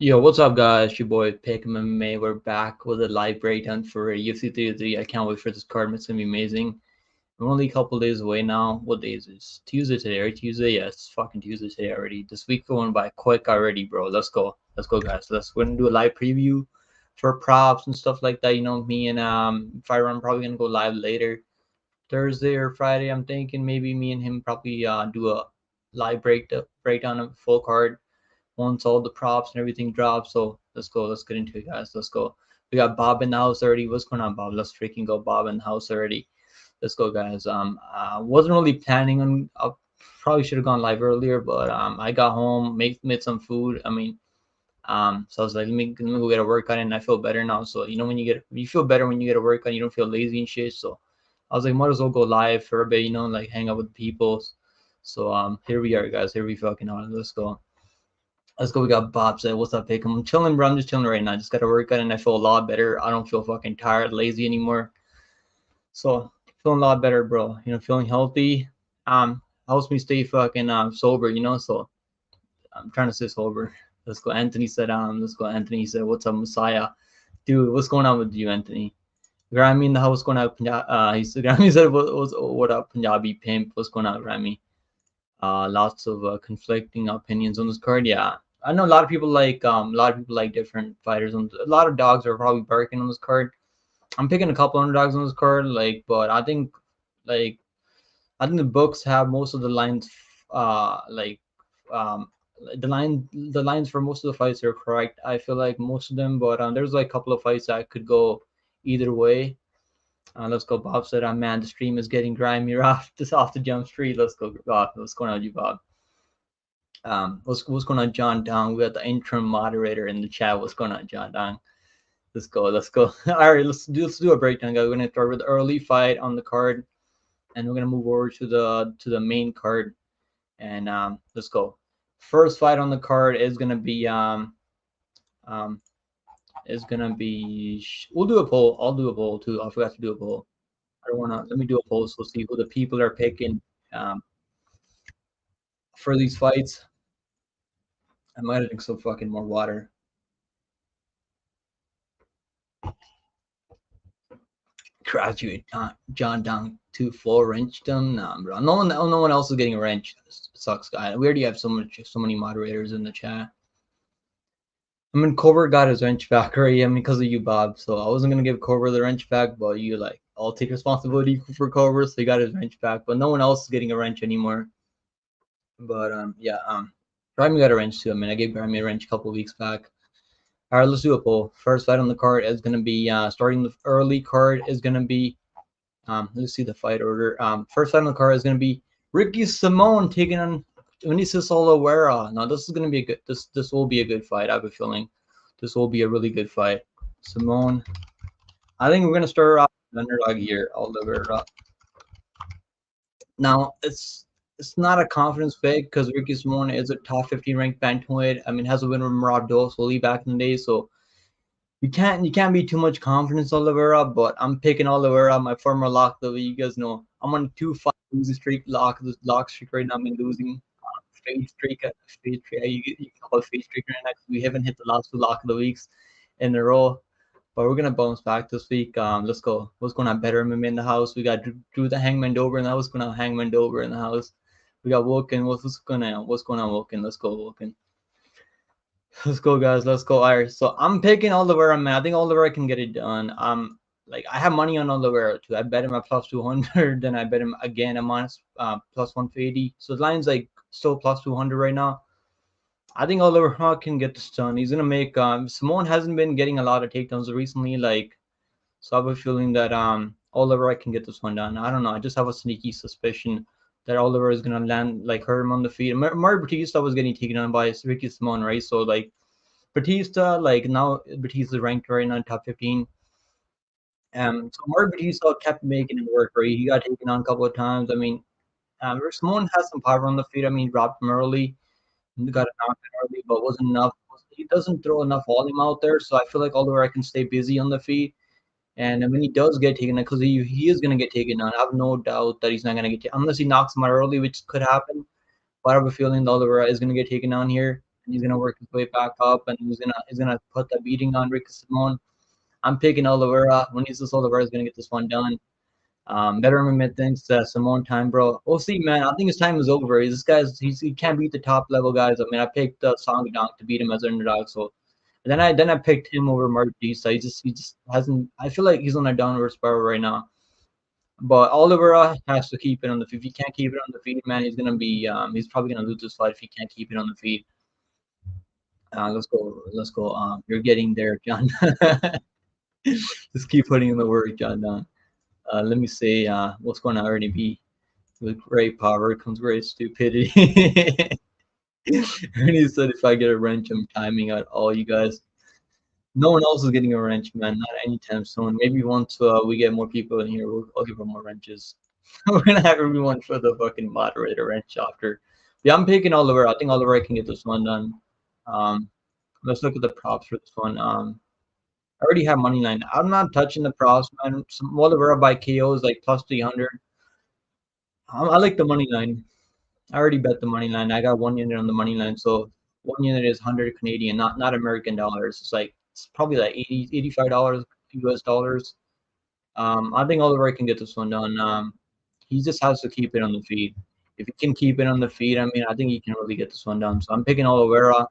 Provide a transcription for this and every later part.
Yo, what's up, guys? Your boy Pick MMA. We're back with a live breakdown for UFC 33. I can't wait for this card. It's gonna be amazing. We're only a couple days away now. What day is it? Tuesday today, right? Tuesday? Yeah, it's fucking Tuesday today already. This week going by quick already, bro. Let's go. Let's go, guys. We're gonna do a live preview for props and stuff like that. You know, me and if I run, probably gonna go live later. Thursday or Friday, I'm thinking maybe me and him probably do a live breakdown of full card once all the props and everything drops. So let's go. Let's get into it, guys. Let's go. We got Bob in the house already. What's going on, Bob? Let's freaking go, Bob in the house already. Let's go, guys. Wasn't really planning on. I probably should have gone live earlier, but I got home, made some food. So I was like, let me go get a workout, and I feel better now. So you know, you feel better when you get a workout, you don't feel lazy and shit. So I was like, might as well go live for a bit, you know, like hang out with people. So here we are, guys. Here we fucking are. Let's go. Let's go. We got Bob said, "What's up, Pick? I'm chilling, bro. I'm just chilling right now. Just got to work out, and I feel a lot better. I don't feel fucking tired, lazy anymore. So feeling a lot better, bro. You know, feeling healthy. Helps me stay fucking sober. You know, so I'm trying to stay sober. Let's go. Anthony said, let's go. Anthony said, "What's up, Messiah, dude? What's going on with you, Anthony? Grammy in the house. What's going on? He said, Grammy said, what up, Punjabi pimp? What's going on, Grammy? Lots of conflicting opinions on this card. Yeah, I know a lot of people like different fighters. A lot of dogs are probably barking on this card. I'm picking a couple underdogs on this card, but like I think the books have most of the lines. Like um, the lines for most of the fights are correct. I feel like most of them, but there's like a couple of fights that could go either way. Let's go. Bob said, man, the stream is getting grimy off the jump street. Let's go, Bob. What's going on with you, Bob? What's going on, John Dong? We got the interim moderator in the chat. What's going on, John Dong? Let's go. Let's go. All right, let's do a breakdown, guys. We're gonna start with the early fight on the card, and we're gonna move over to the main card. And let's go. First fight on the card is gonna be we'll do a poll. I'll do a poll too. I forgot to do a poll. I don't wanna let me do a poll so see who the people are picking for these fights. I might have drink some fucking more water. Graduate John down to full wrench them. Nah, bro. No one else is getting a wrench. This sucks, guy. We already have so many moderators in the chat. I mean, Cobra got his wrench back already. I mean, because of you, Bob. So I wasn't gonna give Cobra the wrench back, but you like, I'll take responsibility for Cobra. So he got his wrench back, but no one else is getting a wrench anymore. But yeah, Grammy got a wrench too. I mean, I gave Grammy a wrench a couple weeks back. All right, let's do a poll. First fight on the card is gonna be starting the early card is gonna be let's see the fight order. First fight on the card is gonna be Ricky Simone taking on Vinicius Oliveira. Now this is gonna be a good this will be a good fight. I have a feeling this will be a really good fight. Simone, I think we're gonna start off with underdog here. Oliveira. Now it's not a confidence pick because Ricky Simone is a top 15 ranked bantamweight. I mean, has a win with Murad Dosoli back in the day, so you can't be too much confidence Oliveira. But I'm picking Oliveira, my former lock. Though you guys know I'm on a 2-5 losing streak lock streak right now. I'm losing fade streak. You can call it fade streak right now. We haven't hit the last 2 lock of the weeks in a row. But we're gonna bounce back this week. Let's go. What's going on? Better MMA in the house. We got Drew the Hangman Dover in the house. What's going on? Hangman Dover in the house. We got Wilkin. What's going on? What's going on, Wilkin? Let's go, Wilkin. Let's go, guys. Let's go. All right. So I'm picking Oliveira, man. I think Oliveira can get it done. Like I have money on Oliveira too. I bet him at plus 200. Then I bet him again at minus plus 180. So the line's like still plus 200 right now. I think Oliveira can get this done. He's gonna make Simone hasn't been getting a lot of takedowns recently, so I have a feeling that Oliveira can get this one done. I don't know. I just have a sneaky suspicion that Oliveira is gonna land like hurt him on the feet. Mario Batista was getting taken down by Ricky Simone, right? So like Batista, like now Batista ranked right now in top 15. So Mario Batista kept making it work, right? He got taken on a couple of times. I mean, Simone has some power on the feet. I mean, dropped him early. Got a knock early, but wasn't enough. He doesn't throw enough volume out there, so I feel like Oliveira can stay busy on the feet. And when he does get taken, because he is going to get taken down, I have no doubt that he's not going to get taken unless he knocks him out early, which could happen. But I have a feeling Oliveira is going to get taken down here. and he's gonna work his way back up, and he's gonna put the beating on Ricky Simone. I'm picking Oliveira. Vinicius Oliveira is gonna get this one done. Better MMA thinks Simone time, bro. We'll see, man. I think his time is over. He can't beat the top level guys. I mean, I picked Song Yadong to beat him as an underdog, so then I picked him over Martisa. He just hasn't. I feel like he's on a downward spiral right now. But Oliveira has to keep it on the feet. If he can't keep it on the feet, man, he's probably gonna lose this fight if he can't keep it on the feet. Let's go, let's go. You're getting there, John. Just keep putting in the work, John. Let me say, what's going to already be with great power comes great stupidity. Ernie said, if I get a wrench, I'm timing out all you guys. No one else is getting a wrench, man. Not anytime soon. Maybe once we get more people in here, I'll give them more wrenches. We're gonna have everyone for the fucking moderator wrench after. Yeah, I'm picking Oliver. I think Oliver can get this one done. Um, let's look at the props for this one. I already have money line. I'm not touching the props, man. Some Oliver by KO is like plus 300. I like the money line. I already bet the money line. I got 1 unit on the money line, so 1 unit is 100 Canadian, not American dollars. It's probably like 80 $85 US dollars. I think Oliver can get this one done. He just has to keep it on the feet. If he can keep it on the feet, I mean, I think he can really get this one done. So I'm picking Oliveira.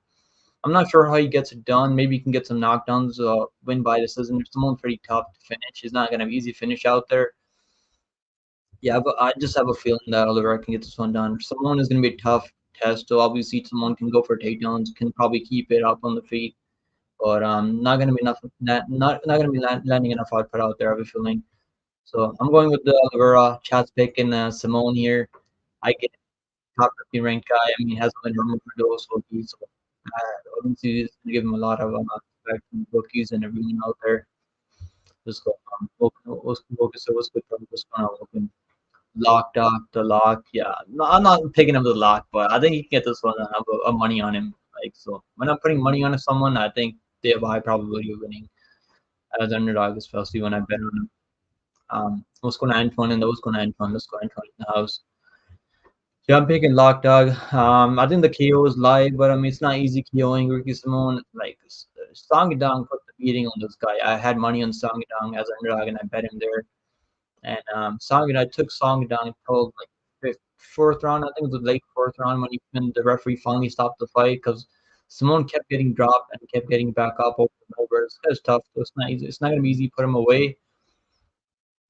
I'm not sure how he gets it done. Maybe he can get some knockdowns, win by decision. If someone pretty tough to finish, he's not gonna have easy finish out there. Yeah, but I just have a feeling that Oliveira can get this one done. Someone is gonna be a tough test. So obviously, someone can go for takedowns, can probably keep it up on the feet, but not gonna be enough. Not gonna be landing enough output out there. I have a feeling. So I'm going with the Oliveira. Chat's picking Simone here. I get top 15 ranked guy. I mean, he hasn't been removed for those, so obviously he's gonna give him a lot of respect from bookies and everyone out there. Let's go. What's good for what's going on? Open. Lock, doc, the lock. Yeah, no, I'm not picking up the lock, but I think he can get this one and have a money on him. Like so, when I'm putting money on someone, I think they have a high probability of winning as underdog, especially when I bet on them. What's going to Antoine and what's going to Antoine? Let's go Antoine in the house. Yeah, I'm picking lock, dog. I think the KO is live, but I mean it's not easy KOing Ricky Simone. Like Song Yadong put the beating on this guy. I had money on Song Yadong as an underdog, and I bet him there. And I took Song Yadong until like fourth round. I think it was the late fourth round when the referee finally stopped the fight because Simone kept getting dropped and kept getting back up over and over. This guy's tough, so it's not easy. It's not gonna be easy to put him away.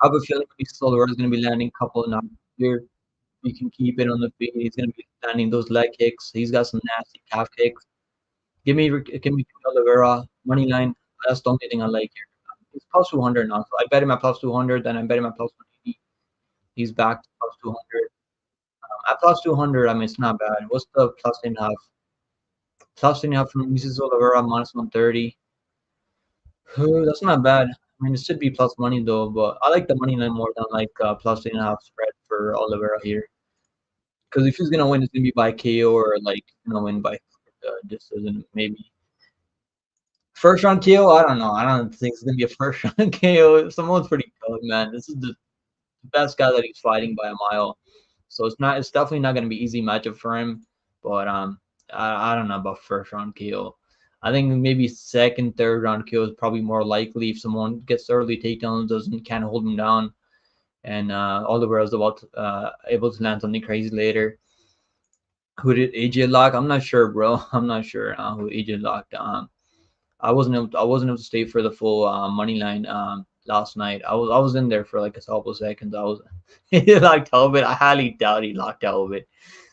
I have a feeling he's still is gonna be landing a couple of knocks here. He can keep it on the feet. He's gonna be landing those leg kicks. He's got some nasty calf kicks. Give me Oliveira money line. That's the only thing I like here. He's plus 200 now, so I bet him at plus 200. Then I bet him at plus 180. He's back to plus 200. At plus 200, I mean it's not bad. What's the plus and a half? Plus and a half from Mrs. Oliveira minus 130. That's not bad. I mean, it should be plus money though, but I like the money line more than like plus 3.5 spread for Oliveira here. Because if he's gonna win, it's gonna be by KO or like gonna win by decision maybe. First round KO, I don't know. I don't think it's gonna be a first round KO. Someone's pretty good, man. This is the best guy that he's fighting by a mile. So it's definitely not gonna be easy matchup for him. But I don't know about first round KO. I think maybe second, third round KO is probably more likely if someone gets early takedowns, can't hold him down, and Oliver is able to land something crazy later. Who did AJ lock? I'm not sure, bro. I'm not sure who AJ locked. I wasn't able to stay for the full money line last night. I was in there for like a couple of seconds. I was he locked Talbot. I highly doubt he locked Talbot.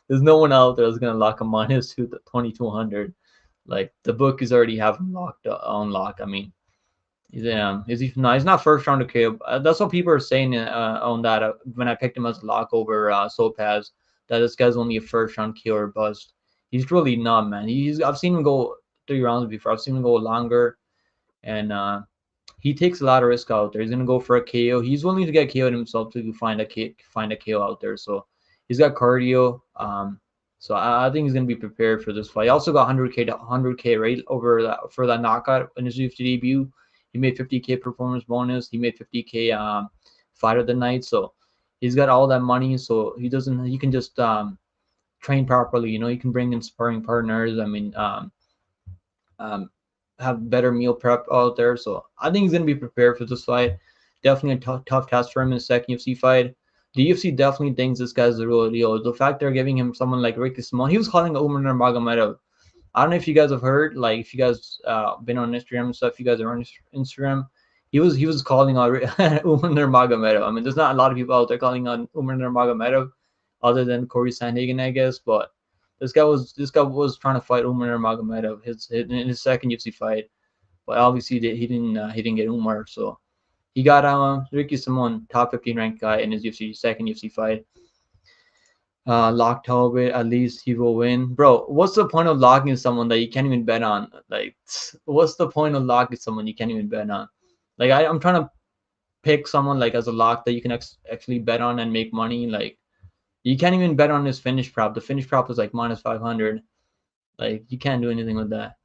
There's no one out there that's gonna lock a minus 2200. Like the book is already have him locked on lock. I mean, is he? No, he's not first round to KO. That's what people are saying on that when I picked him as a lock over Sopaz. That this guy's only a first round KO or bust. He's really not, man. I've seen him go 3 rounds before. I've seen him go longer, and he takes a lot of risk out there. He's gonna go for a KO. He's willing to get KO'd himself to find a KO out there. So he's got cardio. So I think he's gonna be prepared for this fight. He also got 100K rate over that for that knockout in his UFC debut. He made 50K performance bonus. He made 50K fight of the night. So he's got all that money. So he can just train properly. You can bring in sparring partners. I mean, um, have better meal prep out there. So I think he's gonna be prepared for this fight. Definitely a tough task for him in the second UFC fight. The UFC definitely thinks this guy's the real deal. The fact they're giving him someone like Ricky Simon, he was calling Umar Nurmagomedov. I don't know if you guys have heard, like if you guys been on Instagram and stuff, you guys are on Instagram. He was calling out Umar Nurmagomedov. I mean, there's not a lot of people out there calling on Umar Nurmagomedov, other than Corey Sandhagen, I guess. But this guy was trying to fight Umar Nurmagomedov in his second UFC fight, but obviously he didn't get Umar, so he got Ricky Simon, top 15 ranked guy in his second UFC fight. Locked Talbot, at least he will win. Bro, what's the point of locking someone that you can't even bet on? Like, what's the point of locking someone you can't even bet on? Like, I'm trying to pick someone like as a lock that you can actually bet on and make money. Like, you can't even bet on his finish prop. The finish prop is like minus 500. Like, you can't do anything with that.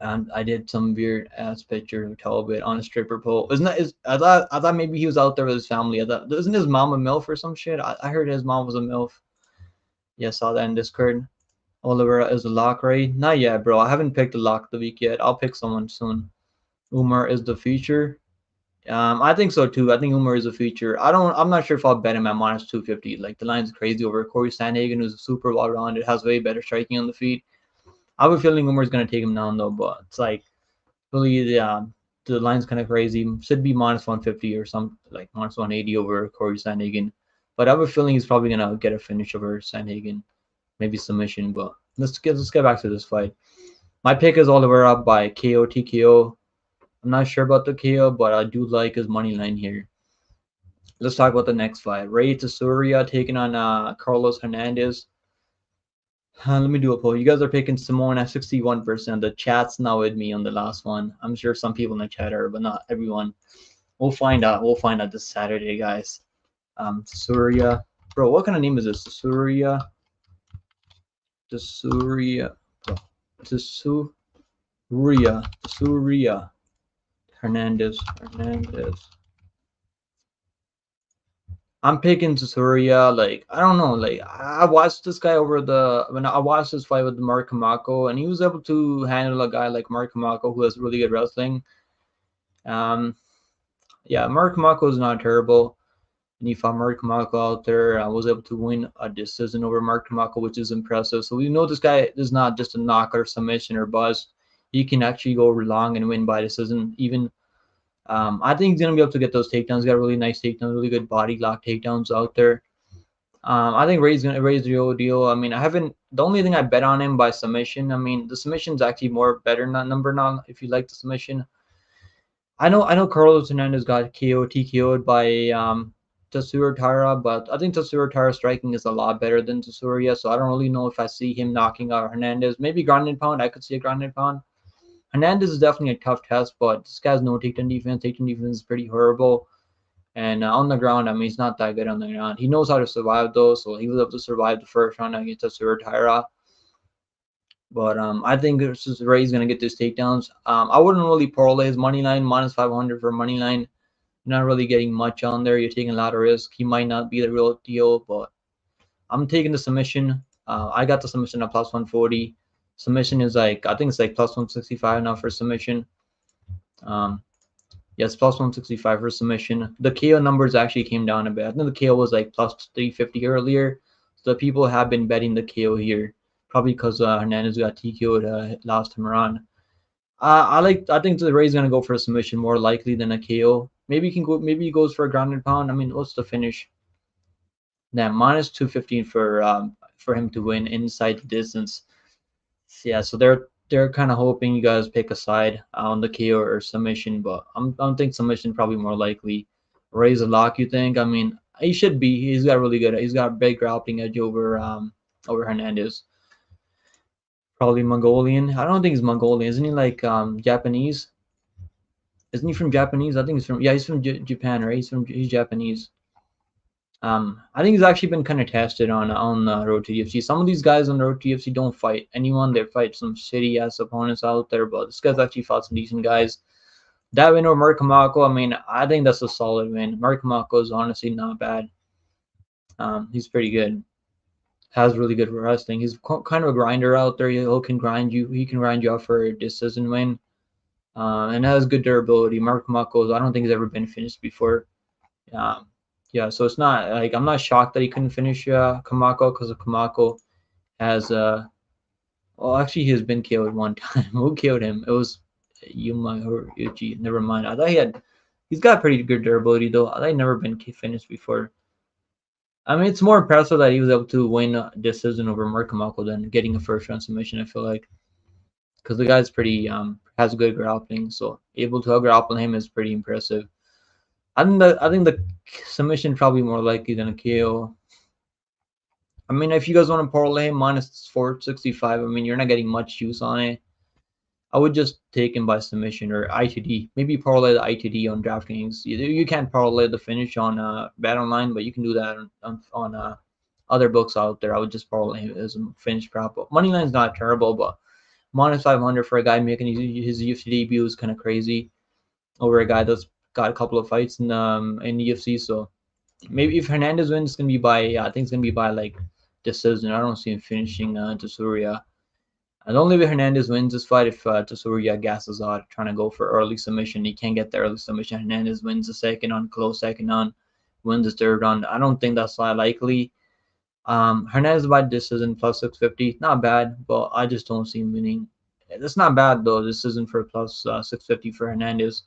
And I did some weird ass picture of Talbot on a stripper pole. I thought maybe he was out there with his family. I thought, isn't his mom a MILF or some shit? I heard his mom was a MILF. Yeah, I saw that in Discord. Oliveira is a lock, right? Not yet, bro. I haven't picked a lock of the week yet. I'll pick someone soon. Umar is the future. I think so too. I think Umar is a future. I'm not sure if I'll bet him at minus 250. Like, the line's crazy over Corey Sandhagen, who's super well rounded, has way better striking on the feet. I have a feeling Umar's gonna take him down though, but it's like really the line's kind of crazy. Should be minus 150 or some like minus 180 over Corey Sandhagen. But I have a feeling he's probably gonna get a finish over Sandhagen, maybe submission. But let's get back to this fight. My pick is Oliveira by KO TKO. I'm not sure about the KO, but I do like his money line here. Let's talk about the next fight. Ray Tsuruya taking on Carlos Hernandez. Let me do a poll. You guys are picking Simone at 61%. The chat's not with me on the last one. I'm sure some people in the chat are, but not everyone. We'll find out. We'll find out this Saturday, guys. Tsuruya. Bro, what kind of name is this? Tsuruya. Tsuruya. Bro. Tsuruya. Hernandez. I'm picking Tsuruya. Like, I don't know. Like, I watched this guy when I watched this fight with Mark Kamako, and he was able to handle a guy like Mark Kamako who has really good wrestling. Yeah, Mark Kamako is not terrible. And he fought Mark Kamako out there. I was able to win a decision over Mark Kamako, which is impressive. So we know this guy is not just a knockout or submission or bust. He can actually go long and win by decision. Even I think he's gonna be able to get those takedowns. He's got really nice takedowns, really good body lock takedowns out there. I think Ray's the real deal. I mean, the only thing I bet on him by submission. I mean, the submission's actually more better number now if you like the submission. I know Carlos Hernandez got TKO'd by Tatsuro Taira, but I think Tatsuro Taira's striking is a lot better than Tsuruya, so I don't really know if I see him knocking out Hernandez. Maybe ground and pound. I could see a ground and pound. Hernandez is definitely a tough test, but this guy's no takedown defense. Takedown defense is pretty horrible. And on the ground, I mean, he's not that good on the ground. He knows how to survive, though, so he was able to survive the first round against Tatsuro Taira. But I think Ray's going to get these takedowns. I wouldn't really parlay his money line, minus 500 for money line. You're not really getting much on there. You're taking a lot of risk. He might not be the real deal, but I'm taking the submission. I got the submission at plus 140. Submission is like, I think it's like plus 165 now for submission. Yes, plus 165 for submission. The KO numbers actually came down a bit. I think the KO was like plus 350 earlier. So people have been betting the KO here, probably because Hernandez got TKO'd last time around. I think the Ray's gonna go for a submission more likely than a KO. Maybe he goes for a ground and pound. I mean, what's the finish? Now minus 215 for him to win inside the distance. Yeah, so they're kind of hoping you guys pick a side on the KO or submission, but I think submission probably more likely. Ray's a lock, you think? I mean, he should be. He's got a big grappling edge over Hernandez. Probably Mongolian. I don't think he's Mongolian. Isn't he like Japanese? Isn't he from Japanese? I think he's from Japan, right? He's Japanese. I think he's actually been kind of tested on the road to UFC. Some of these guys on the road to UFC don't fight anyone. They fight some shitty ass opponents out there, but this guy's actually fought some decent guys. That win over Mark Kamako, I mean, I think that's a solid win. Mark Kamako is honestly not bad. He's pretty good. Has really good wrestling. He's kind of a grinder out there. He can grind you. He can grind you out for a decision win. And has good durability. Mark Kamako's, I don't think he's ever been finished before. Um, yeah, so it's not like I'm not shocked that he couldn't finish Kamako because Kamako has well, actually he has been killed one time. Who killed him? It was Yuma or Uchi. Never mind. I thought he's got pretty good durability though. I thought he'd never been finished before. I mean, it's more impressive that he was able to win a decision over Mark Kamako than getting a first round submission. I feel like because the guy's pretty has good grappling, so able to grapple him is pretty impressive. I think the submission probably more likely than a KO. I mean, if you guys want to parlay minus 465, I mean, you're not getting much juice on it. I would just take him by submission or ITD. Maybe parlay the ITD on DraftKings. You can't parlay the finish on Bet Online, but you can do that on other books out there. I would just parlay him as a finish prop. Moneyline's not terrible, but minus 500 for a guy making his UFC debut is kind of crazy over a guy that's got a couple of fights in the UFC. So maybe if Hernandez wins, it's gonna be by I think it's gonna be by like decision. I don't see him finishing Tsuruya. And only if Hernandez wins this fight if Tsuruya gasses out trying to go for early submission. He can't get the early submission. Hernandez wins the second on close second on, wins the third round. I don't think that's likely. Hernandez by decision plus 650, not bad, but I just don't see him winning. That's not bad though. This isn't for plus 650 for Hernandez.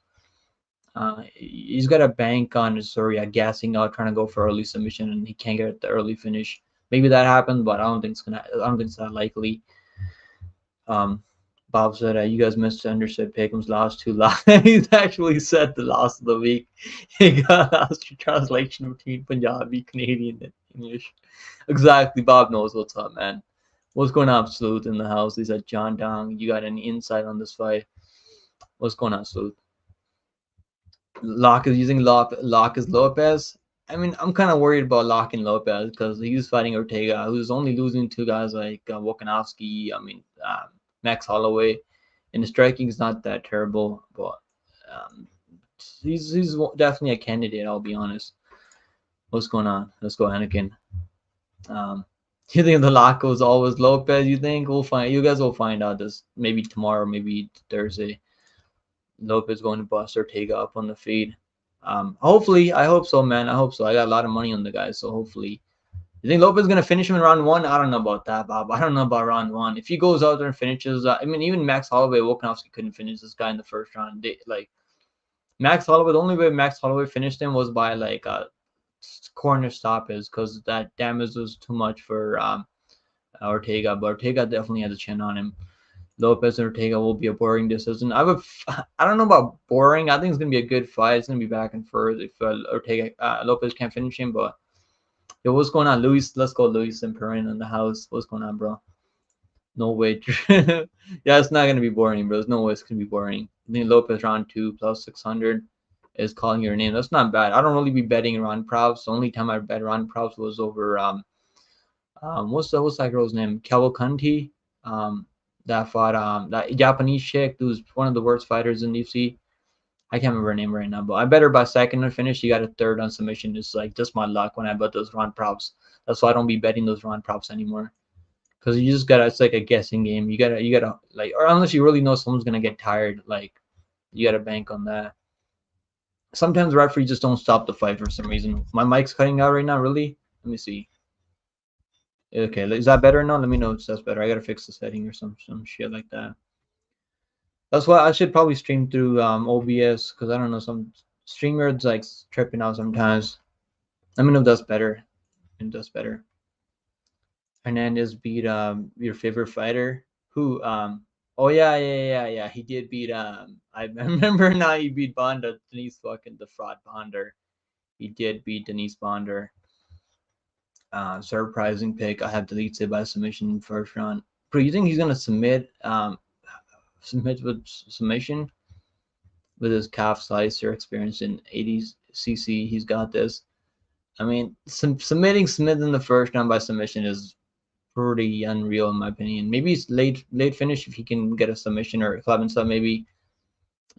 He's got a bank on Soria gassing out, trying to go for early submission, and he can't get the early finish. Maybe that happened, but I don't think it's that likely. Um, Bob said you guys misunderstood Pickham's last two last. He's actually said the last of the week. He got lost translation between Punjabi, Canadian, and English. Exactly. Bob knows what's up, man. What's going on, Sleuth, in the house? He said, John Dong, you got any insight on this fight? What's going on, Sleuth? Locke is using Locke as Lopez. I mean, I'm kind of worried about Locke and Lopez because he's fighting Ortega, who's only losing to guys like Volkanovski. I mean, Max Holloway, and the striking is not that terrible, but um, he's definitely a candidate. I'll be honest. What's going on? Let's go, Anakin. You think the lock was always Lopez? You think we'll find? You guys will find out this maybe tomorrow, maybe Thursday. Lopez going to bust Ortega up on the feed. Hopefully, I hope so, man. I hope so. I got a lot of money on the guy, so hopefully. You think Lopez is gonna finish him in round one? I don't know about that, Bob. I don't know about round one. If he goes out there and finishes, I mean, even Max Holloway, Volkanovski couldn't finish this guy in the first round. Max Holloway, the only way Max Holloway finished him was by like a corner stoppage because that damage was too much for Ortega. But Ortega definitely has a chin on him. Lopez and Ortega will be a boring decision. I don't know about boring. I think it's gonna be a good fight. It's gonna be back and forth if Lopez can't finish him. But yo, what's going on, Luis? Let's go, Luis and Perrin in the house. What's going on, bro? No way. Yeah, it's not gonna be boring, bro. There's no way it's gonna be boring. I think Lopez round 2 plus 600 is calling your name. That's not bad. I don't really be betting round props. The only time I bet round props was over what's that girl's name? Cavalcanti. That fought that Japanese chick who's one of the worst fighters in UFC. I can't remember her name right now, but I bet her by second and finish. She got a third on submission. It's like just my luck when I bet those round props. That's why I don't be betting those round props anymore. Because you just gotta, it's like a guessing game. You gotta like, or unless you really know someone's gonna get tired, like you gotta bank on that. Sometimes referees just don't stop the fight for some reason. My mic's cutting out right now. Really? Let me see. Okay, is that better now? Let me know if that's better. I gotta fix the setting or some shit like that. That's why I should probably stream through OBS because I don't know, some streamers like tripping out sometimes. Let me know if that's better. If that's better. Hernandez beat your favorite fighter. Who? Oh yeah. He did beat I remember now. He beat Bonda. Denise fucking the fraud Bonder. He did beat Denise Bonder. Surprising pick. I have deleted by submission in the first round. Bro, you think he's gonna submit with submission with his calf slicer experience in 80cc? He's got this. I mean, submitting Smith in the first round by submission is pretty unreal in my opinion. Maybe it's late finish if he can get a submission or club and stuff. Maybe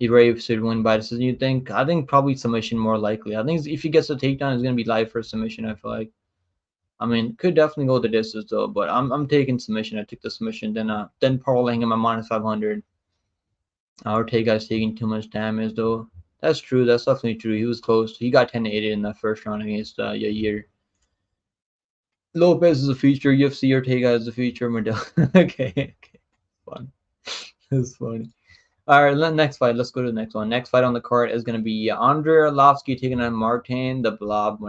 Ray should win by decision. You think? I think probably submission more likely. I think if he gets a takedown, it's gonna be live for submission. I feel like. I mean, could definitely go the distance though, but I'm taking submission. I took the submission, then parlaying him at minus 500. Ortega's taking too much damage though. That's true. That's definitely true. He was close. He got 10-8 in that first round against Yair. Lopez is a feature. UFC Ortega is a feature. Okay. Fun. That's funny. All right, next fight. Let's go to the next one. Next fight on the card is going to be Andrei Arlovsky taking on Martin the Blob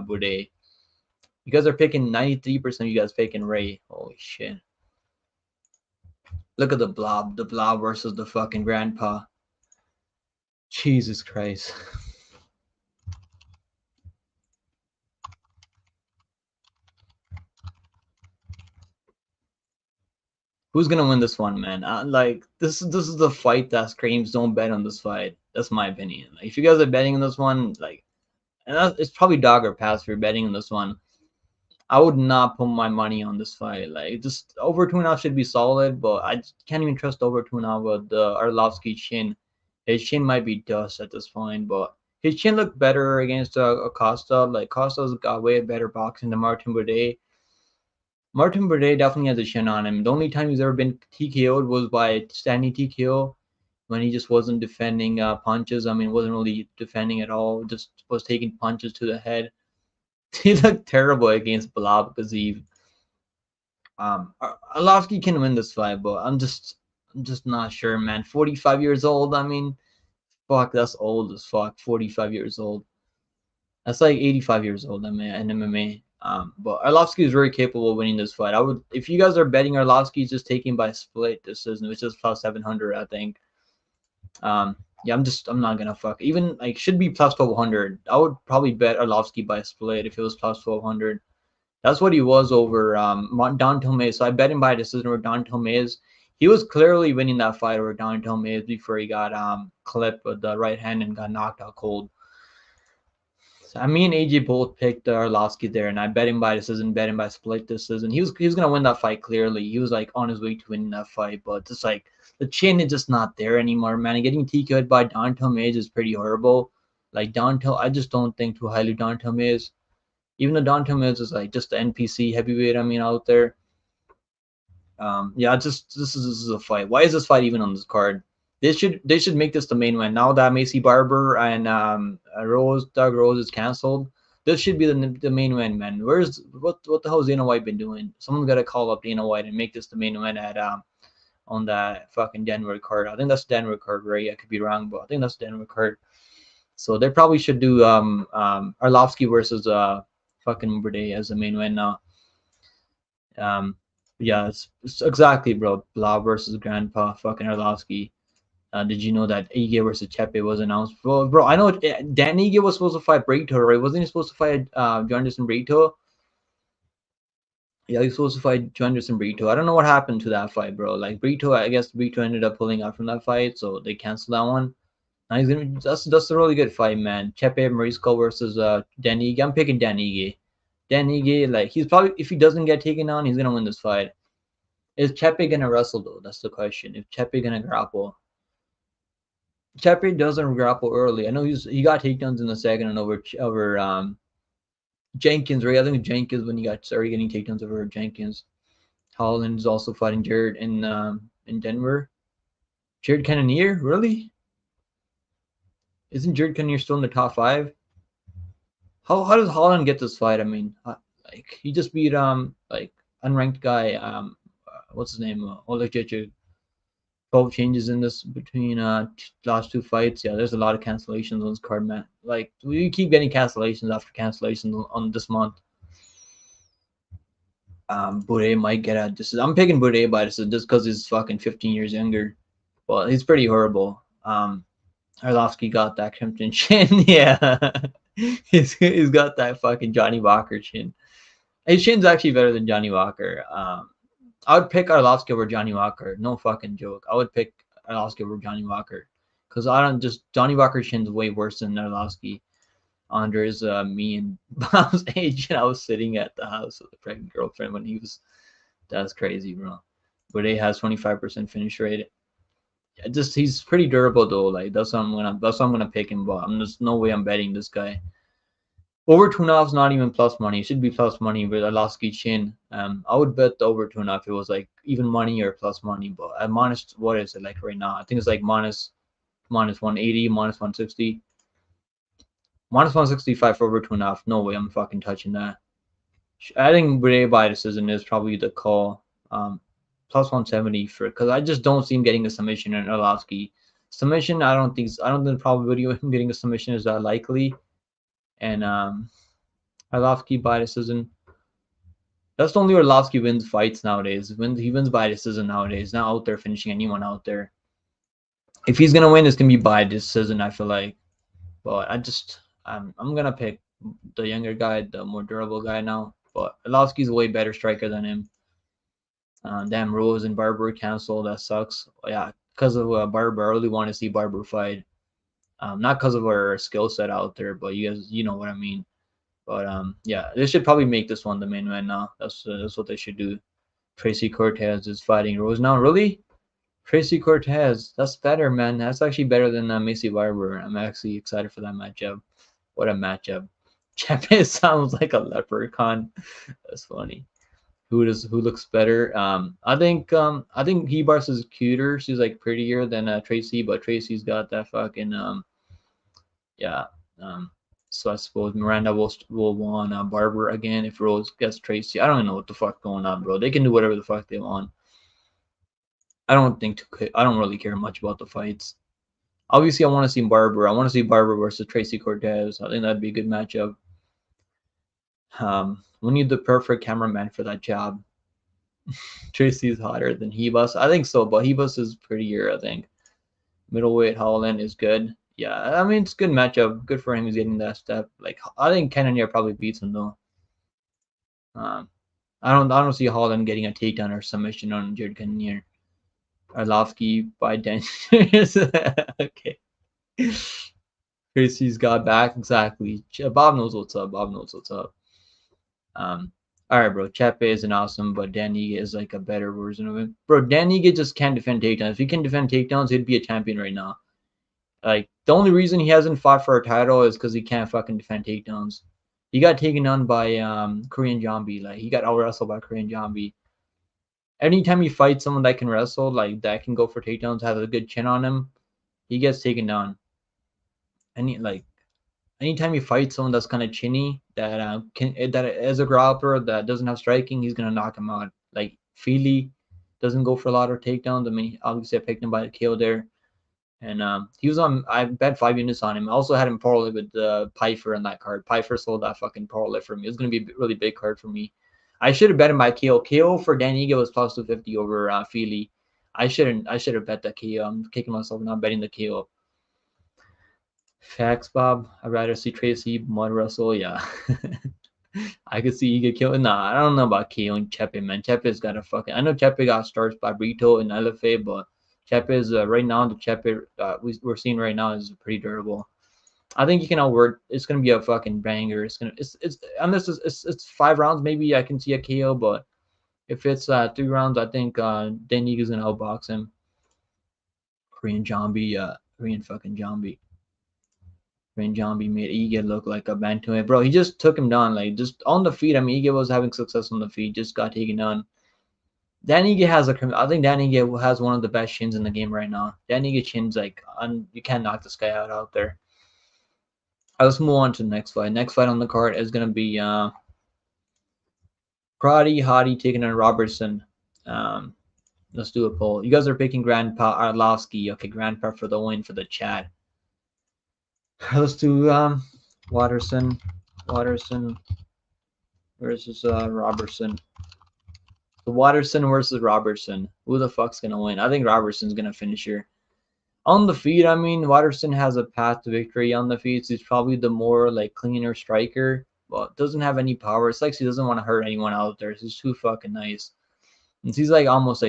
Boudet. You guys are picking 93% of you guys picking Ray. Holy shit. Look at the Blob versus the fucking grandpa. Jesus Christ. Who's gonna win this one, man? Like this is the fight that screams don't bet on this fight. That's my opinion. Like, if you guys are betting on this one, like, and it's probably dog or pass if you're betting on this one. I would not put my money on this fight. Like, just over 2.5 should be solid, but I just can't even trust over 2.5 with the Arlovsky chin. His chin might be dust at this point, but his chin looked better against Acosta. Like, Costa's got way better boxing than Martin Boudet. Martin Boudet definitely has a chin on him. The only time he's ever been TKO'd was by standing TKO when he just wasn't defending punches. I mean, wasn't really defending at all. Just was taking punches to the head. He looked terrible against Bilal Gaziv. Arlovsky can win this fight, but I'm just not sure, man. 45 years old. I mean, fuck, that's old as fuck. 45 years old. That's like 85 years old. I mean, in MMA. But Arlovsky is very capable of winning this fight. I would, if you guys are betting Arlovsky, just taking by split decision, which is plus 700, I think. Yeah, I'm not gonna fuck. Even like should be plus 1200. I would probably bet Arlovsky by split if it was plus 1200. That's what he was over Don Tomez. So I bet him by decision over Don Tomez. He was clearly winning that fight over Don Tomez before he got clipped with the right hand and got knocked out cold. So me and AJ both picked Arlovsky there, and I bet him by decision, bet him by split decision. He was gonna win that fight clearly. He was like on his way to winning that fight, but just like the chin is just not there anymore, man. And getting TKO'd by Don Tomez is pretty horrible. Like I just don't think too highly of Don Tomez. Even though Don Tomez is like just the NPC heavyweight, I mean, out there. Yeah, just this is a fight. Why is this fight even on this card? They should make this the main one. Now that Macy Barber and Doug Rose is canceled, this should be the main one, man. What the hell has Dana White been doing? Someone's got to call up Dana White and make this the main one at on that fucking Denver card. I think that's Denver card, right? I could be wrong, but I think that's Denver card. So they probably should do Arlovsky versus fucking Boudet as the main one now. Yeah, it's exactly, bro. Blah versus Grandpa fucking Arlovsky. Did you know that Ige versus Chepe was announced? Bro, I know Dan Ige was supposed to fight Brito, right? Wasn't he supposed to fight Jonderson Brito? Yeah, he was supposed to fight Jonderson Brito. I don't know what happened to that fight, bro. Like Brito, I guess Brito ended up pulling out from that fight, so they canceled that one. Now he's gonna that's a really good fight, man. Chepe Marisco versus Dan Ige. I'm picking Dan Ige. Dan Ige, like he's probably, if he doesn't get taken on, he's gonna win this fight. Is Chepe gonna wrestle though? That's the question. If Chepe gonna grapple. Chepe doesn't grapple early. I know he got takedowns in the second and over Jenkins, right? I think Jenkins when he got started getting takedowns over Jenkins. Holland is also fighting Jared in Denver. Jared Cannonier, really? Isn't Jared Cannonier still in the top 5? How does Holland get this fight? I mean, like he just beat like unranked guy what's his name Oleg Jechuk. 12 changes in this between last 2 fights. Yeah, there's a lot of cancellations on this card, man. Like we keep getting cancellations after cancellations on this month. Boudet might get out. I'm picking Boudet by this just because he's fucking 15 years younger. Well, he's pretty horrible. Arlovsky got that Crimson chin. Yeah, he's got that fucking Johnny Walker chin. His chin's actually better than Johnny Walker. I would pick Arlovsky over Johnny Walker. No fucking joke. I would pick Arlovsky over Johnny Walker because Johnny Walker's chin's way worse than Arlovsky. Andre's me and Bob's age, and I was sitting at the house with a pregnant girlfriend when he was. That's crazy, bro. But he has 25% finish rate. He's pretty durable though. Like that's why I'm gonna pick him. But there's no way I'm betting this guy. Over 2.5 is not even plus money. It should be plus money with Arlovsky chin. I would bet the over 2.5 if it was like even money or plus money. But at minus, what is it like right now? I think it's like minus 180, minus 160, minus 165 for over 2.5. No way, I'm fucking touching that. I think Bray by decision is probably the call. Plus 170 for because I just don't see him getting a submission in Arlovsky. Submission, I don't think the probability of him getting a submission is that likely. And Arlovsky by decision. That's the only way Arlovsky wins fights nowadays. He wins by decision nowadays. Not out there finishing anyone out there. If he's gonna win, it's gonna be by decision. I feel like, but I'm gonna pick the younger guy, the more durable guy now. But Arlovsky's a way better striker than him. Damn, Rose and Barber canceled. That sucks. Yeah, because of Barber. I really want to see Barber fight. Not because of our skill set out there, but you guys, you know what I mean. But yeah, they should probably make this one the main event now. That's what they should do. Tracy Cortez is fighting Rose now. Really? Tracy Cortez. That's better, man. That's actually better than Macy Barber. I'm actually excited for that matchup. What a matchup. Champion sounds like a leprechaun. That's funny. Who looks better? I think Hebars is cuter. She's like prettier than Tracy, but Tracy's got that fucking yeah. So I suppose Miranda will want Barber again if Rose gets Tracy. I don't even know what the fuck going on, bro. They can do whatever the fuck they want. I don't really care much about the fights. Obviously, I want to see Barber. I want to see Barber versus Tracy Cortez. I think that'd be a good matchup. We need the perfect cameraman for that job. Tracy's hotter than Hebus. I think so, but Hebus is prettier, I think. Middleweight Holland is good. Yeah, I mean it's a good matchup. Good for him. He's getting that step. Like I think Cannonier probably beats him though. I don't see Holland getting a takedown or submission on Jared Cannonier. Arlovsky by Dan. Okay. Tracy's got back exactly. Bob knows what's up. Bob knows what's up. All right, bro. Chepe is an awesome, but Dan Ige is like a better version of him. Bro, Dan Ige just can't defend takedowns. If he can defend takedowns, he'd be a champion right now. Like the only reason he hasn't fought for a title is because he can't fucking defend takedowns. He got taken down by Korean Zombie. Like he got out wrestled by Korean Zombie. Anytime you fight someone that can wrestle, like that can go for takedowns, has a good chin on him, he gets taken down. Anytime you fight someone that's kind of chinny, that as a grappler that doesn't have striking, he's gonna knock him out. Like Feely doesn't go for a lot of takedowns. I mean, obviously I picked him by the KO there, and he was on. I bet 5 units on him. I also had him parlay with Pfeiffer on that card. Pfeiffer sold that fucking parlay for me. It was gonna be a really big card for me. I should have bet him by KO. KO for Dan Ige was plus 250 over Feely. I should have bet that KO. I'm kicking myself not betting the KO. Facts, Bob. I'd rather see Tracy mud wrestle. Yeah. I could see he get killed. Nah, I don't know about KO and Chepe, man. Chepe's got a fucking. I know Chepe got starts by Brito and LFA, but Chepe is right now the Chepe we're seeing right now is pretty durable. I think you can outwork. It's gonna be a fucking banger. It's unless it's 5 rounds, maybe I can see a KO, but if it's 3 rounds, I think Dan Ige is gonna outbox him. Korean Zombie, Korean fucking Zombie. Korean Zombie made Ige look like a bantamweight. Bro, he just took him down. Like, just on the feet. I mean, Ige was having success on the feet. Just got taken down. Dan Ige I think Dan Ige has one of the best chins in the game right now. Dan Ige chin's like, you can't knock this guy out there. Let's move on to the next fight. Next fight on the card is going to be Karate Hottie taking on Robertson. Let's do a poll. You guys are picking Grandpa Arlovsky. Okay, Grandpa for the win for the chat. Let's do Watterson versus Robertson. So Watterson versus Robertson. Who the fuck's gonna win? I think Robertson's gonna finish here. On the feet, I mean, Watterson has a path to victory on the feet. So he's probably the more like cleaner striker, but doesn't have any power. It's like he doesn't want to hurt anyone out there. He's too fucking nice. And she's almost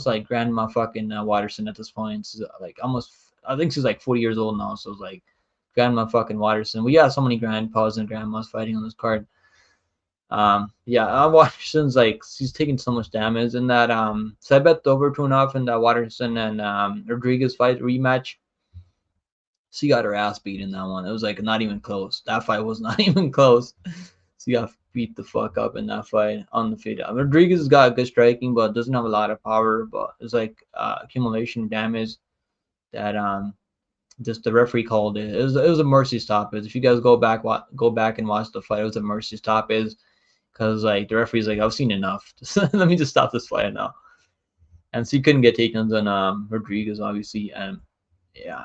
like grandma fucking Watterson at this point. She's like almost. I think she's like 40 years old now. So it's like grandma fucking Watterson. We got so many grandpas and grandmas fighting on this card. Yeah, Watterson's like she's taking so much damage in that. So I bet the over 2.5 in that Watterson and Rodriguez fight rematch. She got her ass beat in that one. It was like not even close. That fight was not even close. She got beat the fuck up in that fight on the feet. Rodriguez has got good striking, but doesn't have a lot of power. But it's like accumulation damage that just the referee called it. It was a mercy stoppage. If you guys go back and watch the fight, it was a mercy stoppage because like the referee's like, I've seen enough. Let me just stop this fight now. And so he couldn't get takedowns on Rodriguez, obviously. And yeah,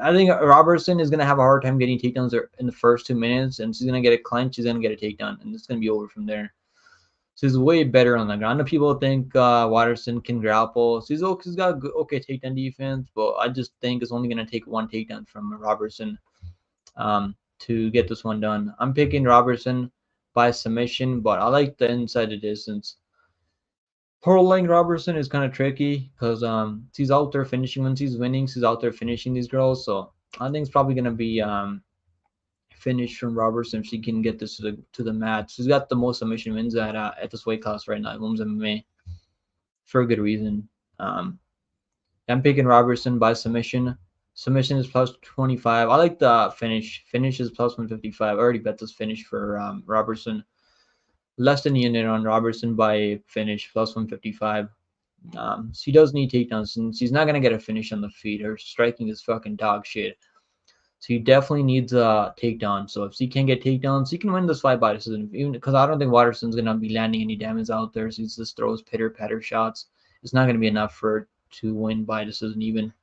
I think Robertson is gonna have a hard time getting takedowns in the first 2 minutes, and she's gonna get a clinch, she's gonna get a takedown, and it's gonna be over from there. So he's way better on the ground. I know people think Watterson can grapple. So he's got good, okay takedown defense, but I just think it's only gonna take one takedown from Robertson to get this one done. I'm picking Robertson by submission, but I like the inside the distance. Paroling Robertson is kind of tricky because she's out there finishing when she's winning. She's out there finishing these girls, so I think it's probably gonna be finish from Robertson if she can get this to the match. She's got the most submission wins at this weight class right now, women's MMA, for a good reason. I'm picking Robertson by submission. Submission is plus 25. I like the finish. Finish is plus 155. I already bet this finish for Robertson. Less than a unit on Robertson by finish, plus 155. She does need takedowns, and she's not going to get a finish on the feet. Her striking is fucking dog shit. So he definitely needs a takedown. So if she can get takedowns, he can win this fight by decision. Even because I don't think Watterson's going to be landing any damage out there. So he just throws pitter-patter shots. It's not going to be enough for her to win by decision even.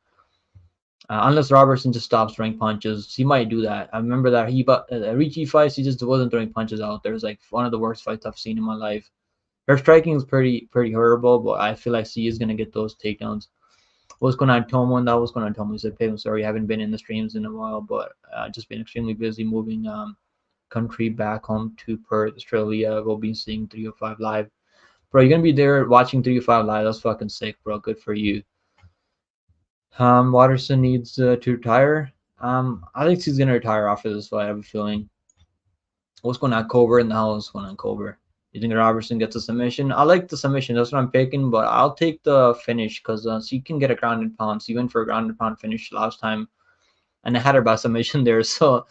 Unless Robertson just stops throwing punches. He might do that. I remember that Ricci fights, he just wasn't throwing punches out there. It was like one of the worst fights I've seen in my life. Her striking is pretty horrible, but I feel like she is going to get those takedowns. What's going on, Tomo? That was going on, Tomo. He said, I'm sorry, I haven't been in the streams in a while, but just been extremely busy moving country back home to Perth, Australia. We'll be seeing 305 live. Bro, you're going to be there watching 305 live. That's fucking sick, bro. Good for you. Watterson needs to retire. I think she's gonna retire after this fight. I have a feeling. What's going on, Cobra in the house? What's going on, Cobra? You think Robertson gets a submission? I like the submission. That's what I'm picking, but I'll take the finish because she can get a grounded pound. She went for a grounded pound finish last time, and I had her by submission there. So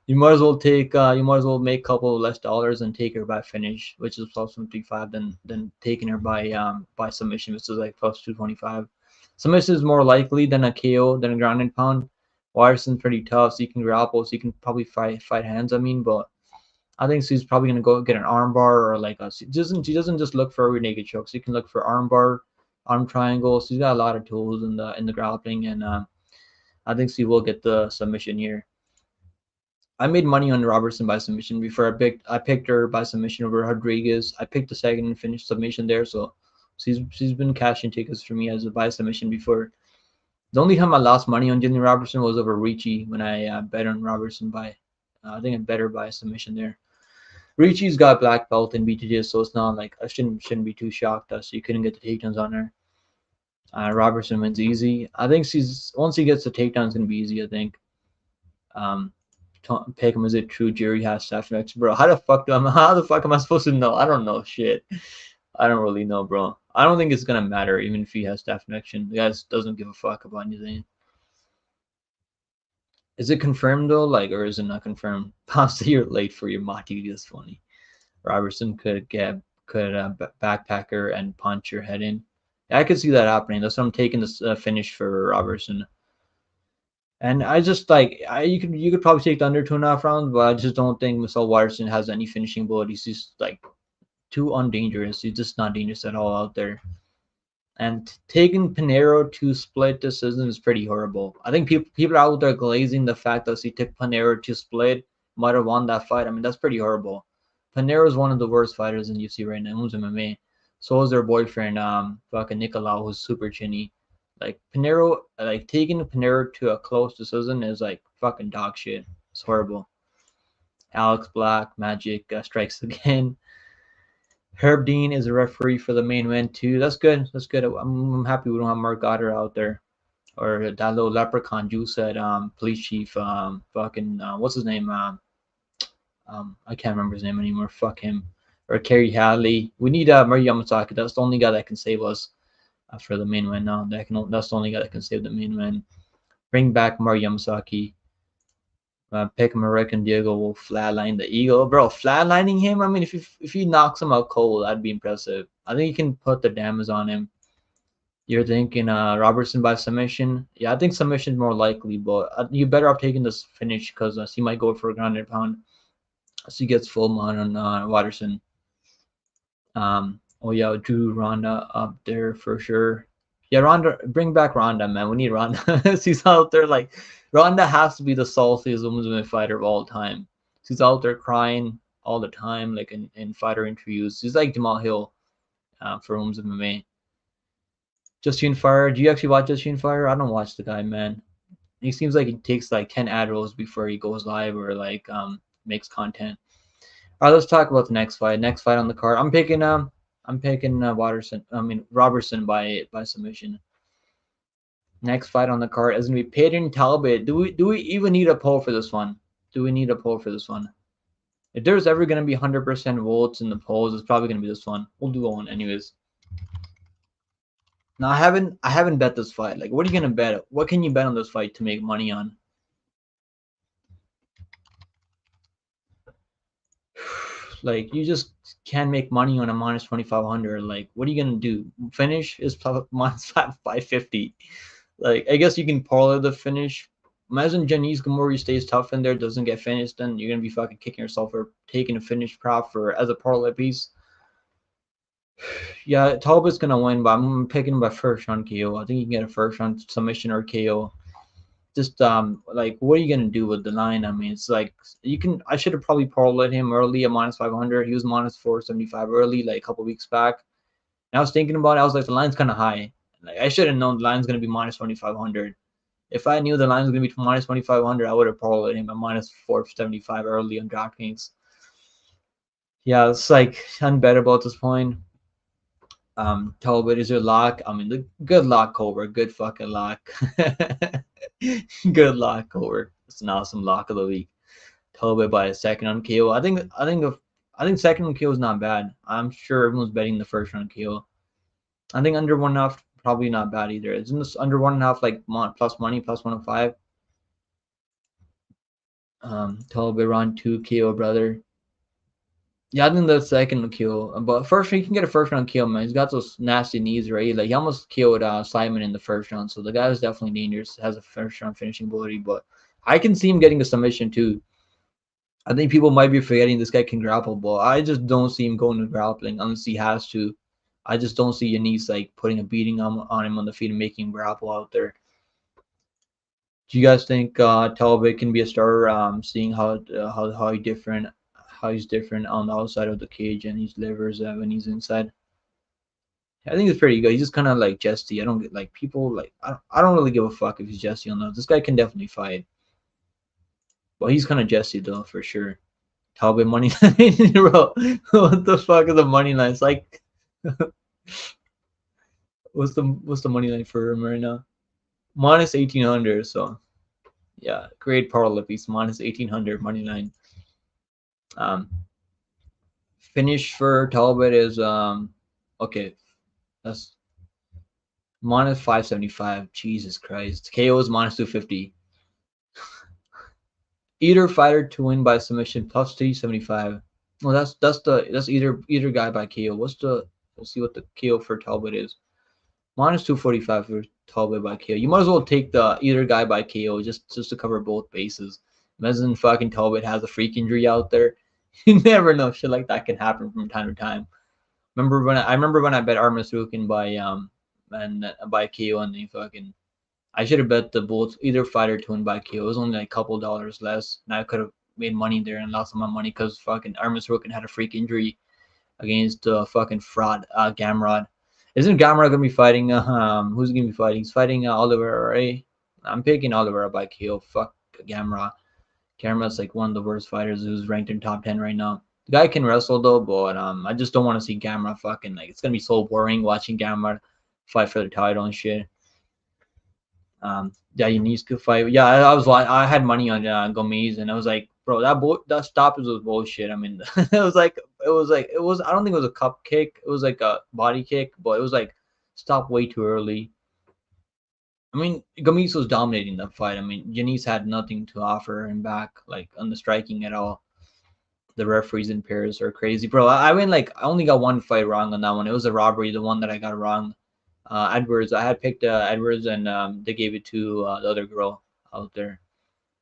you might as well take. You might as well make a couple less dollars and take her by finish, which is plus 155, than taking her by submission, which is like plus 225. Submission is more likely than a KO, than a ground and pound. Watterson's pretty tough, so you can grapple, so you can probably fight hands. I mean, but I think she's probably gonna go get an armbar or like she doesn't just look for a rear naked choke. She can look for armbar, arm triangle. She's got a lot of tools in the grappling, and I think she will get the submission here. I made money on Robertson by submission before. I picked her by submission over Rodriguez. I picked the second and finished submission there, so. She's been cashing tickets for me as a buy submission before. The only time I lost money on Jillian Robertson was over Ricci when I bet on Robertson by. I think I bet her by submission there. Ricci's got black belt in BTJ, so it's not like I shouldn't be too shocked that she couldn't get the takedowns on her. Robertson wins easy. I think once he gets the takedown, it's gonna be easy. I think. Pick him. Is it true? Jerry has staff next, bro. How the fuck am I supposed to know? I don't know shit. I don't really know, bro. I don't think it's gonna matter even if he has staff connection. The guy doesn't give a fuck about anything. Is it confirmed though? Like, or is it not confirmed? Pasta, you're late for your Mati. That's funny. Robertson could backpack her and punch her head in. Yeah, I could see that happening. That's why I'm taking this finish for Robertson. And I just like you could probably take the under 2.5 rounds, but I just don't think Michelle Watterson has any finishing abilities. She's like too undangerous. He's just not dangerous at all out there. And taking Pinheiro to split decision is pretty horrible. I think people out there glazing the fact that he took Pinheiro to split, might have won that fight. I mean, that's pretty horrible. Pinheiro is one of the worst fighters in UFC right now. Who's MMA. So is their boyfriend, fucking Nicolau, who's super chinny. Like Pinheiro, like taking Pinheiro to a close decision is like fucking dog shit. It's horrible. Alex Black, Magic strikes again. Herb Dean is a referee for the main event too. That's good. That's good. I'm happy we don't have Mark Goddard out there, or that little leprechaun Juice said. Police chief. What's his name? I can't remember his name anymore. Fuck him. Or Kerry Hadley. We need Murray Yamasaki. That's the only guy that can save us for the main event now. That's the only guy that can save the main event. Bring back Mario Yamasaki. Pick American Diego will flatline the Eagle, bro. Flatlining him. I mean, if he knocks him out cold, that'd be impressive. I think you can put the damage on him. You're thinking Robertson by submission. Yeah, I think submission is more likely, but you better off taking this finish because he might go for a ground and pound. So he gets full on Watterson. Oh yeah, Drew Ronda up there for sure. Yeah, Ronda, bring back Ronda, man. We need Ronda. She's out there like Ronda has to be the saltiest women's fighter of all time. She's out there crying all the time, like in fighter interviews. She's like Jamal Hill for women's MMA. Justine Fire, do you actually watch Justine Fire? I don't watch the guy, man. He seems like he takes like 10 Adderalls before he goes live or like makes content. All right, let's talk about the next fight. Next fight on the card. I'm picking Watterson. I mean Robertson by submission. Next fight on the card is gonna be Peyton Talbot. Do we even need a poll for this one? Do we need a poll for this one? If there's ever gonna be 100% votes in the polls, it's probably gonna be this one. We'll do one anyways. Now I haven't bet this fight. Like, what are you gonna bet? What can you bet on this fight to make money on? Like, you just can't make money on a minus 2,500. Like, what are you gonna do? Finish is plus minus 550. Like, I guess you can parlay the finish. Imagine Janice Gamori stays tough in there, doesn't get finished, then you're gonna be fucking kicking yourself for taking a finish prop for as a parlay piece. Yeah, Talbot's gonna win, but I'm picking him by first round KO. I think you can get a first round submission or KO. Just like what are you gonna do with the line? I mean, it's like you can. I should have probably parlayed him early at minus 500. He was minus 475 early, like a couple weeks back. And I was thinking about it. I was like, the line's kind of high. Like I should have known the line's gonna be minus 2,500. If I knew the line was gonna be minus 2,500, I would have parlayed him at minus 475 early on DraftKings. Yeah, it's like unbettable at this point. Talbot is your lock. I mean, the good lock over, good fucking lock, good lock over. It's an awesome lock of the week. Talbot by a second on KO. I think second on KO is not bad. I'm sure everyone's betting the first round KO. I think under 1.5 probably not bad either. Isn't this under 1.5 like plus money plus 105? Talbot round 2 KO brother. Yeah, I think the second kill, but first he can get a first round kill, man. He's got those nasty knees, right? Like he almost killed Simon in the first round, so the guy is definitely dangerous. Has a first round finishing ability, but I can see him getting a submission too. I think people might be forgetting this guy can grapple, but I just don't see him going to grappling unless he has to. I just don't see Yanis like putting a beating on him on the feet and making him grapple out there. Do you guys think Talbot can be a starter? Seeing how he's different on the outside of the cage and he delivers when he's inside. I think it's pretty good. He's just kind of like Jesse. I don't get like people like I don't really give a fuck if he's Jesse or not. This guy can definitely fight, but he's kind of Jesse though for sure. Talbot money line, bro. What the fuck is the money line? It's like what's the money line for him right now? Minus 1,800. So yeah, great parlay piece. Minus 1,800 money line. Finish for Talbot is okay. That's minus 575. Jesus Christ. KO is minus 250. Either fighter to win by submission plus 375. Well, that's either guy by KO. Let's see what the KO for Talbot is. Minus 245 for Talbot by KO. You might as well take the either guy by KO just to cover both bases. Imagine fucking Talbot has a freak injury out there. You never know, shit like that can happen from time to time. I remember when I bet Armasukin by KO and they fucking I should have bet the both either fighter to win by KO. It was only like a couple dollars less, and I could have made money there and lost some of my money because fucking Armasukin had a freak injury against fucking fraud Gamrod. Isn't Gamrod gonna be fighting? Who's gonna be fighting? He's fighting Oliver, right? I'm picking Oliver by KO. Fuck Gamrod. Gamrod's like one of the worst fighters who's ranked in top 10 right now. The guy can wrestle though, but I just don't want to see Gamrot fucking like it's gonna be so boring watching Gamrot fight for the title and shit. Yeah, you need to fight. Yeah, I had money on Gomez and I was like, bro, that stoppage was bullshit. I mean, it was like I don't think it was a cup kick. It was like a body kick, but it was like stopped way too early. I mean, Gomis was dominating that fight. I mean, Yanis had nothing to offer him back, like on the striking at all. The referees in Paris are crazy, bro. I went like I only got one fight wrong on that one. It was a robbery, the one that I got wrong. Edwards, I had picked Edwards, and they gave it to the other girl out there,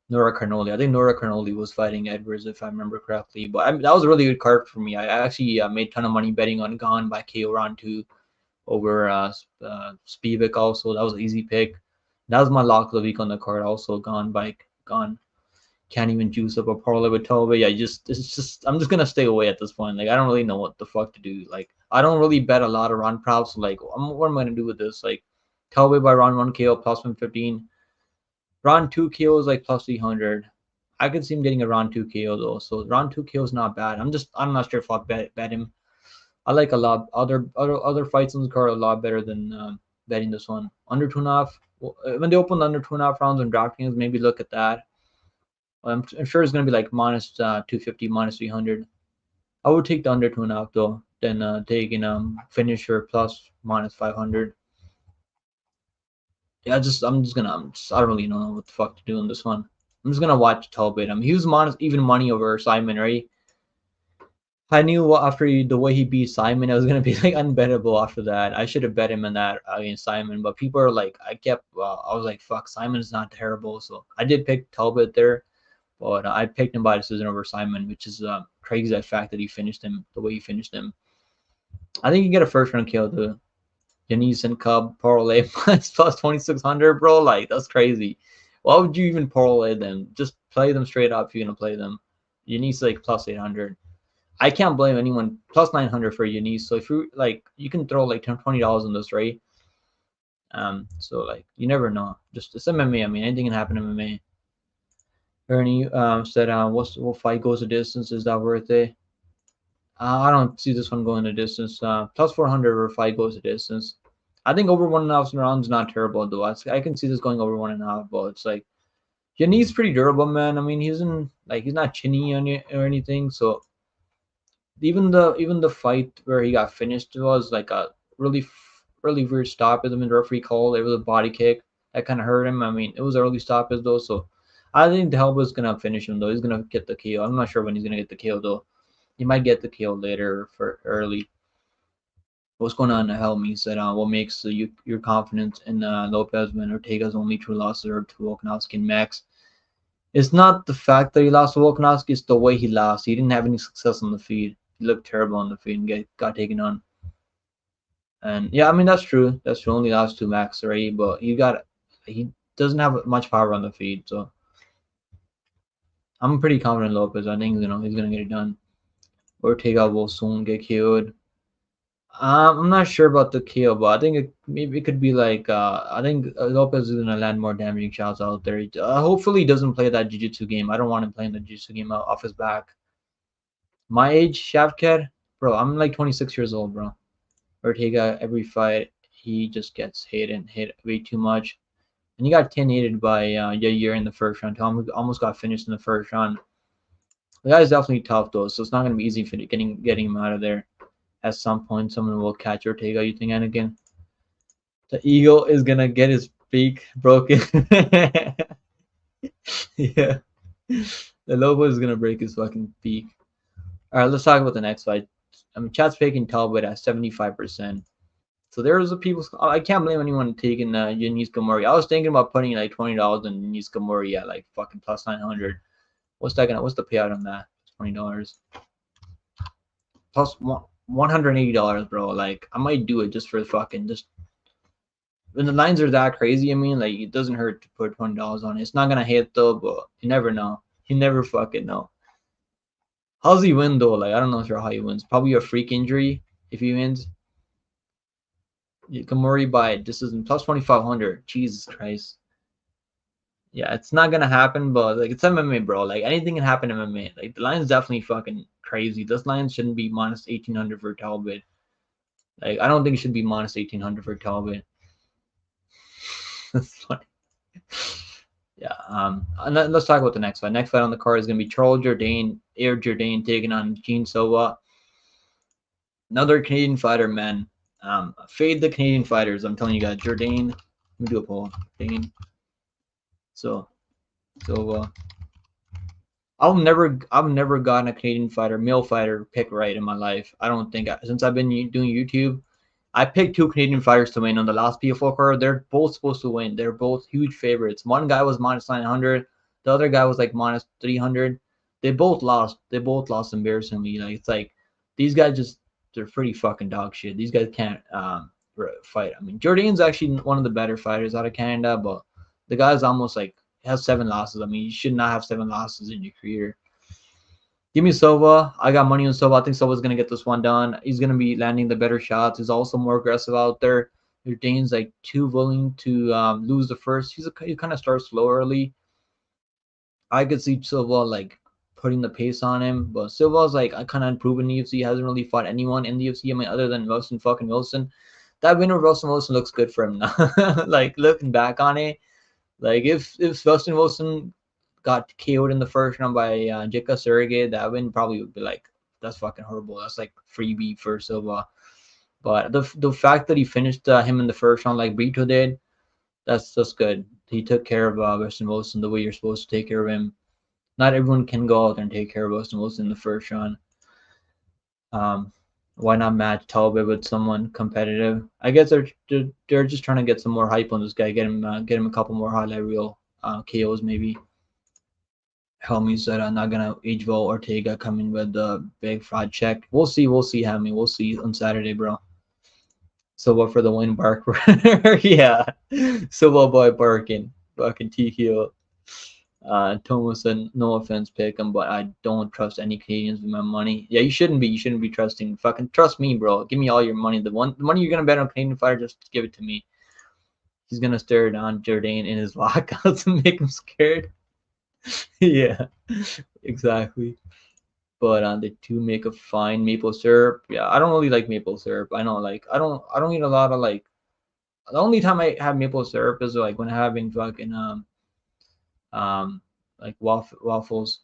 Nora Carnoli. I think Nora Carnoli was fighting Edwards, if I remember correctly. But that was a really good card for me. I actually made a ton of money betting on Gone by KO round 2 over Spivak also. That was an easy pick. That was my lock of the week on the card. Also Gone. Can't even juice up a parlay with Tobe. I'm just gonna stay away at this point. Like I don't really know what the fuck to do. Like I don't really bet a lot of round props. Like what am I gonna do with this? Like Tobe by round 1 KO plus 115. Round 2 KO is like plus 300. I could see him getting a round 2 KO though. So round 2 KO is not bad. I'm not sure if I'll bet him. I like a lot other fights on the card a lot better than betting this one. Under 2.5. When they open under 2.5 rounds on DraftKings, maybe look at that. I'm sure it's gonna be like minus 250, minus 300. I would take the under 2.5 though, then taking finisher plus minus 500. Yeah, I don't really know what the fuck to do in this one. I'm just gonna watch Talbot. I mean, he was minus even money over Simon, right? I knew after the way he beat Simon, it was gonna be like unbettable after that. I should have bet him in that against Simon, but people are like, I was like, fuck, Simon's not terrible, so I did pick Talbot there, but I picked him by decision over Simon, which is crazy that fact that he finished him the way he finished him. I think you get a first round kill to Yanis and Cub parlay plus 2600, bro. Like that's crazy. Why would you even parlay them? Just play them straight up if you're gonna play them. Yanis like plus 800. I can't blame anyone. Plus 900 for Yanis. So if you like, you can throw like $20 on this, right? So like you never know. Just it's MMA. I mean, anything can happen in MMA. Ernie said, what fight goes the distance? Is that worth it? I don't see this one going the distance. Plus 400 or fight goes the distance. I think over 1.5 rounds not terrible though. I can see this going over 1.5, but it's like Yanis pretty durable, man. I mean, he's not chinny or anything. So even the fight where he got finished was like a really weird stoppage. I mean, the referee called it was a body kick that kind of hurt him. I mean, it was early stoppage though, so I think the Hellboy's gonna finish him though. He's gonna get the KO. I'm not sure when he's gonna get the KO though. He might get the KO later for early. What's going on in Helm? He said, what makes your confidence in Lopez when Ortega's only two losses are to Volkanovski and Max? It's not the fact that he lost to Volkanovski, it's the way he lost. He didn't have any success on the feed. He looked terrible on the feed and got taken on. And yeah, I mean that's true. That's true. Only lost to Max already, but he doesn't have much power on the feed, so I'm pretty confident in Lopez. I think he's gonna get it done. Ortega will soon get killed. I'm not sure about the KO, but I think maybe it could be like I think Lopez is gonna land more damaging shots out there. Hopefully, he doesn't play that jiu-jitsu game. I don't want him playing the jiu-jitsu game off his back. My age, Shavkat, bro, I'm like 26 years old, bro. Ortega, every fight, he just gets hit way too much. And he got 10-8 by Yair in the first round. Almost got finished in the first round. The guy's definitely tough, though, so it's not going to be easy for getting him out of there. At some point, someone will catch Ortega, you think, Anakin? The Eagle is going to get his beak broken. Yeah. The Lobo is going to break his fucking beak. All right, let's talk about the next fight. I mean, chat's picking Talbot at 75%. So there's the people. I can't blame anyone taking Yanis Gamori. I was thinking about putting like $20 on Yanis Gamori at like fucking plus 900. What's the payout on that? $20 plus $180, bro. Like I might do it just for fucking just. When the lines are that crazy, I mean, like it doesn't hurt to put $20 on it. It's not gonna hit though, but you never know. You never fucking know. How's he win though? Like I don't know sure how he wins. Probably a freak injury if he wins. Gamori by decision plus 2,500. Jesus Christ. Yeah, it's not gonna happen, but like it's MMA, bro. Like anything can happen in MMA. Like the line's definitely fucking crazy. This line shouldn't be minus 1,800 for Talbot. Like I don't think it should be minus 1,800 for Talbot. That's funny. Yeah. And let's talk about the next fight. Next fight on the card is gonna be Charles Jourdain, Air Jourdain taking on Gene Silva. Another Canadian fighter, man. Fade the Canadian fighters. I'm telling you guys, Jourdain, me do a poll. Dane Silva. I've never gotten a Canadian fighter, male fighter, pick right in my life. I don't think since I've been doing YouTube. I picked 2 Canadian fighters to win on the last PFL card. They're both supposed to win. They're both huge favorites. One guy was minus 900. The other guy was like minus 300. They both lost. They both lost embarrassingly. Like it's like these guys they're pretty fucking dog shit. These guys can't fight. I mean, Jordan's actually one of the better fighters out of Canada, but the guy's almost like has 7 losses. I mean, you should not have 7 losses in your career. Give me Silva. I got money on Silva. I think Silva's going to get this one done. He's going to be landing the better shots. He's also more aggressive out there. Dane's like too willing to lose the first. He kind of starts slow early. I could see Silva like putting the pace on him, but Silva's like kind of improving in the UFC. He hasn't really fought anyone in the UFC. I mean, other than Wilson fucking Wilson. That win over Wilson looks good for him now. Like looking back on it, like if Wilson got KO'd in the first round by Jika Sergey, that win probably would be like, that's fucking horrible. That's like freebie for Silva. But the fact that he finished him in the first round like Brito did, that's just good. He took care of Weston Wilson the way you're supposed to take care of him. Not everyone can go out there and take care of Weston Wilson in the first round. Why not match Talbot with someone competitive? I guess they're just trying to get some more hype on this guy, get him a couple more highlight reel KOs maybe. Helmy said I'm not gonna Age-Vo Ortega coming with the big fraud check. We'll see, Helmy. We'll see on Saturday, bro. Silva for the win, Bark. Yeah. Silva boy barking. Fucking TKO. Thomas said no offense, pick him, but I don't trust any Canadians with my money. Yeah, you shouldn't be. You shouldn't be trusting. Fucking trust me, bro. Give me all your money. The money you're gonna bet on Canadian fighter, just give it to me. He's gonna stare down Jourdain in his lockouts and make him scared. Yeah, exactly. But the two make a fine maple syrup. Yeah, I don't really like maple syrup. I know, like I don't eat a lot of like. The only time I have maple syrup is like when having fucking like waffles.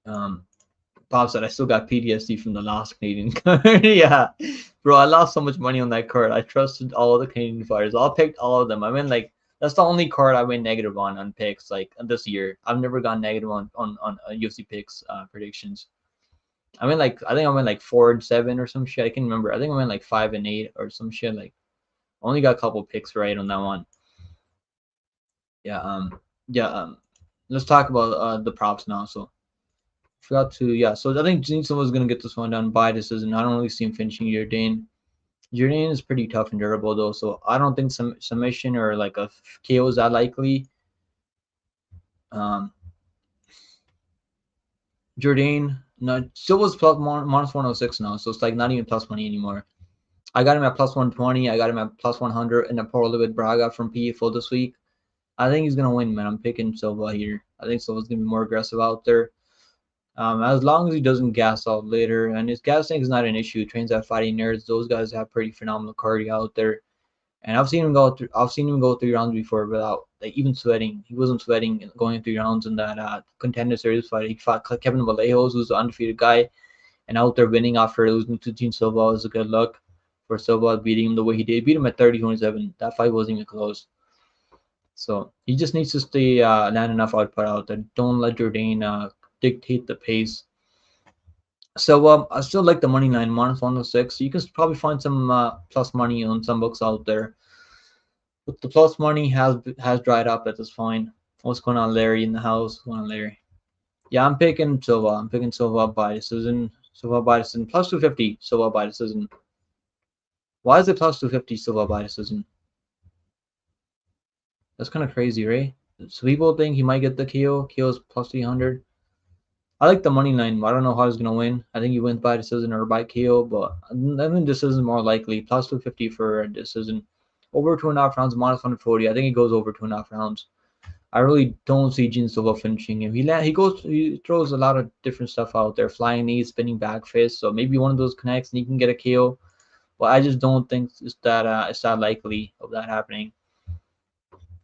Bob said I still got PTSD from the last Canadian card. Yeah, bro, I lost so much money on that card. I trusted all the Canadian fighters. I picked all of them. I mean, like that's the only card I went negative on picks like this year. I've never gone negative on UFC picks predictions. I mean, like I think I went like 4-7 or some shit. I can remember. I think I went like 5-8 or some shit. Like only got a couple picks right on that one. Yeah. Let's talk about the props now. So. Forgot to, yeah. So I think Gene Silva was gonna get this one done by decision. I don't really see him finishing Jourdain. Jourdain is pretty tough and durable though, so I don't think some submission or like a KO is that likely. Jourdain, no, Silva's plus minus 106 now, so it's like not even plus money anymore. I got him at plus 120. I got him at plus 100 in a parlay with Braga from PFL this week. I think he's gonna win, man. I'm picking Silva here. I think Silva's gonna be more aggressive out there. As long as he doesn't gas out later, and his gassing is not an issue. He trains at Fighting Nerds. Those guys have pretty phenomenal cardio out there, and I've seen him go 3 rounds before without like even sweating. He wasn't sweating going 3 rounds in that Contender Series fight. He fought Kevin Vallejo, who's the undefeated guy, and out there winning after losing to Gene Silva was a good look for Silva beating him the way he did. He beat him at 30-27. That fight wasn't even close. So he just needs to stay land enough output out there. Don't let Jourdain dictate the pace. So I still like the money line minus 106. You can probably find some plus money on some books out there, but the plus money has dried up at this point. What's going on, Larry in the house? What's going on, Larry? Yeah, I'm picking Silva. I'm picking Silva by decision. Silva by decision plus 250. Silva by decision. Why is it plus 250? Silva by decision. That's kind of crazy, right? So people think he might get the KO. KO's plus 300. I like the money line, but I don't know how he's gonna win. I think he wins by decision or by KO, but I think decision is more likely. Plus 250 for a decision. Over 2.5 rounds, minus 140. I think he goes over 2.5 rounds. I really don't see Gene Silva finishing him. He throws a lot of different stuff out there, flying knees, spinning back fist. So maybe one of those connects and he can get a KO. But I just don't think it's that likely of that happening.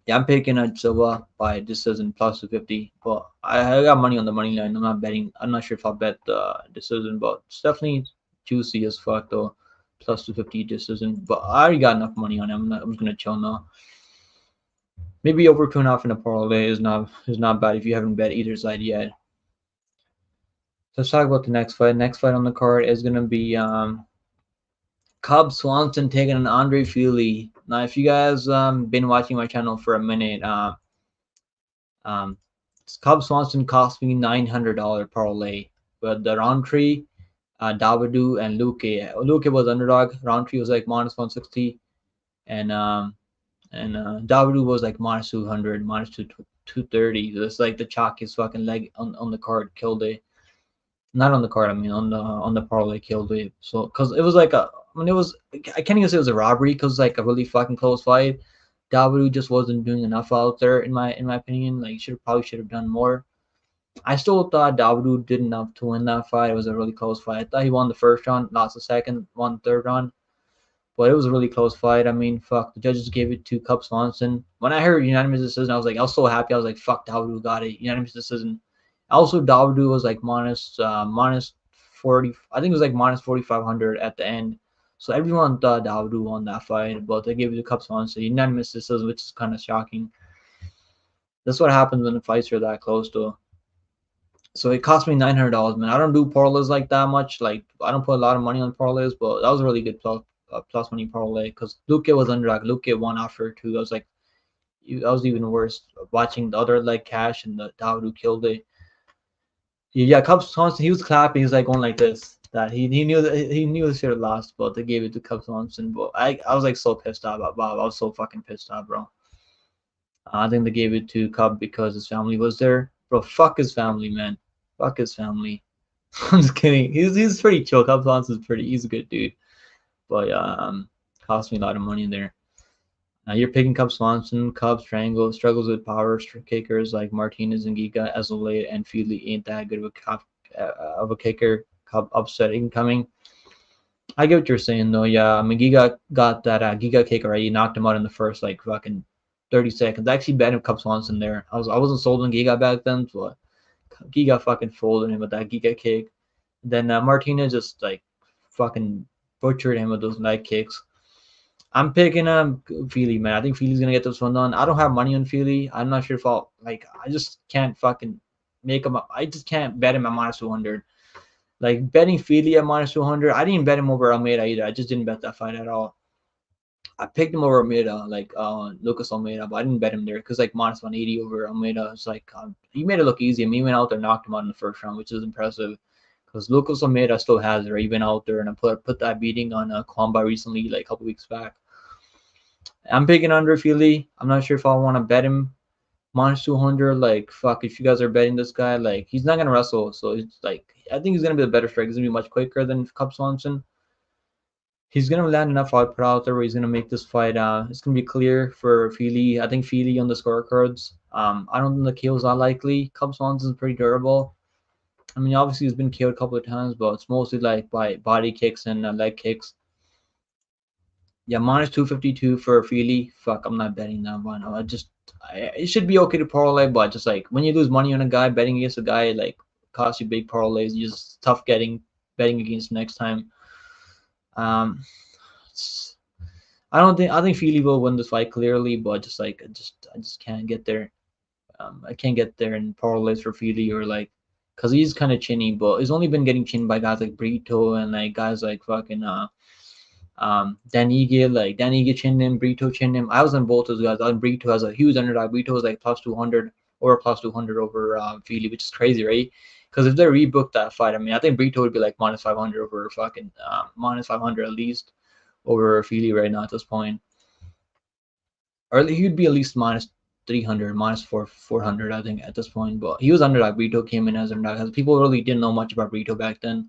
Yeah, I'm picking a Silva by decision plus 250, but I got money on the money line. I'm not betting. I'm not sure if I'll bet the decision, but it's definitely juicy as fuck though. plus 250 decision. But I already got enough money on him. I'm just gonna chill now. Maybe over 2.5 in a parlay is not bad if you haven't bet either side yet. Let's talk about the next fight. Next fight on the card is gonna be Cub Swanson taking on Andre Fili. Now, if you guys been watching my channel for a minute, um, Cub Swanson cost me $900 parlay, but the Roundtree, Davidu, and Luke was underdog. Roundtree was like minus 160, and Davidu was like minus 200, minus 230. So it's like the chalkiest fucking leg on the card killed it. Not on the card, I mean on the parlay killed it. So because it was like it was, I can't even say it was a robbery because like a really fucking close fight. Davidu just wasn't doing enough out there in my opinion. Like probably should have done more. I still thought Davidu did enough to win that fight. It was a really close fight. I thought he won the first round, lost the second, won the third round. But it was a really close fight. I mean, fuck, the judges gave it to Cub Swanson. When I heard unanimous decision, I was so happy. I was like, fuck, Davidu got it. Unanimous decision. Also, Davidu was like minus 40. I think it was like minus 4,500 at the end. So everyone thought Davidu won that fight, but they gave it to Cub Swanson. Unanimous decision, which is kind of shocking. That's what happens when the fights are that close, though. So it cost me $900, man. I don't do parlays like that much. Like I don't put a lot of money on parlays, but that was a really good plus money parlay because Luke was underdog. Luke won after two. I was like, that was even worse. Watching the other leg cash and the Davidu killed it. Yeah, Cubs Thompson. He was clapping. He was like going like this. That he knew that he knew he should have lost, but they gave it to Cubs Thompson. But I was like so pissed off about Bob. I was so fucking pissed off, bro. I think they gave it to Cub because his family was there. Bro, fuck his family, man. Fuck his family. I'm just kidding. He's pretty chill. Cub Thompson's he's a good dude. But cost me a lot of money there. You're picking Cub Swanson. Cub struggles with power kickers like Martinez and Giga as of late, and Fili ain't that good of a kicker. Cub upset incoming. I get what you're saying though. Yeah, I mean Giga got that Giga kick already. He knocked him out in the first like fucking 30 seconds. I actually bet him Cub Swanson there. I wasn't sold on Giga back then, but Giga fucking folded him with that Giga kick. Then Martinez just like fucking butchered him with those leg kicks. I'm picking Fili, man. I think Fili's gonna get this one done. I don't have money on Fili. I'm not sure if I'll like. I just can't fucking make him. I just can't bet him at minus 200. Like betting Fili at minus 200. I didn't bet him over Almeida either. I just didn't bet that fight at all. I picked him over Almeida, like Lucas Almeida, but I didn't bet him there because like minus 180 over Almeida. It's like he made it look easy. I mean, he went out there, knocked him out in the first round, which is impressive. Because Lucas Almeida still has it. Right? He went out there and I put that beating on Kwamba recently, like a couple weeks back. I'm picking under Fili. I'm not sure if I want to bet him minus 200. Like, fuck, if you guys are betting this guy, like, he's not going to wrestle. So, it's like, I think he's going to be the better strike. He's going to be much quicker than Cub Swanson. He's going to land enough output out there where he's going to make this fight. It's going to be clear for Fili. I think Fili on the scorecards. I don't think the KO is unlikely. Cub Swanson's pretty durable. I mean, obviously, he's been KO'd a couple of times, but it's mostly like by body kicks and leg kicks. Yeah, minus 252 for Fili. Fuck, I'm not betting that one. It should be okay to parlay, but just like when you lose money on a guy, betting against a guy like costs you big parlays. It's just tough betting against next time. I think Fili will win this fight clearly, but I just can't get there. I can't get there in parlays for Fili or like, cause he's kind of chinny, but he's only been getting chinned by guys like Brito and like guys like fucking Dan Ige chinned him, Brito chinned him. I was on both those guys. I thought Brito has a huge underdog. Brito was like plus 200 or plus 200 over Fili, which is crazy, right? Because if they rebooked that fight, I mean, I think Brito would be like minus 500 over fucking minus 500 at least over Fili right now at this point. Or he'd be at least minus 300, minus 400, I think, at this point. But he was underdog. Brito came in as underdog. People really didn't know much about Brito back then.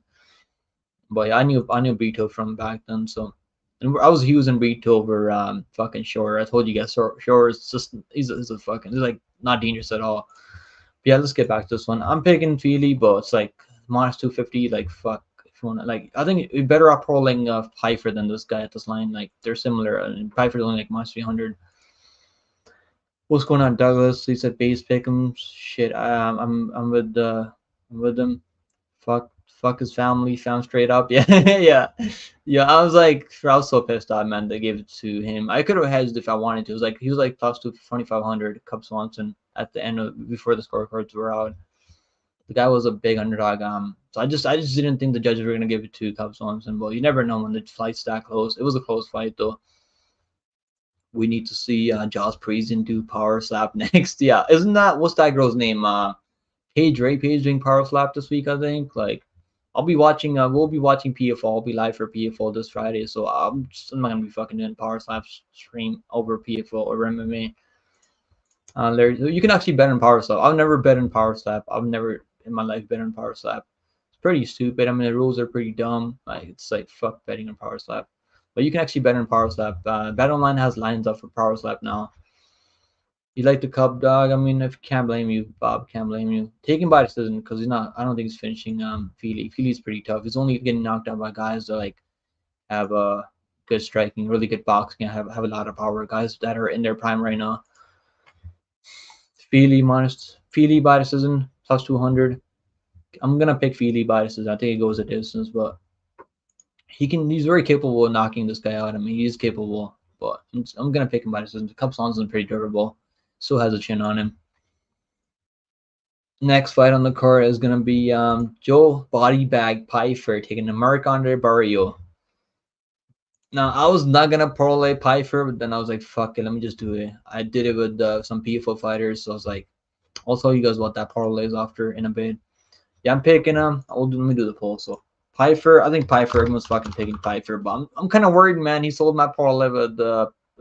But yeah, I knew Brito from back then. So, and I was using Brito over fucking Shore. I told you guys, Shore is just he's like not dangerous at all. But yeah, let's get back to this one. I'm picking Fili, but it's like minus 250. Like fuck, if you want to, like, I think you're better off rolling Pfeiffer than this guy at this line. Like they're similar. And Pfeiffer's only like minus 300. What's going on, Douglas? He said base pick him. Shit, I'm with them. Fuck fuck his family, found straight up. Yeah, yeah, yeah. I was so pissed off, man. They gave it to him. I could have hedged if I wanted to. It was like he was like plus 2,500. Cub Swanson at the end of before the scorecards were out. The guy was a big underdog. So I just didn't think the judges were gonna give it to Cub Swanson. But you never know when the fight's that close. It was a close fight though. We need to see Josh Priest do power slap next. Yeah, isn't that what's that girl's name? Paige doing power slap this week, I think. Like, I'll be watching. We'll be watching PFL. I'll be live for PFL this Friday, so I'm not gonna be fucking doing power slap stream over PFL or MMA. You can actually bet on power slap. I've never bet on power slap. I've never in my life bet on power slap. It's pretty stupid. I mean, the rules are pretty dumb. Like, it's like fuck betting on power slap. But you can actually bet on power slap. Bet online has lines up for power slap now. You like the Cub dog? I mean, if can't blame you, Bob. Can't blame you. Taking by decision because he's not. I don't think he's finishing. Feely. Feely's pretty tough. He's only getting knocked out by guys that like have good striking, really good boxing, and have a lot of power. Guys that are in their prime right now. Feely by decision plus 200. I'm gonna pick Feely by decision. I think it goes a distance, but he's very capable of knocking this guy out. I mean, he's capable, but I'm gonna pick him by decision. Cub Swансon's pretty durable. Still has a chin on him. Next fight on the card is gonna be Joe Bodybag Pfeiffer taking the Marc-Andre Barrio. Now I was not gonna parlay Pfeiffer, but then I was like, fuck it, let me just do it. I did it with some PFL fighters, so I was like, I'll tell you guys what that parlay is after in a bit. Yeah, I'm picking him. Let me do the poll. So Pfeiffer, I think Pfeiffer. Everyone's fucking picking Pfeiffer, but I'm kind of worried, man. He sold my parlay with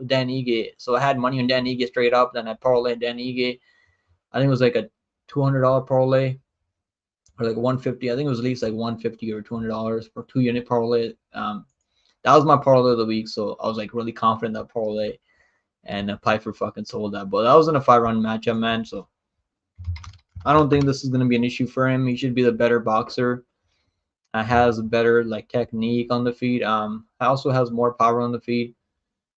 Dan Ige, so I had money on Dan Ige straight up. Then I parlayed Dan Ige. I think it was like a $200 parlay or like 150. I think it was at least like 150 or $200 for 2-unit parlay. That was my parlay of the week, so I was like really confident that parlay, and Pfeiffer fucking sold that. But that was in a 5-round matchup, man. So I don't think this is gonna be an issue for him. He should be the better boxer. Has a better like technique on the feet. Also has more power on the feet.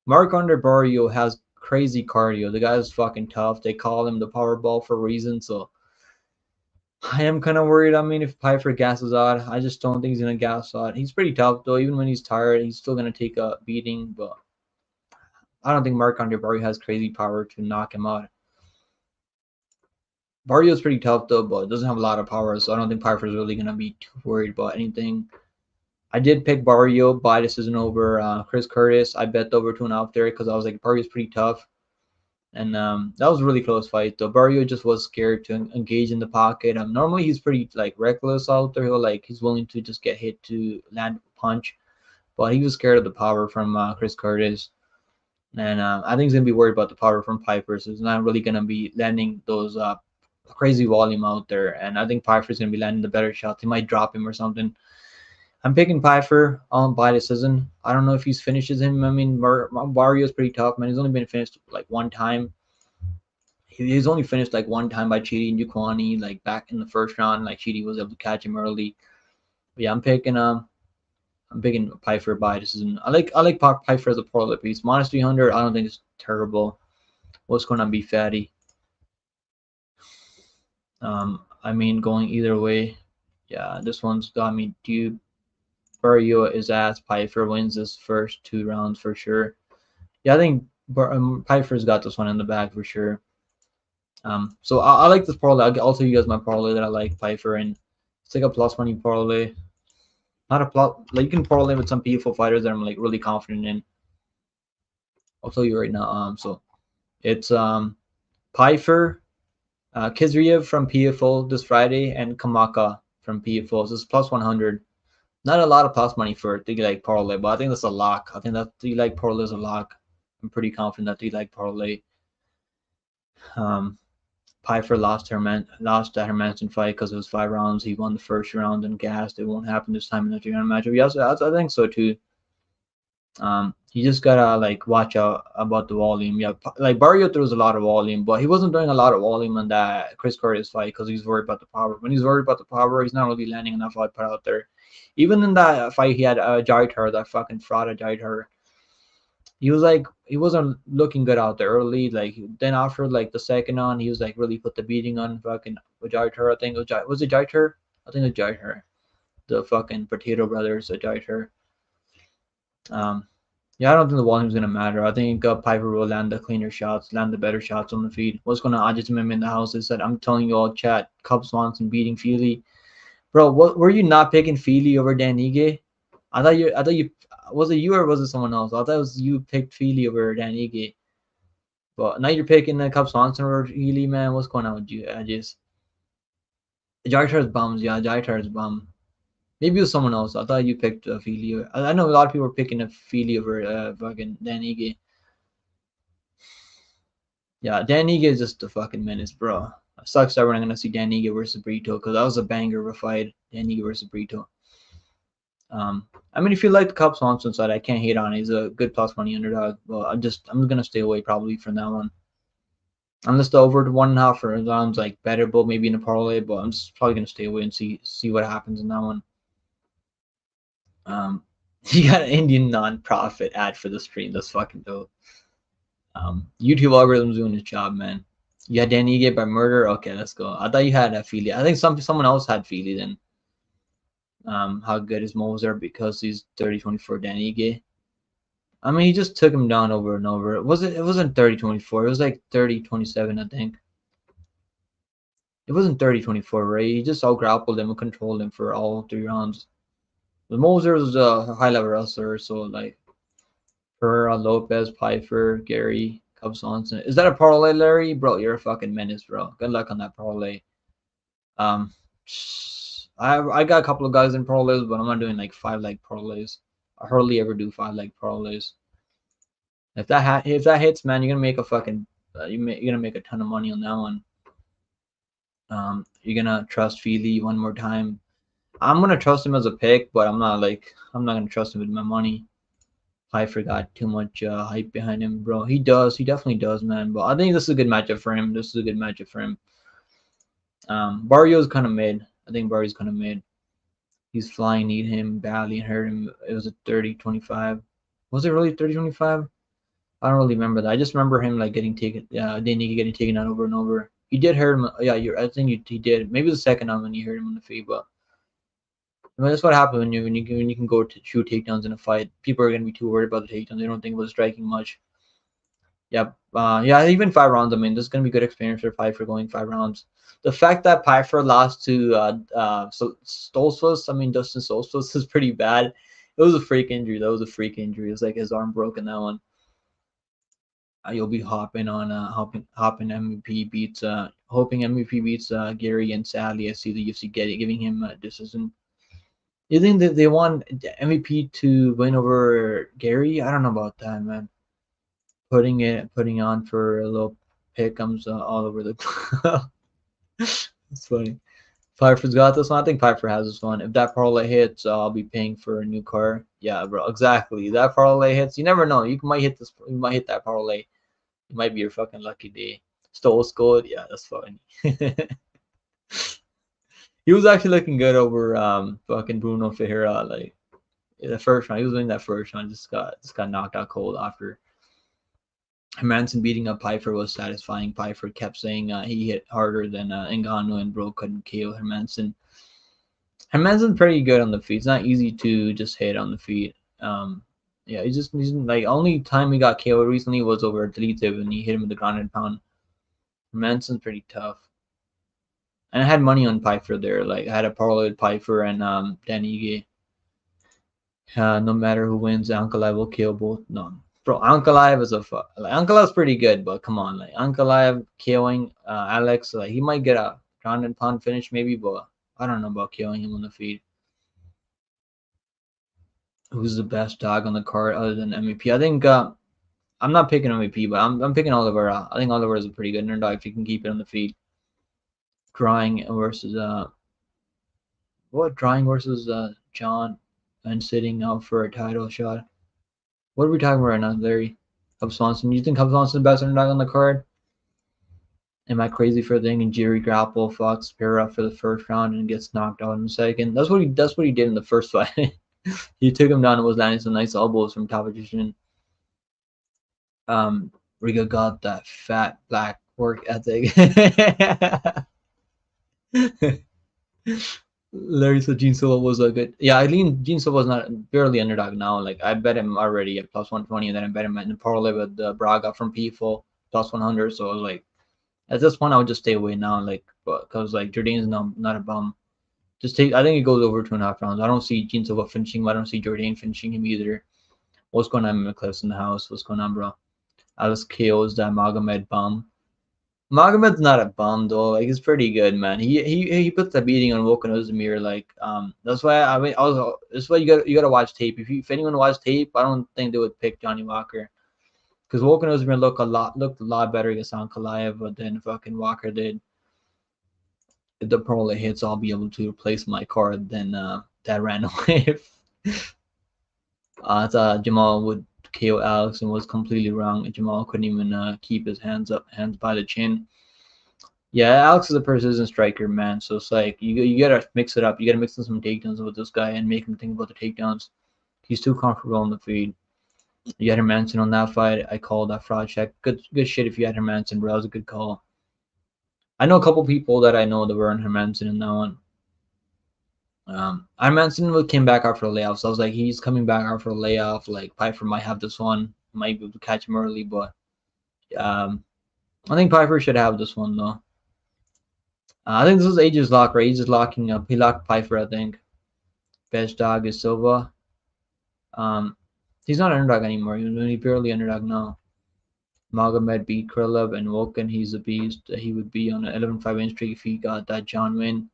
Marc-Andre Barrio has crazy cardio. The guy is fucking tough. They call him the Powerball for a reason. So I am kind of worried. I mean, if Pfeiffer gasses out, I just don't think he's gonna gas out. He's pretty tough though. Even when he's tired, he's still gonna take a beating. But I don't think Marc-Andre Barrio has crazy power to knock him out. Barrio's pretty tough though, but doesn't have a lot of power, so I don't think Pfeiffer's really gonna be too worried about anything. I did pick Barrio by decision over Chris Curtis. I bet over 2.5 there because I was like, Barrio's pretty tough. And that was a really close fight though. Barrio just was scared to engage in the pocket. Normally he's pretty like reckless out there. He's willing to just get hit to land a punch, but he was scared of the power from Chris Curtis. And I think he's gonna be worried about the power from Piper, so he's not really gonna be landing those crazy volume out there. And I think Pfeiffer's gonna be landing the better shots. He might drop him or something. I'm picking Pfeiffer by decision. I don't know if he finishes him. I mean, Barrio's pretty tough, man. He's only been finished like one time. He's only finished like one time by Chidi and Jukwani, like back in the first round. Like Chidi was able to catch him early. But yeah, I'm picking Pfeiffer by decision. I like Pfeiffer as a parlay piece. Minus 300. I don't think it's terrible. What's gonna be fatty? I mean, going either way. Yeah, this one's got me due. Barrio is ass. Pfeiffer wins this first 2 rounds for sure. Yeah, I think Pfeiffer's got this one in the bag for sure. So I like this parlay. I'll tell you guys my parlay that I like Pfeiffer, and it's like a plus money parlay. Not a plus. Like you can parlay with some PFL fighters that I'm like really confident in. I'll tell you right now. So it's Pfeiffer, Kizriev from PFL this Friday, and Kamaka from PFL. So it's plus 100. Not a lot of plus money for it. They like parlay, but I think that's a lock. I think that they like parlay is a lock. I'm pretty confident that they like parlay. Pfeiffer lost that Hermanson fight because it was 5 rounds. He won the first round and gassed. It won't happen this time in the 3-round matchup. Yes, I think so too. You just gotta like watch out about the volume. Yeah, like Barrio throws a lot of volume, but he wasn't doing a lot of volume in that Chris Curtis fight because he's worried about the power. When he's worried about the power, he's not really landing enough output out there. Even in that fight, he had Jaitar, that fucking fraud of Jaitar. He wasn't looking good out there early. Like then after like the second on, he was like really put the beating on fucking Jaitar. I think was it Jaitar? I think it was Jaitar. the fucking Potato Brothers, the Jaiter. Um, yeah, I don't think the volume's gonna matter. I think Piper will land the cleaner shots, land the better shots on the feet. What's going on? I just remember in the house is that I'm telling you all, chat. Cub Swanson beating Feely, bro. What were you not picking Feely over Dan Ige? I thought you was it you or was it someone else? I thought it was you picked Feely over Dan Ige. But now you're picking Cub Swanson over Feely, man. What's going on with you? I just Jaitar's bums, yeah, Jaitar's bum. Maybe it was someone else. I thought you picked Feely. I know a lot of people were picking a Feely over fucking Dan Ige. Yeah, Dan Ige is just a fucking menace, bro. It sucks that we're not gonna see Dan Ige versus Brito because that was a banger of a fight. Dan Ige versus Brito. I mean, if you like the Cub Swanson side, I can't hate on it. He's a good plus money underdog. But I'm gonna stay away probably from that one. Unless the over to 1.5 rounds like better, but maybe in a parlay. But I'm just probably gonna stay away and see what happens in that one. You got an Indian non-profit ad for the stream. That's fucking dope. YouTube algorithm's doing its job, man. You had Dan Ige by murder. Okay, let's go. I thought you had a Feely. I think someone else had Feely then. How good is Moser because he's 30-24 Dan Ige. I mean, he just took him down over and over. It wasn't 30-24. It was like 30-27, I think. It wasn't 30-24, right? He just out grappled him and controlled him for all 3 rounds. But Moser was a high level wrestler, so like Pereira, Lopez, Pfeiffer, Gary, Cub Swanson. Is that a parlay, Larry? Bro, you're a fucking menace, bro. Good luck on that parlay. I got a couple of guys in parlays, but I'm not doing like 5-leg parlays. I hardly ever do 5-leg parlays. If that hits, man, you're gonna make a fucking you're gonna make a ton of money on that one. You're gonna trust Feely one more time. I'm gonna trust him as a pick, but I'm not gonna trust him with my money. I forgot too much hype behind him, bro. He definitely does, man. But I think this is a good matchup for him. Barrio's kind of mid. I think Barrio's kind of mid. He's flying, need him badly and hurt him. It was a 30-25. Was it really 30-25? I don't really remember that. I just remember him like getting taken. Denny getting taken out over and over. He did hurt him. Yeah, I think he did. Maybe the second time when he hurt him on the feet, but I mean, that's what happens when you can go to shoot takedowns in a fight. People are gonna be too worried about the takedowns. They don't think about striking much. Yeah, even 5 rounds. I mean, this is gonna be good experience for Pfeiffer going 5 rounds. The fact that Pfeiffer lost to Stoltzfus, I mean Dustin Stoltzfus, is pretty bad. It was a freak injury. That was a freak injury. It was like his arm broke in that one. You'll be hopping on hopping MVP beats hoping MVP beats Gary, and sadly I see the UFC giving him a decision. You think that they want MVP to win over Gary? I don't know about that, man. Putting on for a little pick'ems all over the. It's funny. Pfeiffer's got this one. I think Pfeiffer has this one. If that parlay hits, I'll be paying for a new car. Yeah, bro, exactly. That parlay hits. You never know. You might hit this. You might hit that parlay. It might be your fucking lucky day. Stole scored. Yeah, that's funny. He was actually looking good over fucking Bruno Ferreira. Like the first round, he was winning that first round. Just got knocked out cold after. Hermanson beating up Pfeiffer was satisfying. Pfeiffer kept saying he hit harder than Ngannou, and bro couldn't KO Hermanson. Hermanson's pretty good on the feet. It's not easy to just hit on the feet. Yeah, he's like only time he got KO recently was over Deletive and he hit him with the ground and pound. Hermanson's pretty tough. And I had money on Pfeiffer there. Like I had a parlay with Pfeiffer and Dan Ige. No matter who wins, Ankalaev will KO both. No, bro, Ankalaev is Ankalaev's pretty good, but come on, like Ankalaev KOing Alex, like he might get a ground and pound finish maybe, but I don't know about KOing him on the feet. Who's the best dog on the card other than MVP? I think I'm not picking MVP, but I'm picking Oliveira. I think Oliveira is a pretty good underdog if you can keep it on the feet. Drawing versus John and sitting out for a title shot. What are we talking about right now, Larry? Cub Swanson. You think Cub Swanson the best underdog on the card? Am I crazy for thinking Jerry grapple Fox Pereira for the first round and gets knocked out in the second? That's what he did in the first fight. He took him down and was landing some nice elbows from top position. Riga got that fat black work ethic. Larry said Gene Silva was a good. Yeah, I lean Gene Silva's not barely underdog now. Like I bet him already at plus 120, and then I bet him at the parlay with Braga from People plus 100. So I was like, at this point, I would just stay away now. Like, because like Jordan's not a bum. Just take. I think it goes over 2.5 rounds. I don't see Gene Silva finishing him. I don't see Jordan finishing him either. What's going on, McCliff's in the house? What's going on, bro? Alice KO's that Magomed bum. Magomed's not a bum though. Like he's pretty good, man. He puts the beating on Volkan Ozdemir. Like that's why I mean that's why you gotta watch tape. If anyone watched tape, I don't think they would pick Johnny Walker because Volkan Ozdemir looked a lot better against Ankalaev than fucking Walker did. If the probably hits, I'll be able to replace my card. Then that ran away. I thought Jamal would KO Alex and was completely wrong. Jamal couldn't even keep his hands by the chin. Yeah, Alex is a precision striker, man. So it's like you gotta mix it up. You gotta mix in some takedowns with this guy and make him think about the takedowns. He's too comfortable on the feed. You had Hermanson on that fight. I called that fraud check. Good shit if you had Hermanson, bro. That was a good call. I know a couple people that I know that were on Hermanson in that one. Hermanson came back after a layoff, so I was like, he's coming back after a layoff. Like Piper might have this one, might be able to catch him early, but I think Piper should have this one though. I think this is Age's lock, right? He's just locking up. He locked Piper, I think. Best dog is Silva. He's not an underdog anymore. He's barely underdog now. Magomed beat Krylov and Volkan. He's a beast. He would be on an 11-5 win streak if he got that John win.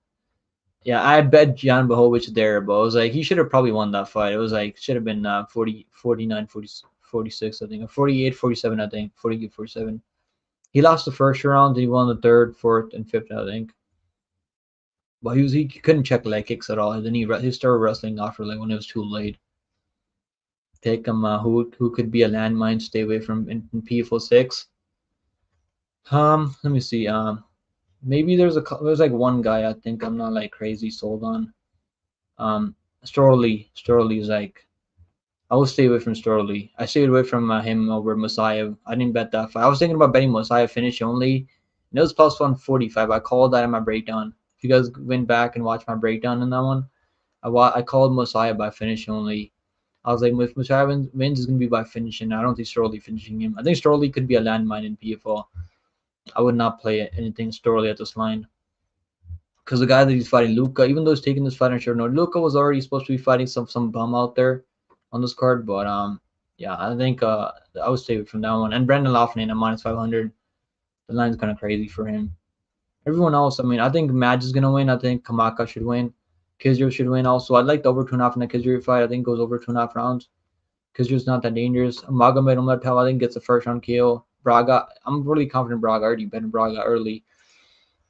Yeah, I bet Jan Blachowicz there, but I was like, he should have probably won that fight. It was like, should have been 40, 49, 40, 46, I think, or 48, 47, I think, 48, 47. He lost the first round. He won the third, fourth, and fifth, I think. But he couldn't check leg kicks at all. And then he started wrestling after like when it was too late. Pick him who could be a landmine. Stay away from in PFO6. Let me see. Maybe there's like one guy I think I'm not like crazy sold on. Storley is like I will stay away from Storley. I stayed away from him over Messiah. I didn't bet that fight. I was thinking about betting Messiah finish only. And it was plus 145. I called that in my breakdown. If you guys went back and watched my breakdown in that one, I called Messiah by finish only. I was like, if Messiah wins, it's gonna be by finishing. I don't think Storley finishing him. I think Storley could be a landmine in PFL. I would not play anything Storley at this line. Because the guy that he's fighting, Luca, even though he's taking this fight on short notice, Luca was already supposed to be fighting some bum out there on this card. But yeah, I think I would stay away from that one. And Brendan Loughnane at minus 500. The line's kind of crazy for him. Everyone else, I mean, I think Madge is gonna win. I think Kamaka should win. Kizir should win also. I'd like the over 2.5 in the Kizir fight. I think goes over 2.5 rounds. Kizir's not that dangerous. Magomed Umartel, I think gets the first round KO. Braga, I'm really confident Braga. I already bet Braga early.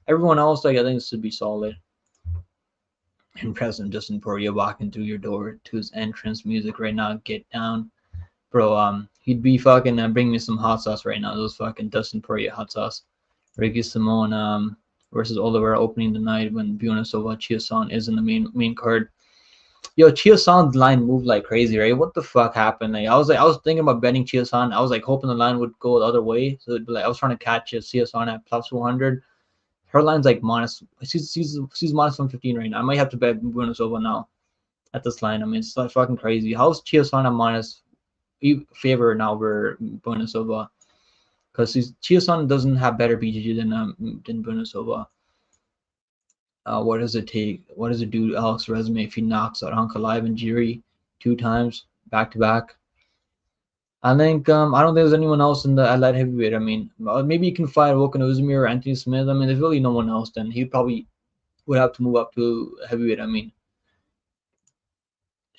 Everyone else, like I think this should be solid. And President Justin Poirier walking through your door to his entrance music right now. Get down, bro. He'd be fucking bring me some hot sauce right now. Those fucking Dustin Poirier hot sauce. Ricky Simone versus Oliveira opening the night when Buena Silva Chiasan is in the main card. Yo, Chiasan's line moved like crazy, right? What the fuck happened? Like I was thinking about betting Chiasan. I was like hoping the line would go the other way. So it'd be like I was trying to catch Chiasan at plus 100. Her line's like minus. She's minus 115 right now. I might have to bet Buena Silva now at this line. I mean, it's like fucking crazy. How's Chiasan at minus favor now over Buena Silva? Because Chiasan doesn't have better BJJ than Buena Silva. What does it take? What does it do to Alex's resume if he knocks out Ankalaev and Jiri 2 times back to back? I think I don't think there's anyone else in the light heavyweight. I mean, maybe you can fight Volkan Ozdemir or Anthony Smith. I mean, there's really no one else. Then he probably would have to move up to heavyweight. I mean,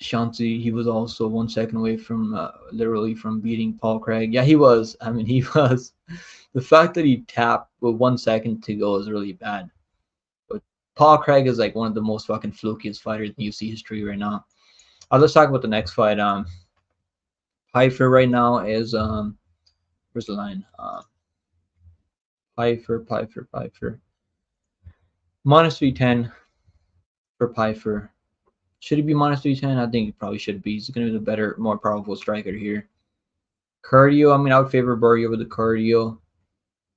Shanti, he was also 1 second away from literally from beating Paul Craig. Yeah, he was. I mean, he was. The fact that he tapped with 1 second to go is really bad. But Paul Craig is like one of the most fucking flukiest fighters in UFC history right now. Let's talk about the next fight. Pfeiffer right now is where's the line? Pfeiffer. Minus 310 for Pfeiffer. Should he be minus 310? I think he probably should be. He's going to be the better, more powerful striker here. Cardio, I mean, I would favor Barrio with the cardio.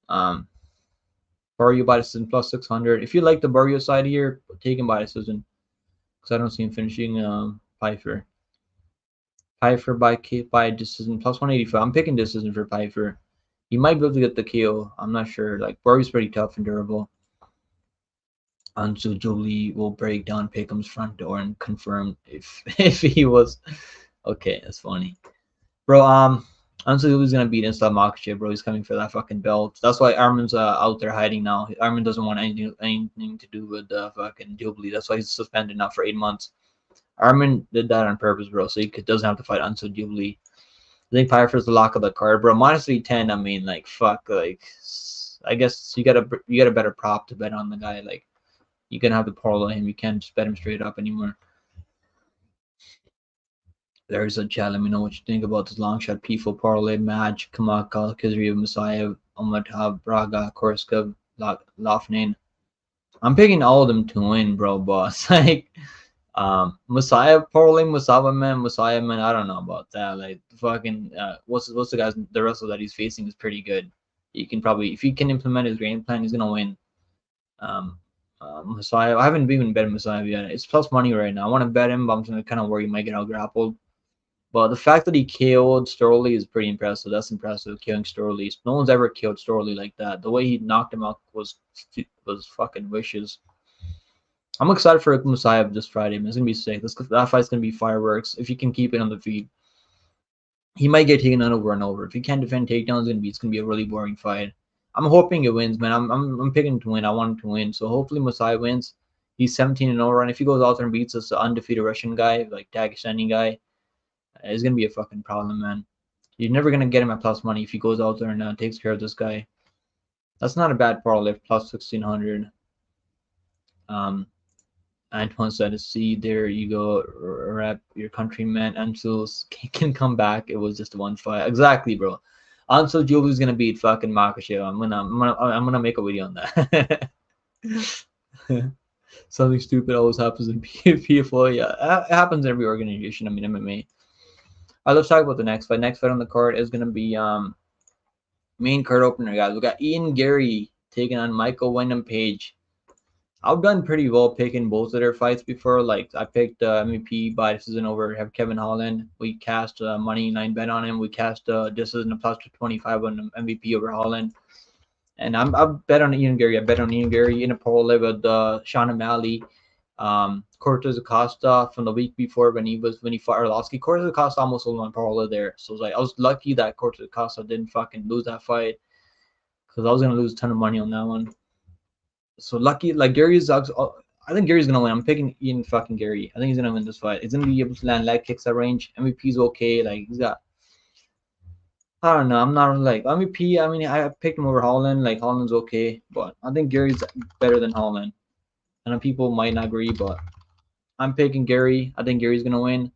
Barrio by decision plus 600. If you like the Barrio side here, take him by decision. because I don't see him finishing Pfeiffer. Pfeiffer by decision plus 185. I'm picking decision for Pfeiffer. He might be able to get the KO. I'm not sure. Like Barry's pretty tough and durable. And so Jolie will break down Pickham's front door and confirm if he was okay. That's funny, bro. Honestly, Julie's gonna beat Islam Makhachev, bro. He's coming for that fucking belt. That's why Armin's out there hiding now. Armin doesn't want anything to do with fucking Jubilee. That's why he's suspended now for 8 months. Armin did that on purpose, bro, so he doesn't have to fight Anso Jubilee. I think Pfeiffer's the lock of the card, bro. Minus 310. I mean, like fuck, like I guess you got a better prop to bet on the guy. Like you can have to parlay him. You can't just bet him straight up anymore. There's a chat. Let me know what you think about this long shot P4 parlay match. Kamaka, Kizriev, Messiah, Omatab, Braga, Korskov, Lofnin. I'm picking all of them to win, bro, boss. Like, Messiah parlay, Messiah man. I don't know about that. Like, fucking, what's the guy's the wrestler that he's facing is pretty good. You can probably, if he can implement his game plan, he's gonna win. Messiah, I haven't even bet Messiah yet. It's plus money right now. I want to bet him, but I'm just kind of worried he might get out grappled. But the fact that he KO'd Storley is pretty impressive. That's impressive, killing Storley. No one's ever killed Storley like that. The way he knocked him out was fucking vicious. I'm excited for Messiah this Friday, man. It's gonna be sick. That fight's gonna be fireworks. If he can keep it on the feet, he might get taken out over and over. If he can't defend takedowns, it's gonna be a really boring fight. I'm hoping it wins, man. I'm picking to win. I want him to win. So hopefully Messiah wins. He's 17-0, and if he goes out there and beats this undefeated Russian guy, like Dagestani guy, it's gonna be a fucking problem, man. You're never gonna get him at plus money if he goes out there and takes care of this guy. That's not a bad parlay. Plus 1600. Antoine said, "See, there you go, rep your countryman. Ansel can come back. It was just one fight, exactly, bro. Ansel Julie's gonna beat fucking Makhachev. I'm gonna make a video on that." Something stupid always happens in PFL. Yeah, it happens in every organization. I mean, MMA. Let's talk about the next fight. Next fight on the card is gonna be main card opener, guys. We got Ian Gary taking on Michael Wyndham Page. I've done pretty well picking both of their fights before. Like I picked MVP by decision over have Kevin Holland. We cast money 9 bet on him. We cast decision a plus 25 on MVP over Holland. And I bet on Ian Gary. I bet on Ian Gary in a parlay with Sean O'Malley. Cortez Acosta from the week before when he fought Arlovsky. Cortez Acosta almost sold my parlay there. So I was lucky that Cortez Acosta didn't fucking lose that fight, because I was gonna lose a ton of money on that one. So lucky, like Gary's. I think Gary's gonna win. I'm picking Ian fucking Gary. I think he's gonna win this fight. He's gonna be able to land leg kicks at range. MVP's okay. Like he's got. I don't know. I'm not like MVP. I mean, I picked him over Holland. Like Holland's okay, but I think Gary's better than Holland. And people might not agree, but I'm picking Gary. I think Gary's gonna win.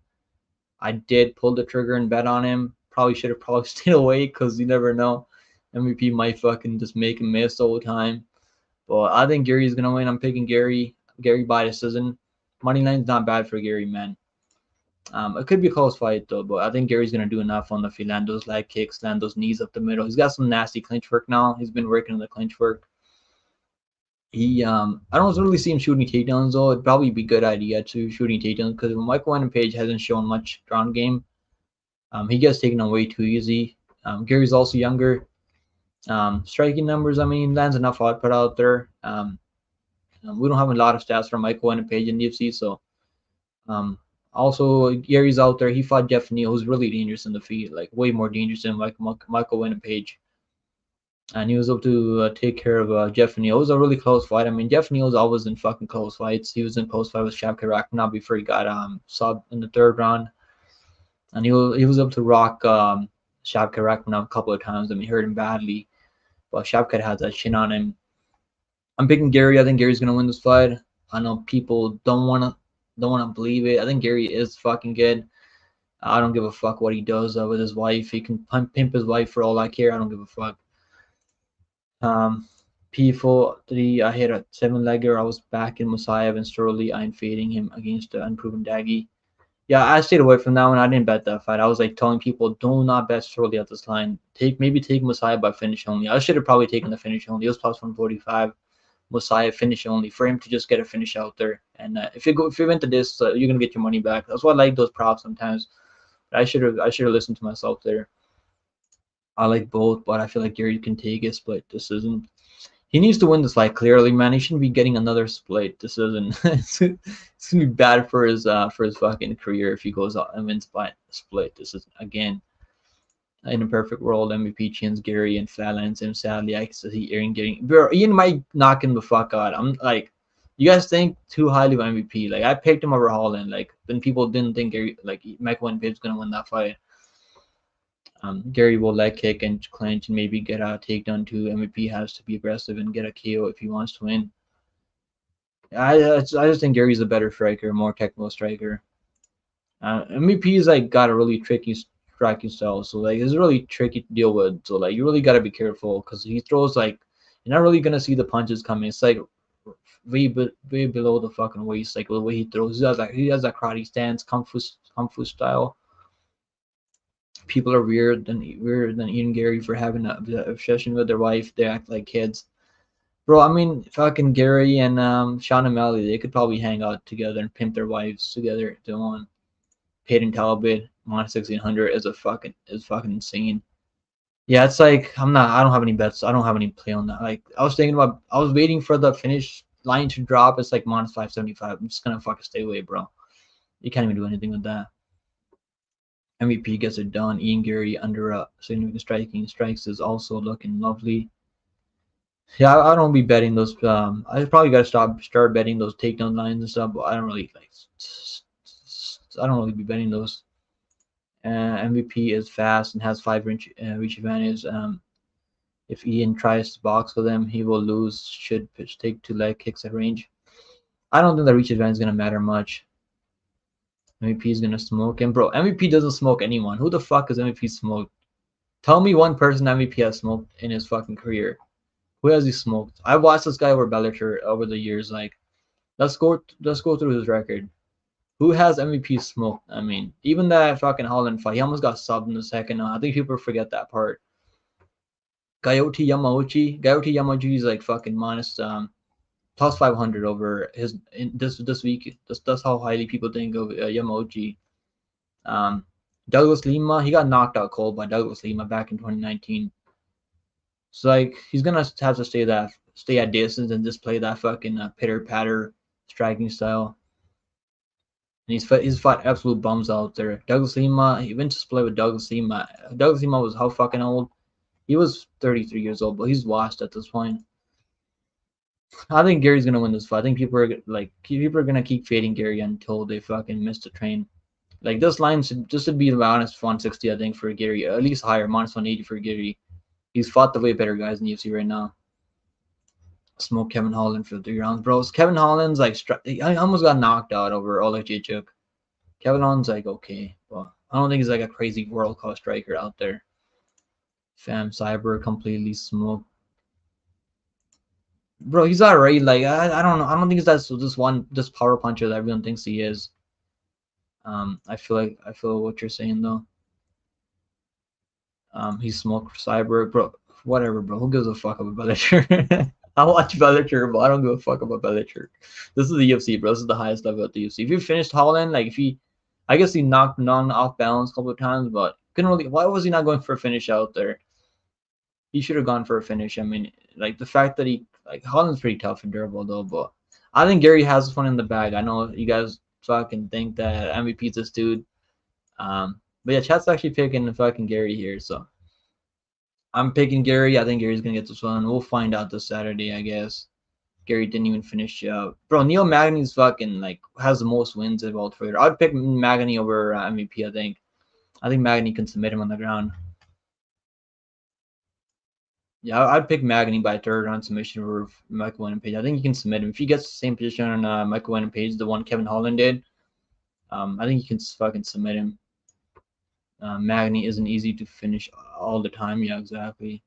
I did pull the trigger and bet on him. Probably should have stayed away, because you never know. MVP might fucking just make him miss all the time. But I think Gary's gonna win. I'm picking Gary. Gary by decision. Money line's not bad for Gary, man. It could be a close fight though, but I think Gary's gonna do enough on the feet. Land those leg kicks, land those knees up the middle. He's got some nasty clinch work now. He's been working on the clinch work. I don't really see him shooting takedowns though. It'd probably be a good idea to shooting takedowns, because Michael Wyndham Page hasn't shown much ground game. He gets taken on way too easy. Gary's also younger. Striking numbers, I mean, lands enough output out there. We don't have a lot of stats from Michael Wyndham Page in the UFC, so also Gary's out there. He fought Jeff Neal, who's really dangerous in the feet, like way more dangerous than Michael Wyndham Page. And he was able to take care of Jeff Neal. It was a really close fight. I mean, Jeff Neal's always in fucking close fights. He was in close fight with Shavkat Rakhmonov before he got subbed in the 3rd round, and he was able to rock Shavkat Rakhmonov a couple of times. I mean, he hurt him badly, but Shavkat has that chin on him. I'm picking Gary. I think Gary's gonna win this fight. I know people don't wanna believe it. I think Gary is fucking good. I don't give a fuck what he does with his wife. He can pimp his wife for all I care. I don't give a fuck. P4-3, I hit a 7-legger. I was back in Messiah and Storley. I'm fading him against the unproven Daggy. Yeah, I stayed away from that one. I didn't bet that fight. I was like telling people, do not bet Storley at this line. Maybe take Messiah by finish only. I should have probably taken the finish only. It was plus 145. Messiah finish only for him to just get a finish out there. And if you went to this, you're gonna get your money back. That's why I like those props sometimes. I should have listened to myself there. I like both, but I feel like Gary can take a split decision. He needs to win this fight clearly, man. He shouldn't be getting another split decision. It's gonna be bad for his fucking career if he goes out and wins by split decision again. In a perfect world, MVP chins Gary and flatlands him. Sadly, I see Ian getting. Bro, Ian might knock him the fuck out. I'm like, you guys think too highly of MVP. Like, I picked him over Holland. Like, then people didn't think Gary, like, Michael and Bibb's gonna win that fight. Gary will leg kick and clinch and maybe get a takedown too. MVP has to be aggressive and get a KO if he wants to win. I just think Gary's a better striker, more technical striker. MVP's like got a really tricky striking style, so like it's really tricky to deal with. So like you really gotta be careful because he throws like you're not really gonna see the punches coming. It's like way below the fucking waist, like the way he throws. He has that karate stance, kung fu style. People are weird than Ian Gary for having a obsession with their wife. They act like kids. Bro, I mean, fucking Gary and Sean O'Malley, they could probably hang out together and pimp their wives together if they want. Peyton Talbot, minus 1600 is fucking insane. Yeah, it's like I don't have any bets. I don't have any play on that. Like I was waiting for the finish line to drop. It's like minus 575. I'm just gonna fucking stay away, bro. You can't even do anything with that. MVP gets it done. Ian Gary under a significant striking strikes is also looking lovely. Yeah, I don't be betting those. I probably gotta start betting those takedown lines and stuff. But I don't really like. I don't really be betting those. MVP is fast and has 5-inch reach advantage. If Ian tries to box with him, he will lose. Should take 2 leg kicks at range. I don't think the reach advantage is gonna matter much. MVP is gonna smoke him, bro. MVP doesn't smoke anyone. Who the fuck is MVP smoked? Tell me one person MVP has smoked in his fucking career. Who has he smoked? I've watched this guy over Bellator over the years. Like, let's go through his record. Who has MVP smoked? I mean, even that fucking Holland fight, he almost got subbed in the second. I think people forget that part. Gayoti Yamauchi is like fucking minus plus 500 over this week. That's how highly people think of Yamauchi. Douglas Lima, he got knocked out cold by Douglas Lima back in 2019. So like he's gonna have to stay at distance and just play that fucking pitter patter striking style. And he's fought absolute bums out there. Douglas Lima, he went to split with Douglas Lima. Douglas Lima was how fucking old? He was 33 years old, but he's washed at this point. I think Gary's gonna win this fight. I think people are gonna keep fading Gary until they fucking miss the train. Like this line should be minus 160, I think, for Gary, at least higher, minus 180 for Gary. He's fought the way better guys in the UFC right now. Smoke Kevin Holland for 3 rounds, bros. Kevin Holland's like I almost got knocked out over Oleg Jacek. Kevin Holland's like okay, but I don't think he's like a crazy world class striker out there. Fam Cyber completely smoked. Bro, he's alright. Like I don't know. I don't think that's this power puncher that everyone thinks he is. I feel what you're saying though. He smoked Cyber, bro. Whatever, bro. Who gives a fuck about Bellator? I watch Bellator, but I don't give a fuck about Bellator. This is the UFC, bro. This is the highest level at the UFC. If you finished Holland, like I guess he knocked Nong off balance a couple of times, but couldn't really. Why was he not going for a finish out there? He should have gone for a finish. I mean, like the fact that Holland's pretty tough and durable though, but I think Gary has this one in the bag. I know you guys fucking think that MVP's this dude. But yeah, chat's actually picking fucking Gary here, so I'm picking Gary. I think Gary's gonna get this one. We'll find out this Saturday, I guess. Gary didn't even finish out. Bro, Neil Magny's fucking has the most wins at welterweight. I'd pick Magny over MVP. I think Magny can submit him on the ground. Yeah, I'd pick Magny by 3rd round submission over Michael Wynn and Page. I think he can submit him if he gets the same position on Michael Wynn and Page, the one Kevin Holland did. I think he can fucking submit him. Magny isn't easy to finish all the time. Yeah, exactly.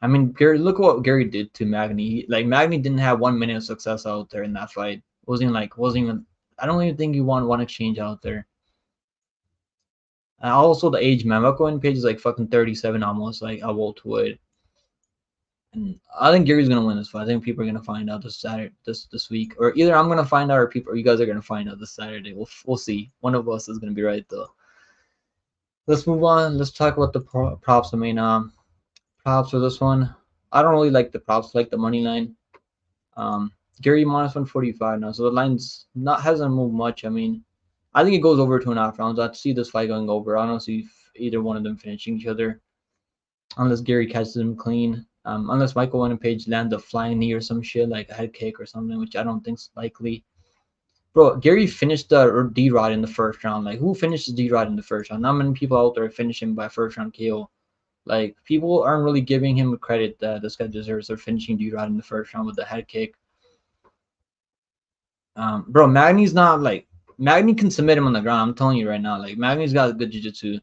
I mean, Gary, look what Gary did to Magny. Magny didn't have 1 minute of success out there in that fight. Wasn't even. I don't even think he won one exchange out there. Also the age, man. Michael Wynn Page is like fucking 37 almost, like a welterweight. And I think Gary's gonna win this fight. I think people are gonna find out this Saturday, this week, or either I'm gonna find out, or you guys are gonna find out this Saturday. We'll see. One of us is gonna be right though. Let's move on. Let's talk about the props. I mean, props for this one. I don't really like the props. I like the money line. Gary minus 145 now, so the line's not hasn't moved much. I mean, I think it goes over 2.5 rounds. I see this fight going over. I don't see either one of them finishing each other unless Gary catches him clean. Unless Michael and Page land a flying knee or some shit like a head kick or something, which I don't think's likely. Bro, Gary finished the D-Rod in the first round. Like, who finishes D-Rod in the first round? Not many people out there finish him by first round KO. Like, people aren't really giving him credit that this guy deserves for finishing D-Rod in the first round with the head kick. Bro, Magny's not like Magny can submit him on the ground. I'm telling you right now, like Magny's got good jiu-jitsu.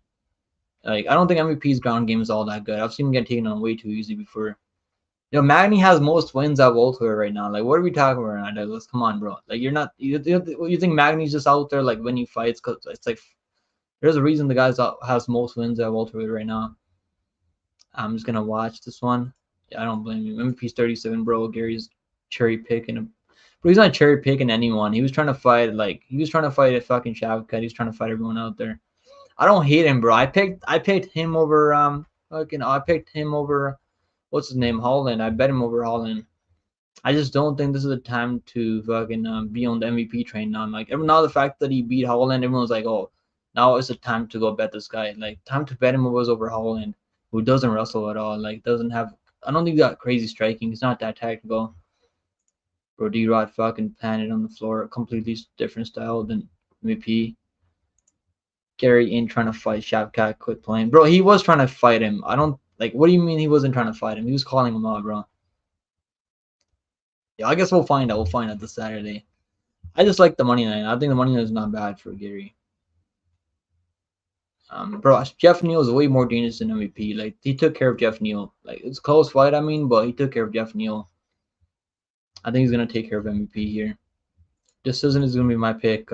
Like I don't think MVP's ground game is all that good. I've seen him get taken on way too easy before. You know, Magny has most wins at welterweight right now. Like, what are we talking about right now, Douglas? Come on, bro. Like, you're not. You think Magny's just out there like winning fights? Cause it's like there's a reason the guy has most wins at welterweight right now. I'm just gonna watch this one. Yeah, I don't blame you. MVP's 37, bro. Gary's cherry picking him. But he's not cherry picking anyone. He was trying to fight a fucking Shavkat. He was trying to fight everyone out there. I don't hate him, bro. I picked him over I picked him over what's his name, Holland. I bet him over Holland. I just don't think this is the time to fucking be on the MVP train now. Like now the fact that he beat Holland, everyone's like, oh, now it's the time to go bet this guy. Like time to bet him was over Holland, who doesn't wrestle at all. Like doesn't have. I don't think he got crazy striking. He's not that technical. Bro, D-Rod fucking planted on the floor, a completely different style than MVP. Gary ain't trying to fight Shavkat, quit playing. Bro, he was trying to fight him. I don't like what do you mean he wasn't trying to fight him? He was calling him out, bro. Yeah, I guess we'll find out. We'll find out this Saturday. I just like the money line. I think the money line is not bad for Gary. Bro, Jeff Neal is way more dangerous than MVP. Like he took care of Jeff Neal. Like it's a close fight, I mean, but he took care of Jeff Neal. I think he's gonna take care of MVP here. Decision is gonna be my pick.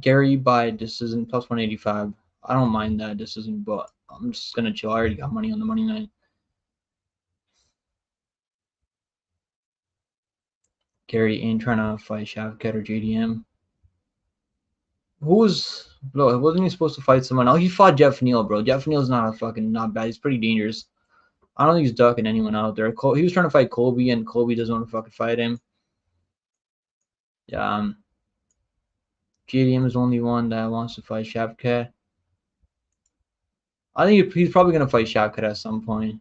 Gary by decision plus 185. I don't mind that decision, but I'm just gonna chill. I already got money on the money line. Gary ain't trying to fight Shavkat or JDM. Bro, wasn't he supposed to fight someone? Oh, he fought Jeff Neal, bro. Jeff Neal's not bad. He's pretty dangerous. I don't think he's ducking anyone out there. He was trying to fight Colby, and Colby doesn't want to fucking fight him. Yeah, JDM is the only one that wants to fight Shavkat. I think he's probably gonna fight Shavkat at some point.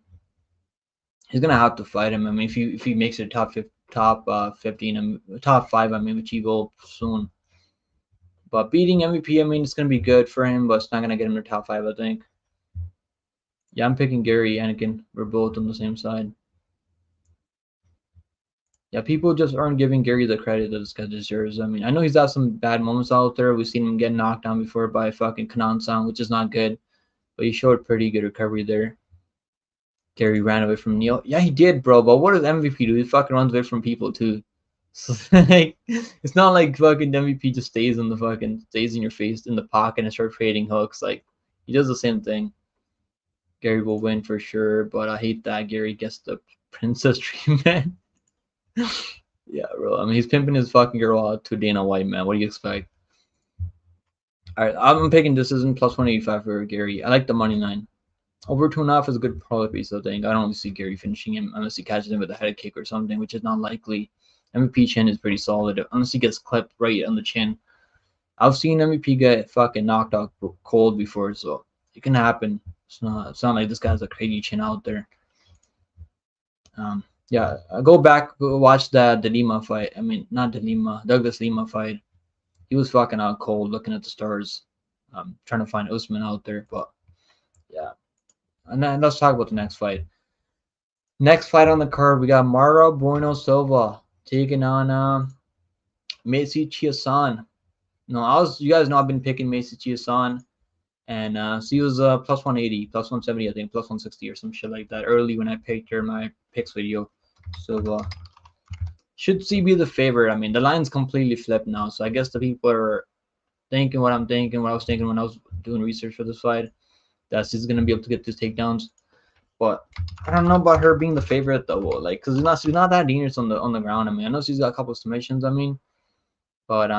He's gonna have to fight him. I mean, if he makes it top 15 and top 5, I mean, which he will soon. But beating MVP, I mean, it's gonna be good for him, but it's not gonna get him to top 5, I think. Yeah, I'm picking Gary Anakin. We're both on the same side. Yeah, people just aren't giving Gary the credit that this guy deserves. I mean, I know he's had some bad moments out there. We've seen him get knocked down before by fucking Kanan-san, which is not good. But he showed pretty good recovery there. Gary ran away from Neal. Yeah, he did, bro. But what does MVP do? He fucking runs away from people too. So like, it's not like fucking MVP just stays in your face in the pocket and starts trading hooks. Like he does the same thing. Gary will win for sure, but I hate that Gary gets the princess treatment. Yeah, bro. I mean, he's pimping his fucking girl out to Dana White, man. What do you expect? All right, I'm picking decision plus 185 for Gary. I like the money line. Over 2.5 is a good probably piece, I think. I don't really see Gary finishing him unless he catches him with a head kick or something, which is not likely. MVP chin is pretty solid unless he gets clipped right on the chin. I've seen MVP get fucking knocked out cold before, so it can happen. It's not like this guy's a crazy chin out there. Yeah, go watch the Lima fight. I mean, not the Lima, Douglas Lima fight. He was fucking out cold, looking at the stars, trying to find Usman out there. But yeah, and then let's talk about the next fight. Next fight on the card, we got Mara Bueno Silva taking on Macy Chiasson. No, you guys know I've been picking Macy Chiasson, and she was plus 180, plus 170, I think, plus 160 or some shit like that early when I picked her in my picks video. So should she be the favorite? I mean, the line's completely flipped now, so I guess the people are thinking what I'm thinking, what I was thinking when I was doing research for this fight, that she's gonna be able to get these takedowns. But I don't know about her being the favorite though. Like, cause she's not that dangerous on the ground. I mean, I know she's got a couple of submissions. I mean, but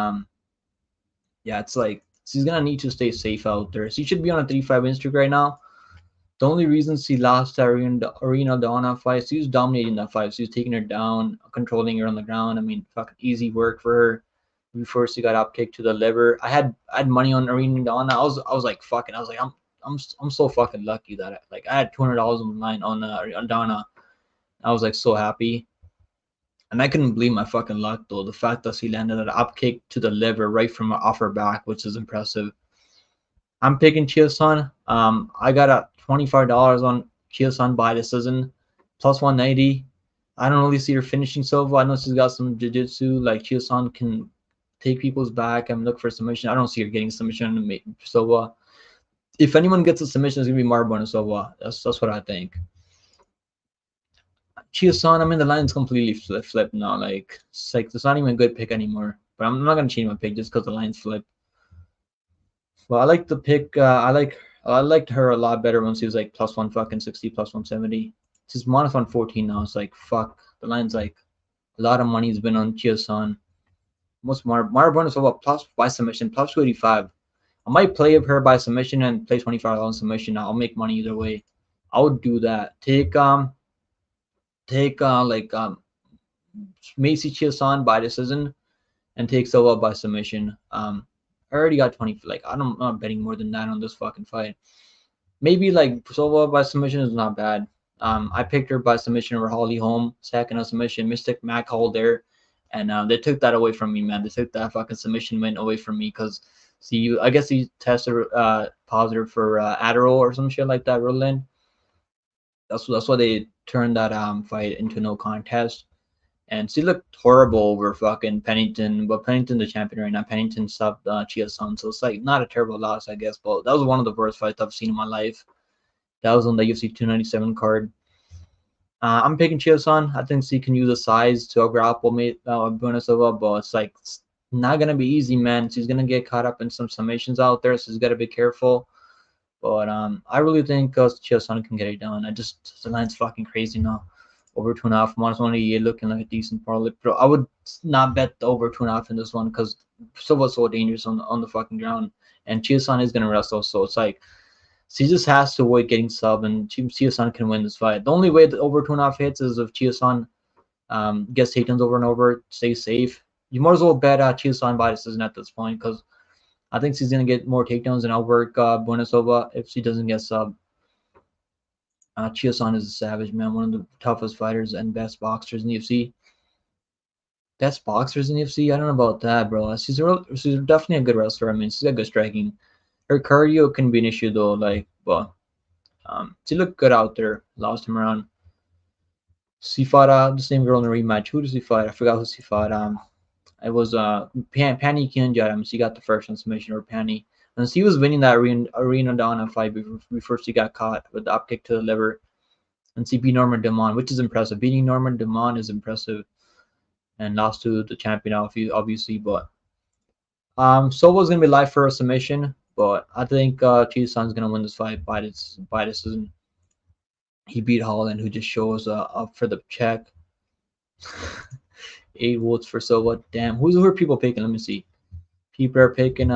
yeah, it's like she's gonna need to stay safe out there. She should be on a 3-5 win streak right now. The only reason she lost that Arena Dawn fight, she was dominating that fight. She was taking her down, controlling her on the ground. I mean, fucking easy work for her. Before she got up kicked to the liver, I had money on Arena Dawn. I was like fucking. I was like I'm so fucking lucky that I had $200 on the line on Donna. I was like so happy. And I couldn't believe my fucking luck though. The fact that she landed an up kick to the liver right from off her back, which is impressive. I'm picking Chia-Sun. I got a $25 on Chia-Sun by decision, plus 190. I don't really see her finishing Silva. I know she's got some jiu-jitsu. Like Chia-Sun can take people's back and look for submission. I don't see her getting submission on Silva. If anyone gets a submission, it's gonna be Marbona Silva. That's what I think. Chia-Sun, I mean the line's completely flipped now. Like it's not even a good pick anymore. But I'm not gonna change my pick just because the line's flipped. Well, I like the pick. I liked her a lot better when she was like plus 160, plus 170. She's minus 114 now. It's like fuck. The line's like a lot of money's been on Chia-Sun. Most Marbona Silva plus by submission plus 285. I might play her by submission and play $25 on submission. I'll make money either way. I would do that. Take Macy Chia-Sun by decision and take Silva by submission. I already got 20. Like I'm not betting more than that on this fucking fight. Maybe like Silva by submission is not bad. I picked her by submission over Holly Holm, second on submission. Mystic Mac Hall there, and they took that away from me, man. They took that fucking submission win away from me because see, I guess he tested positive for Adderall or some shit like that. Roland. That's why they turned that fight into no contest. And she looked horrible over fucking Pennington, but Pennington the champion right now. Pennington subbed Chia-Sun, so it's like not a terrible loss, I guess. But that was one of the worst fights I've seen in my life. That was on the UFC 297 card. I'm picking Chia-Sun. I think she can use the size to grapple Bruna Silva, but it's like it's not gonna be easy, man. She's gonna get caught up in some summations out there, so she's gotta be careful. But I really think Chia-Sun can get it done. The line's fucking crazy now. Over 2.5 minus 188 looking like a decent parlay. But I would not bet the over 2.5 in this one because Silva's so dangerous on the fucking ground. And Chia-Sun is gonna wrestle, so it's like she just has to avoid getting sub, and Chia-Sun can win this fight. The only way the over 2.5 hits is if Chia-Sun gets takedowns over and over, stay safe. You might as well bet Chia-Sun by decision at this point because I think she's gonna get more takedowns and outwork Buenosova if she doesn't get sub. Chia-Sun is a savage, man. One of the toughest fighters and best boxers in the UFC. Best boxers in the UFC? I don't know about that, bro. She's definitely a good wrestler. I mean, she's got good striking. Her cardio can be an issue though. Like, but she looked good out there. Lost him around. She fought the same girl in the rematch. Who did she fight? I forgot who she fought. It was Pani Kianjad. She got the first on submission, or Pani. And she was winning that Arena Donna fight before she got caught with the up kick to the liver. And she beat Norman Demon, which is impressive. Beating Norman Demon is impressive. And lost to the champion, obviously. But Silva's going to be live for a submission. But I think Chia-Sun's going to win this fight by decision. He beat Holland, who just shows up for the check. 8 votes for Silva. Damn. Who are people picking? Let me see. People are picking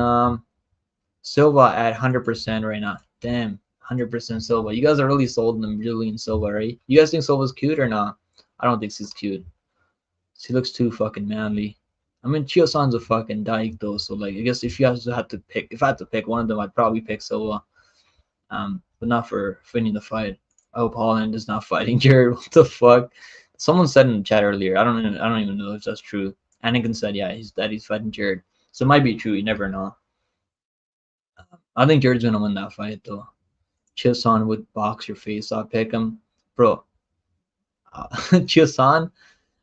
Silva at 100% right now. Damn, 100% Silva. You guys are really sold on Brazilian Silva, right? You guys think Silva's cute or not? I don't think she's cute. She looks too fucking manly. I mean, Chia-Sun's a fucking dyke though, so like I guess if I had to pick one of them, I'd probably pick Silva. But not for winning the fight. I hope Holland is not fighting Jared. What the fuck? Someone said in the chat earlier. I don't even know if that's true. Anakin said, yeah, he's fighting Jared. So it might be true. You never know. I think Jared's gonna win that fight though. Chia-Sun would box your face. I'll pick him, bro. Chia-Sun,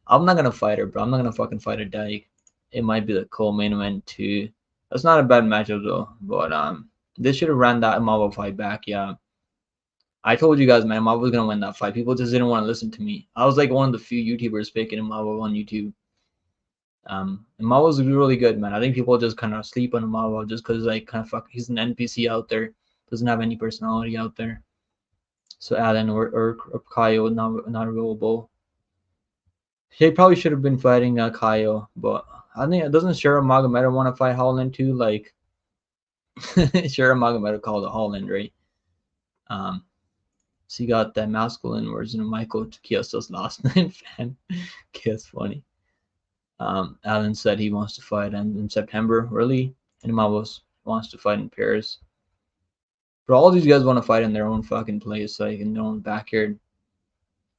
I'm not gonna fight her, bro. I'm not gonna fucking fight a dyke. It might be the co-main event too. That's not a bad matchup though. But they should have ran that Imava fight back. Yeah, I told you guys, man, Imava was gonna win that fight. People just didn't want to listen to me. I was like one of the few YouTubers picking Imava on YouTube. Imava was really good, man. I think people just kind of sleep on Imava just because like kind of he's an NPC out there. Doesn't have any personality out there. So Allen or Kyle not available. He probably should have been fighting Kyle, but I think it doesn't Shura Magomedov want to fight Holland too. Like Shura Magomedov called it Holland, right? Um, so you got that masculine version of Michael Chiyosa's last name fan. It's funny. Allen said he wants to fight in September, really, and Mavos wants to fight in Paris. But all these guys want to fight in their own fucking place, like in their own backyard.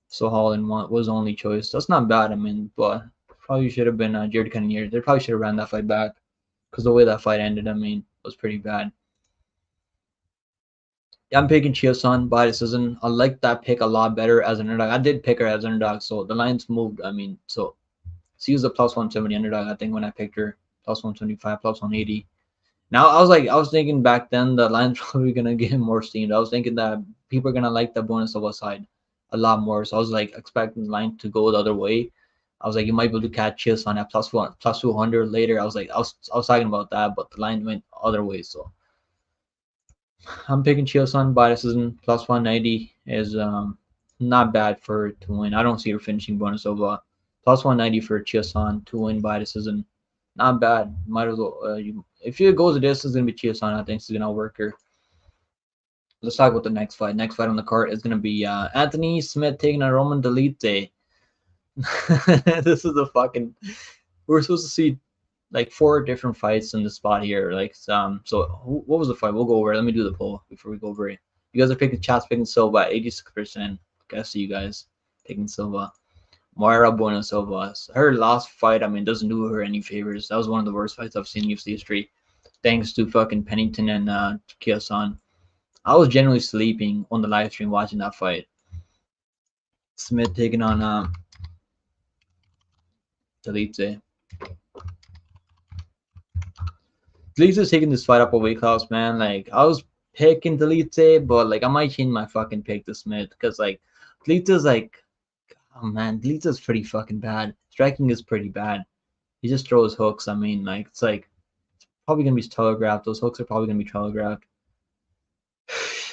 So Holland was the only choice. That's not bad, I mean, but probably should have been Jared Cannonier. They probably should have ran that fight back because the way that fight ended, I mean, was pretty bad. Yeah, I'm picking Chiosan by decision. I like that pick a lot better as an underdog. I did pick her as an underdog, so the lines moved. I mean, so she was a plus 170 underdog, I think, when I picked her. Plus 125, plus 180. Now I was thinking back then the line's probably gonna get more steamed. I was thinking that people are gonna like the bonus of a side a lot more. So I was like expecting the line to go the other way. I was like, you might be able to catch Chis on that plus 200 later. I was talking about that, but the line went other way. So I'm picking Chiosan by decision. Plus 190 is not bad for her to win. I don't see her finishing bonus over. Plus 190 for Chiosan to win by decision. Not bad. Might as well. If it goes to this, it's gonna be Chiosan. I think she's gonna work her. Let's talk about the next fight. Next fight on the card is gonna be Anthony Smith taking on Roman Delite. This is a fucking. We're supposed to see like 4 different fights in the spot here. Like so what was the fight? We'll go over it. Let me do the poll before we go over it. You guys are picking Chats picking Silva at 86%. Guess you guys picking Silva. Moira Bueno Silva. Her last fight, I mean, doesn't do her any favors. That was one of the worst fights I've seen in UFC history. Thanks to fucking Pennington and Kiyosan. I was generally sleeping on the live stream watching that fight. Smith taking on Delite. Delete's taking this fight up a weight class, man. Like I was picking Delite, but like I might change my fucking pick to Smith because like Delite's like, oh man, Delite's pretty fucking bad. Striking is pretty bad. He just throws hooks. I mean, like it's like it's probably gonna be telegraphed. Those hooks are probably gonna be telegraphed.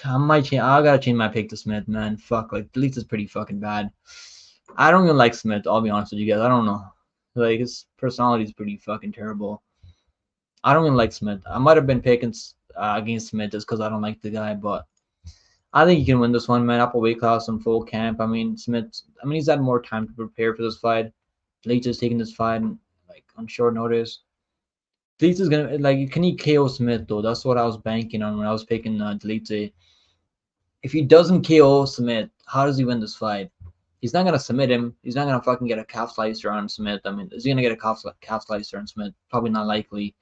I might change. I gotta change my pick to Smith, man. Fuck, like Delite's pretty fucking bad. I don't even like Smith. I'll be honest with you guys. I don't know. Like his personality is pretty fucking terrible. I don't even like Smith. I might have been picking against Smith just because I don't like the guy, but I think he can win this one, man. Up a weight class in full camp. I mean, Smith. I mean, he's had more time to prepare for this fight. Leach is taking this fight like on short notice. Leach is gonna like, can he KO Smith though? That's what I was banking on when I was picking Delite. If he doesn't KO Smith, how does he win this fight? He's not gonna submit him. He's not gonna fucking get a calf slicer on Smith. I mean, is he gonna get a calf slicer on Smith? Probably not likely.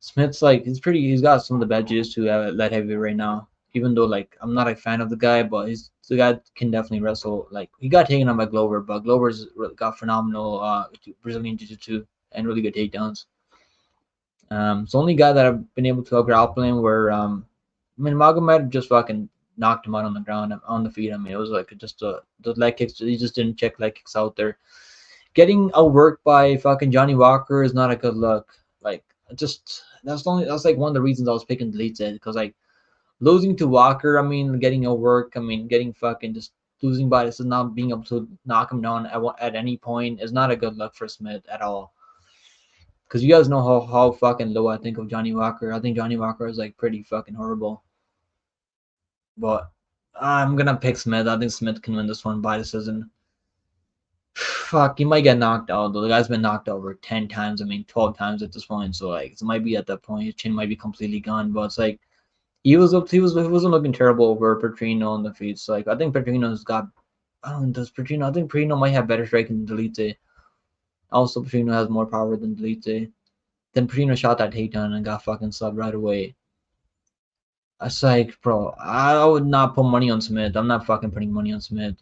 Smith's like he's got some of the bad jiu-jitsu at light heavy right now. Even though like I'm not a fan of the guy, but the guy can definitely wrestle. Like he got taken on by Glover, but Glover's got phenomenal Brazilian jiu-jitsu and really good takedowns. It's the only guy that I've been able to grapple him where I mean Magomed just fucking knocked him out on the ground on the feet. I mean it was like just the leg kicks. He just didn't check leg kicks out there. Getting outworked by fucking Johnny Walker is not a good look. Like just that's like one of the reasons I was picking Delete because like losing to Walker, I mean getting outworked, I mean getting fucking just losing by this is not being able to knock him down at any point is not a good look for Smith at all. Because you guys know how fucking low I think of Johnny Walker. I think Johnny Walker is like pretty fucking horrible. But I'm gonna pick Smith. I think Smith can win this one by decision. Fuck, he might get knocked out though. The guy's been knocked out over 10 times. I mean 12 times at this point. So like it might be at that point his chin might be completely gone. But it's like he wasn't looking terrible over Petrino on the feet. So like I think Petrino's got I don't know, does Petrino I think Petrino might have better striking than Delite. Also Petrino has more power than Delite. Then Petrino shot that takedown and got fucking subbed right away. It's like, bro, I would not put money on Smith. I'm not fucking putting money on Smith.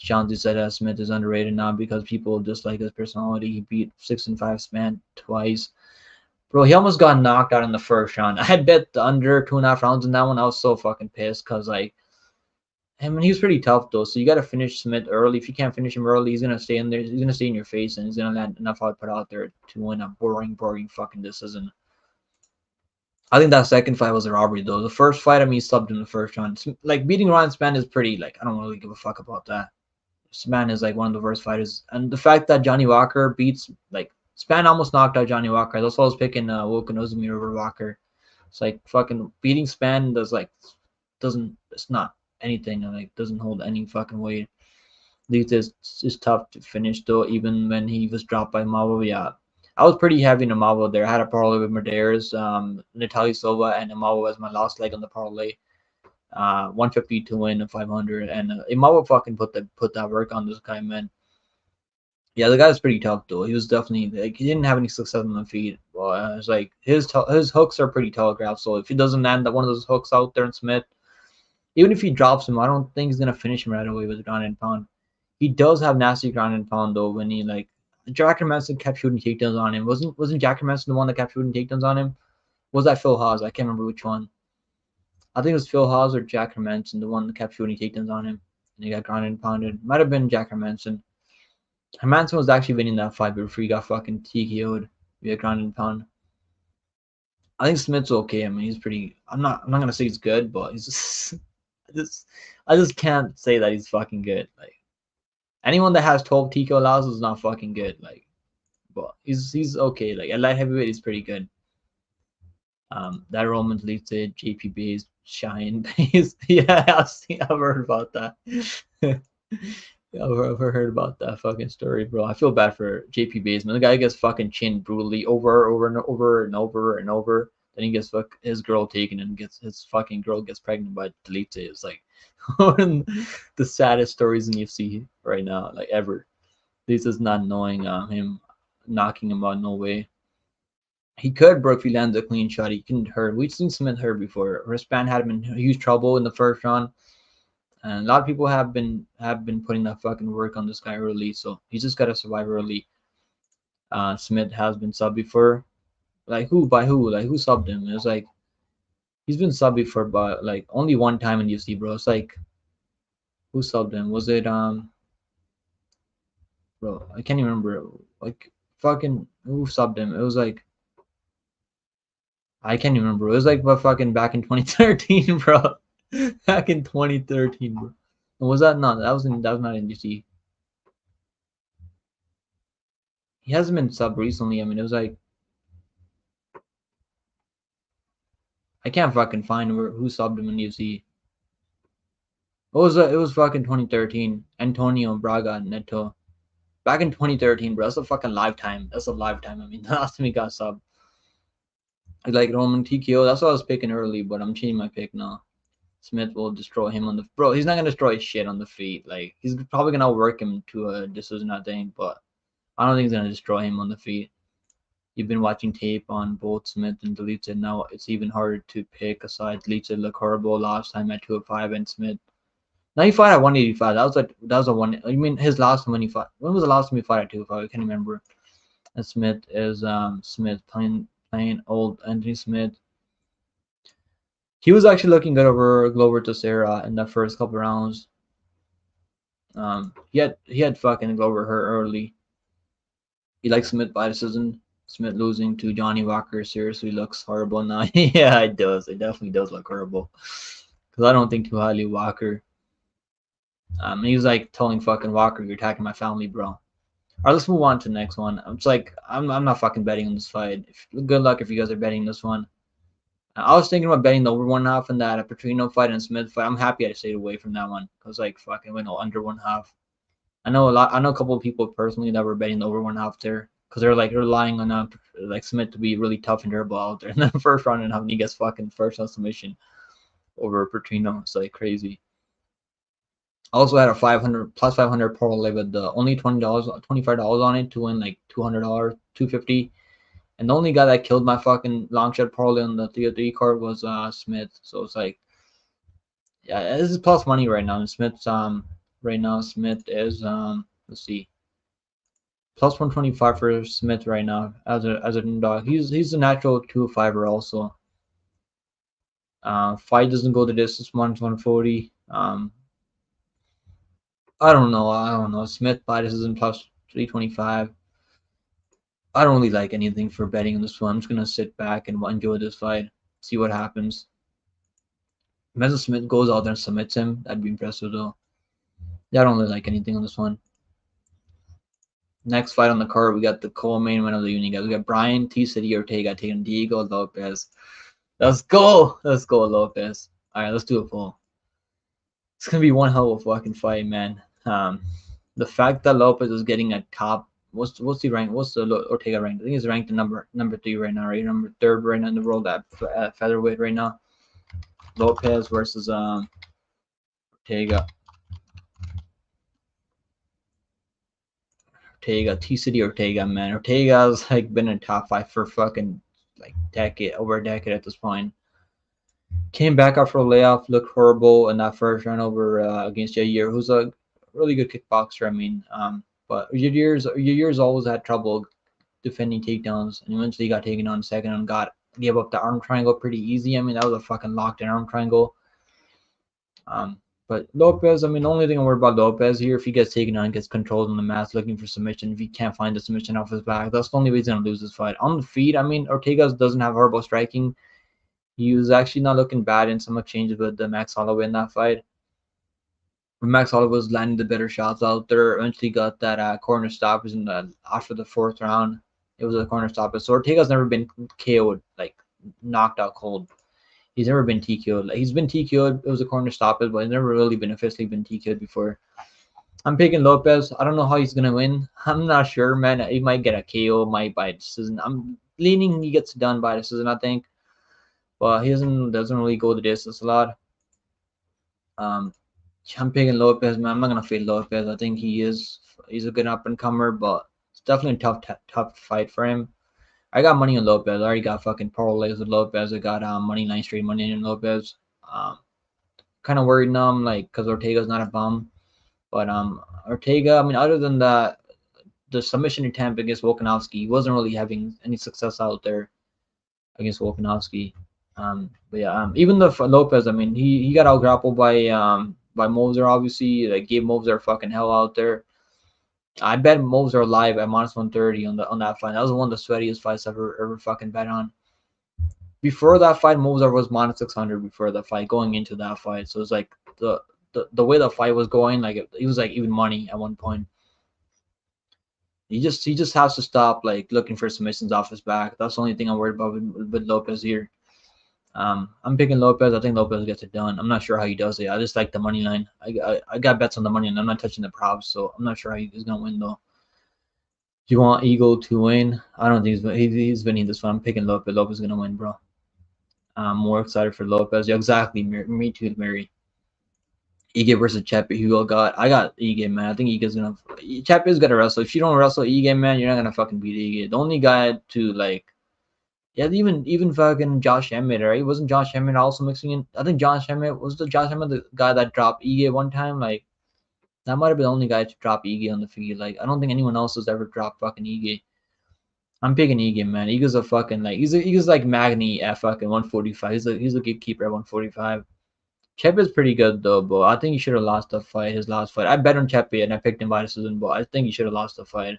Shanti said that Smith is underrated now because people dislike his personality. He beat 6-5 Span twice. Bro, he almost got knocked out in the first round. I had bet the under 2.5 rounds in that one. I was so fucking pissed because, like, I mean, he was pretty tough, though. So you got to finish Smith early. If you can't finish him early, he's going to stay in there. He's going to stay in your face, and he's going to land enough output out there to win a boring fucking decision. I think that second fight was a robbery though. The first fight, I mean, he subbed in the first round. Like beating Ryan Spann is pretty. Like I don't really give a fuck about that. Spann is like one of the worst fighters, and the fact that Johnny Walker beats like Spann almost knocked out Johnny Walker. That's why I was picking Volkanovski over Walker. It's like fucking beating Spann doesn't it's not anything, and like doesn't hold any fucking weight. Leeds is tough to finish though, even when he was dropped by Mavo. Yeah, I was pretty heavy in the Mavo there. I had a parlay with Medeiros, Natalia Silva, and Mavo as my last leg on the parlay. 150 to win and 500, and Imava fucking put that work on this guy, man. Yeah, the guy was pretty tough though. He was definitely like he didn't have any success on the feet. Well, it's like his hooks are pretty telegraphed. So if he doesn't land that one of those hooks out there in Smith, even if he drops him, I don't think he's gonna finish him right away with the ground and pound. He does have nasty ground and pound though. When he like Jack Manson kept shooting takedowns on him. Wasn't Jack Manson the one that kept shooting takedowns on him? Was that Phil Haas? I can't remember which one. I think it was Phil Haas or Jack Hermanson, the one that kept shooting takedowns on him. And he got grounded and pounded. Might have been Jack Hermanson. Hermanson was actually winning that fight before he got fucking TKO'd via ground and pound. I think Smith's okay. I mean, he's pretty. I'm not gonna say he's good, but he's just. I just can't say that he's fucking good. Like anyone that has 12 TKO allows is not fucking good. Like, but he's okay. Like at light heavyweight, he's pretty good. That Romans leads to JP base, Shine base. Yeah, I've heard about that. I've heard about that fucking story, bro. I feel bad for JP Baseman. The guy gets fucking chinned brutally over and over. Then he gets his girl taken and gets his fucking girl gets pregnant by Delete. It's like one of the saddest stories in UFC right now, like ever. Lisa's not knowing him knocking him out, no way. He could, bro, if he lands a clean shot. He can hurt. We've seen Smith hurt before. Wristband had him in huge trouble in the first round. And a lot of people have been putting that fucking work on this guy early, so he's just gotta survive early. Smith has been subbed before. Like who by who? Like who subbed him? It's like he's been subbed before, but like only one time in UFC, bro. It's like who subbed him? Was it bro? I can't even remember. Like fucking who subbed him? It was like I can't even remember. It was like fucking back in 2013, bro. Back in 2013, bro. And was that not? That was not in DC. He hasn't been sub recently. I mean, it was like I can't fucking find who subbed him in UFC. It was fucking 2013. Antonio Braga Neto. Back in 2013, bro. That's a fucking lifetime. That's a lifetime. I mean, the last time he got subbed. Like Roman TKO. That's what I was picking early, but I'm changing my pick now. Smith will destroy him on the bro. He's not gonna destroy shit on the feet. Like he's probably gonna work him to a decision, I think, but I don't think he's gonna destroy him on the feet. You've been watching tape on both Smith and Deleted. Now it's even harder to pick a side. Deleted look horrible last time at 205 and Smith. Now he fought at 185. That was a one. I mean his last time when he fought. When was the last time he fought at 205? I can't remember. And Smith is Smith playing old Anthony Smith. He was actually looking good over Glover Teixeira in the first couple rounds. He had fucking Glover hurt early. He likes Smith by decision. Smith losing to Johnny Walker seriously looks horrible now. Yeah, it does. It definitely does look horrible. Because I don't think too highly of Walker. He was like telling fucking Walker, "You're attacking my family, bro." All right, let's move on to the next one. It's like I'm not fucking betting on this fight. Good luck if you guys are betting this one. I was thinking about betting the over 1.5 in that Petrino fight and Smith fight. I'm happy I stayed away from that one because like fucking went under 1.5. I know a couple of people personally that were betting the over 1.5 there because they're like relying on like Smith to be really tough and durable out there. And then the first round and having he gets fucking first round submission over Petrino. It's like crazy. I also had a 500 plus 500 parlay with the only $25 on it to win like $200, $250. And the only guy that killed my fucking long shot parlay on the 303 card was Smith. So it's like, yeah, this is plus money right now. And Smith's right now Smith is let's see, plus 125 for Smith right now as a dog. He's a natural 205er also. Fight doesn't go the distance. 140. I don't know. Smith by decision plus 325. I don't really like anything for betting on this one. I'm just gonna sit back and enjoy this fight. See what happens. Messer Smith goes out there and submits him. That'd be impressive though. Yeah, I don't really like anything on this one. Next fight on the card, we got the co-main event of the evening, guys. We got Brian T. City Ortega taking Diego Lopez. Let's go. Let's go, Lopez. All right, let's do it full. It's gonna be one hell of a fucking fight, man. The fact that Lopez is getting a top, what's the rank? What's the Ortega rank? I think he's ranked number 3 right now, right? Number 3rd right now in the world at featherweight right now. Lopez versus Ortega. T City Ortega, man. Ortega's like been in top 5 for fucking like over a decade at this point. Came back after a layoff, looked horrible in that first round over against Yair, who's a really good kickboxer. I mean, but Yair's always had trouble defending takedowns, and eventually got taken on second and gave up the arm triangle pretty easy. I mean, that was a fucking locked in arm triangle. But Lopez, I mean, the only thing I'm worried about Lopez here, if he gets taken on, gets controlled on the mat, looking for submission, if he can't find the submission off his back, that's the only way he's going to lose this fight. On the feet, I mean, Ortega doesn't have horrible striking. He was actually not looking bad in some exchanges with the Max Holloway in that fight. Max Holloway was landing the better shots out there. Eventually got that corner stoppage after the 4th round. It was a corner stoppage. So Ortega's never been KO'd, like knocked out cold. He's never been TKO'd. Like, he's been TKO'd. It was a corner stoppage, but he's never really been officially been TKO'd before. I'm picking Lopez. I don't know how he's gonna win. I'm not sure, man. He might get a KO, might by decision. I'm leaning he gets done by decision, I think. But he doesn't really go the distance a lot. I'm picking Lopez, man. I'm not gonna fade Lopez. I think he's a good up and comer, but it's definitely a tough fight for him. I got money on Lopez. I already got fucking parlays with Lopez. I got money line straight money in Lopez. Kind of worried now, like, because Ortega's not a bum, but Ortega. I mean, other than that, the submission attempt against Volkanovski, he wasn't really having any success out there against Volkanovski. But yeah, even the Lopez, I mean, he got out grappled by Moser, obviously. Like, gave Moser fucking hell out there. I bet Moser live at -130 on that fight. That was one of the sweatiest fights I've ever fucking bet on. Before that fight, Moser was -600 before the fight, going into that fight. So it's like the way the fight was going, like it was like even money at one point. He just has to stop like looking for submissions off his back. That's the only thing I'm worried about with Lopez here. I'm picking Lopez. I think Lopez gets it done. I'm not sure how he does it. I just like the money line. I got bets on the money line. I'm not touching the props, so I'm not sure how he's gonna win though. Do you want Eagle to win? I don't think he's winning this one. I'm picking Lopez. Lopez is gonna win, bro. I'm more excited for Lopez. Yeah, exactly. Me too, Mary. Ige versus Chepe. I got Ige, man. I think Ige's gonna. Chepe's gonna wrestle. If you don't wrestle Ige, man, you're not gonna fucking beat Ige. The only guy to like. Yeah, even fucking Josh Emmett, right? Wasn't Josh Emmett also mixing in? I think Josh Emmett the guy that dropped Ige one time. Like, that might have been the only guy to drop Ige on the feed. Like, I don't think anyone else has ever dropped fucking Ige. I'm picking Ige, man. Ige's a fucking like he's like Magny at fucking 145. He's a gatekeeper at 145. Chepe is pretty good though, but I think he should have lost the fight. His last fight. I bet on Chepe and I picked him by decision, but I think he should have lost the fight.